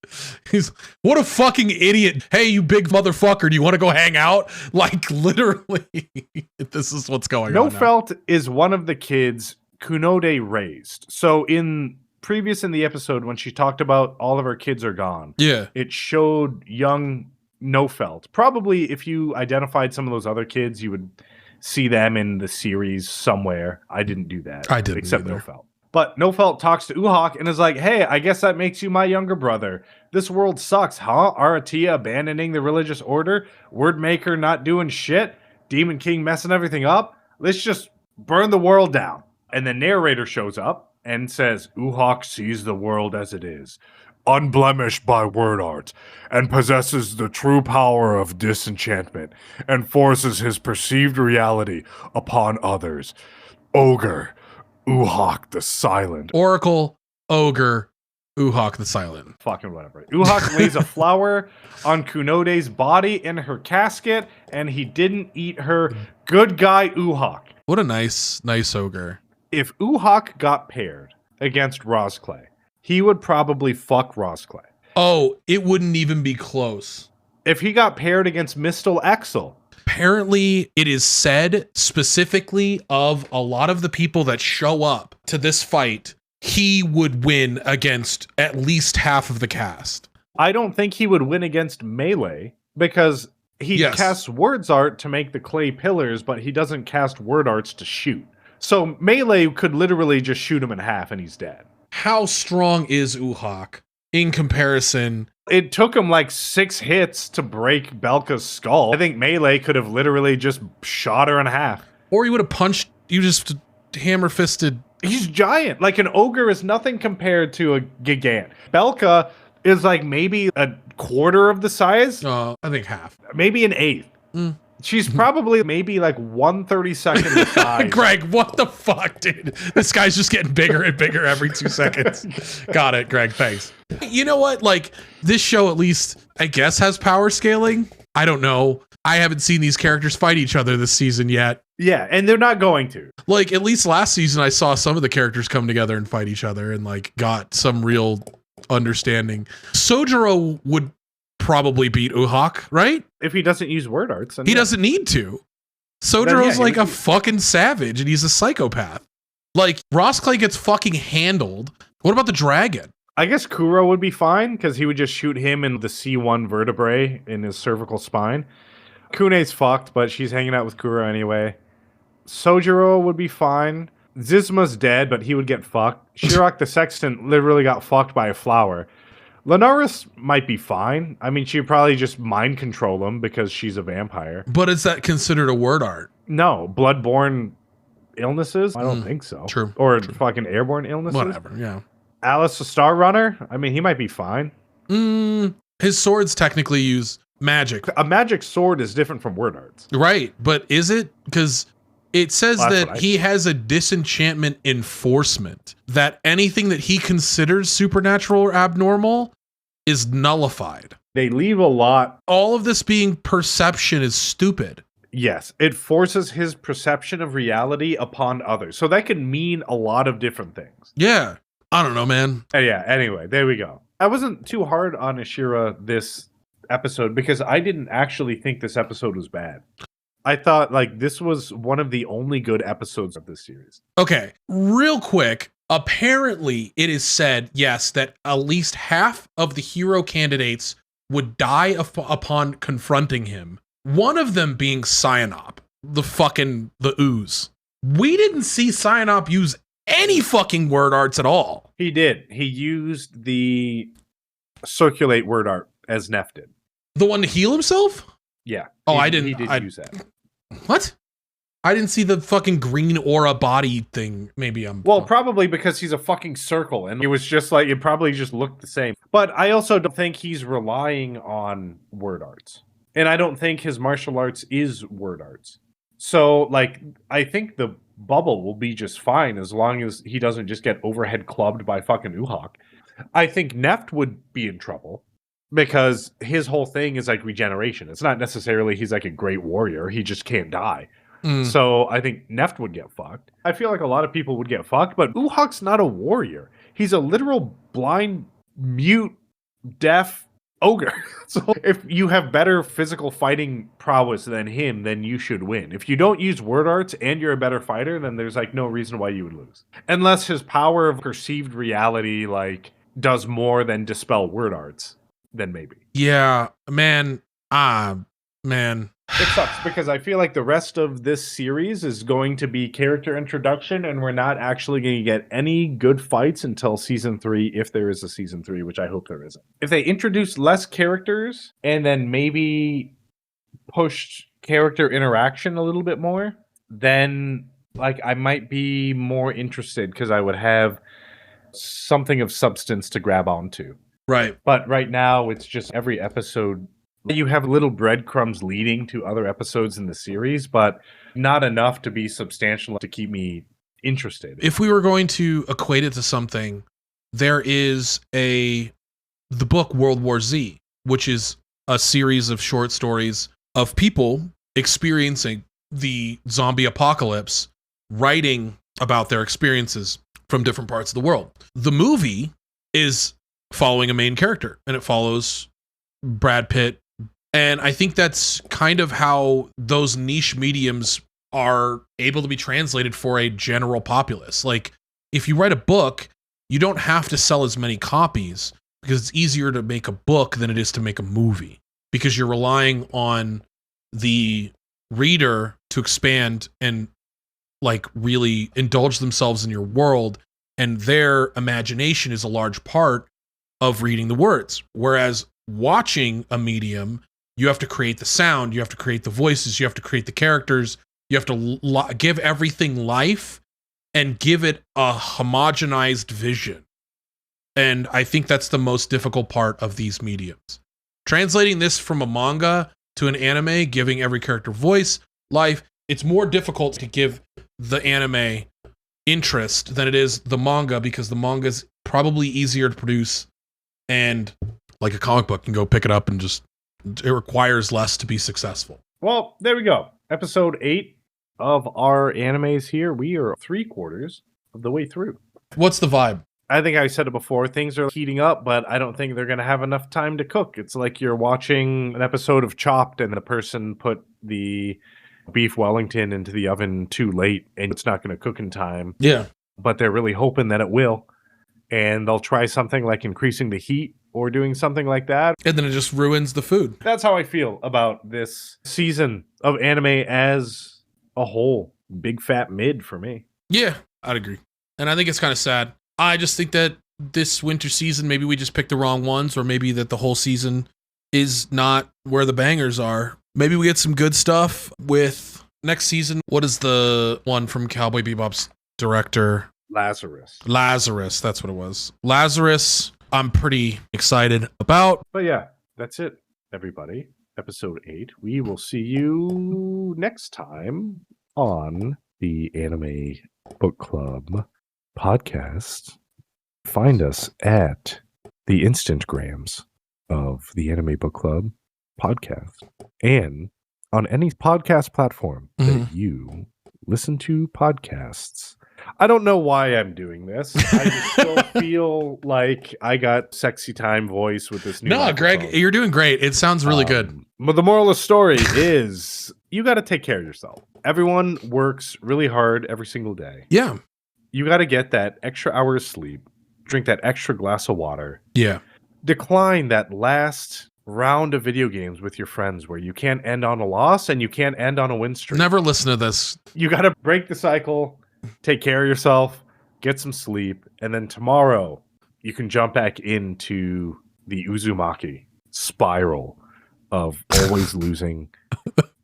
He's, what a fucking idiot. Hey, you big motherfucker, do you want to go hang out? Like, literally, this is what's going on. Nofelt is one of the kids Kunode raised. So in the episode, when she talked about all of her kids are gone, it showed young Nofelt. Probably if you identified some of those other kids, you would see them in the series somewhere. I didn't do that. I didn't except either. Nofelt. But Nofelt talks to Uhak and is like, hey, I guess that makes you my younger brother. This world sucks, huh? Aratia abandoning the religious order? Wordmaker not doing shit? Demon King messing everything up? Let's just burn the world down. And the narrator shows up and says, Uhak sees the world as it is, unblemished by word art, and possesses the true power of disenchantment, and forces his perceived reality upon others. Ogre, Uhak the Silent. Oracle, Ogre, Uhak the Silent. Fucking whatever. Uhak lays a flower on Kunode's body in her casket, and he didn't eat her. Good guy, Uhak. What a nice ogre. If Uhak got paired against Rosclay, he would probably fuck Rosclay. Oh, it wouldn't even be close. If he got paired against Mistel Exel. Apparently, it is said specifically of a lot of the people that show up to this fight, he would win against at least half of the cast. I don't think he would win against Melee because he casts words art to make the clay pillars, but he doesn't cast word arts to shoot. So Melee could literally just shoot him in half and he's dead. How strong is Uhak in comparison? It took him like 6 hits to break Belka's skull. I think Melee could have literally just shot her in half. Or he would have punched, you just hammer-fisted. He's giant. Like an ogre is nothing compared to a gigant. Belka is like maybe a quarter of the size. I think half. Maybe an eighth. She's probably maybe like 1/32nd the size. Greg, what the fuck, dude? This guy's just getting bigger and bigger every 2 seconds. Got it, Greg, thanks. You know what? Like, this show at least, I guess, has power scaling. I don't know. I haven't seen these characters fight each other this season yet. Yeah, and they're not going to. Like, at least last season, I saw some of the characters come together and fight each other and, like, got some real understanding. Sojiro would probably beat Uhak, right? If he doesn't use word arts. He doesn't need to. Sojiro's like a fucking savage and he's a psychopath. Like, Rosclay gets fucking handled. What about the dragon? I guess Kuro would be fine because he would just shoot him in the C1 vertebrae in his cervical spine. Kune's fucked, but she's hanging out with Kuro anyway. Sojiro would be fine. Zizma's dead, but he would get fucked. Shirak the Sextant literally got fucked by a flower. Linaris might be fine. I mean, she'd probably just mind control him because she's a vampire. But is that considered a word art? No. Bloodborne illnesses? I don't think so. True. Or true. Fucking airborne illnesses? Whatever, yeah. Alice the Star Runner? I mean, he might be fine. His swords technically use magic. A magic sword is different from word arts. Right, but is it? Because it says that he has a disenchantment enforcement, that anything that he considers supernatural or abnormal is nullified. They leave a lot. All of this being perception is stupid. Yes, it forces his perception of reality upon others. So that can mean a lot of different things. Yeah, I don't know, man. Yeah, anyway, there we go. I wasn't too hard on Ishura this episode because I didn't actually think this episode was bad. I thought like this was one of the only good episodes of this series. Okay, real quick, Apparently, it is said, yes, that at least half of the hero candidates would die upon confronting him. One of them being Cyanop, the ooze. We didn't see Cyanop use any fucking word arts at all. He did. He used the circulate word art as Neff did. The one to heal himself? Yeah. Oh, I didn't. He did use that. What? I didn't see the fucking green aura body thing. Maybe I'm... Well, probably because he's a fucking circle, and it was just like, it probably just looked the same. But I also don't think he's relying on word arts. And I don't think his martial arts is word arts. So, like, I think the bubble will be just fine as long as he doesn't just get overhead clubbed by fucking Uhawk. I think Neft would be in trouble because his whole thing is like regeneration. It's not necessarily he's like a great warrior. He just can't die. So I think Neft would get fucked. I feel like a lot of people would get fucked, but Uhawk's not a warrior. He's a literal blind, mute, deaf ogre. So if you have better physical fighting prowess than him, then you should win. If you don't use word arts and you're a better fighter, then there's like no reason why you would lose. Unless his power of perceived reality like does more than dispel word arts, then maybe. Yeah, man. Man. It sucks because I feel like the rest of this series is going to be character introduction, and we're not actually going to get any good fights until season 3, if there is a season 3, which I hope there isn't. If they introduce less characters and then maybe pushed character interaction a little bit more, then like I might be more interested because I would have something of substance to grab onto. Right. But right now, it's just every episode. You have little breadcrumbs leading to other episodes in the series, but not enough to be substantial to keep me interested. If we were going to equate it to something, there is the book World War Z, which is a series of short stories of people experiencing the zombie apocalypse, writing about their experiences from different parts of the world. The movie is following a main character, and it follows Brad Pitt. And I think that's kind of how those niche mediums are able to be translated for a general populace. Like, if you write a book, you don't have to sell as many copies because it's easier to make a book than it is to make a movie, because you're relying on the reader to expand and like really indulge themselves in your world, and their imagination is a large part of reading the words. Whereas watching a medium, you have to create the sound, you have to create the voices, you have to create the characters, you have to give everything life and give it a homogenized vision. And I think that's the most difficult part of these mediums. Translating this from a manga to an anime, giving every character voice, life, it's more difficult to give the anime interest than it is the manga, because the manga is probably easier to produce, and like a comic book, you can go pick it up and just, it requires less to be successful. Well, there we go. Episode 8 of our animes here. We are 3/4 of the way through. What's the vibe? I think I said it before. Things are heating up, but I don't think they're going to have enough time to cook. It's like you're watching an episode of Chopped and the person put the beef Wellington into the oven too late and it's not going to cook in time. Yeah. But they're really hoping that it will. And they'll try something like increasing the heat or doing something like that. And then it just ruins the food. That's how I feel about this season of anime as a whole. Big fat mid for me. Yeah, I'd agree. And I think it's kind of sad. I just think that this winter season, maybe we just picked the wrong ones, or maybe that the whole season is not where the bangers are. Maybe we get some good stuff with next season. What is the one from Cowboy Bebop's director? Lazarus, that's what it was. Lazarus, I'm pretty excited about. But yeah, that's it, everybody. Episode 8. We will see you next time on the Anime Book Club podcast. Find us at the Instagrams of the Anime Book Club podcast and on any podcast platform that you listen to podcasts. I don't know why I'm doing this. I just still feel like I got sexy time voice with this new microphone. Greg, you're doing great. It sounds really good. But the moral of the story is you got to take care of yourself. Everyone works really hard every single day. Yeah. you got to get that extra hour of sleep, drink that extra glass of water, Yeah. decline that last round of video games with your friends where you can't end on a loss and you can't end on a win streak. Never listen to this. You got to break the cycle, take care of yourself, get some sleep, and then tomorrow you can jump back into the Uzumaki spiral of always losing,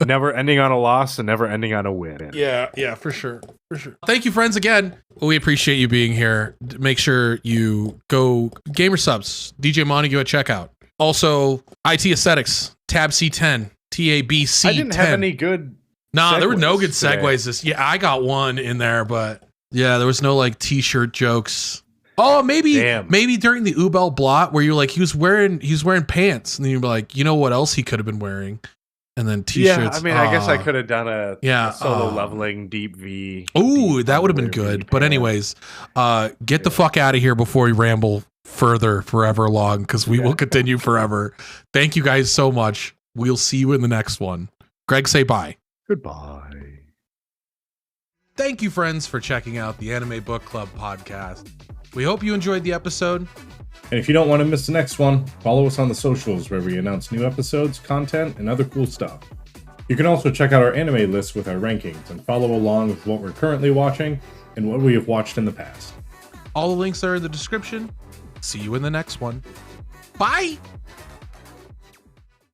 never ending on a loss and never ending on a win. Yeah, for sure. Thank you, friends, again. We appreciate you being here. Make sure you go Gamer Subs, DJ Montague at checkout. Also, IT Aesthetics, Tab C10, TABC10. I didn't have any good Nah, there were no good today. segues. I got one in there, but yeah, there was no like t-shirt jokes. Oh, maybe during the Ubel Blatt where you're like, he was wearing pants, and then you're like, you know what else he could have been wearing? And then t-shirts. Yeah, I mean, I guess I could have done a solo leveling deep V. Ooh, that would have been good. But anyways, get the fuck out of here before we ramble further forever long, because we will continue forever. Thank you guys so much. We'll see you in the next one. Greg, say bye. Goodbye. Thank you, friends, for checking out the Anime Book Club podcast. We hope you enjoyed the episode. And if you don't want to miss the next one, follow us on the socials where we announce new episodes, content, and other cool stuff. You can also check out our anime list with our rankings and follow along with what we're currently watching and what we have watched in the past. All the links are in the description. See you in the next one. Bye!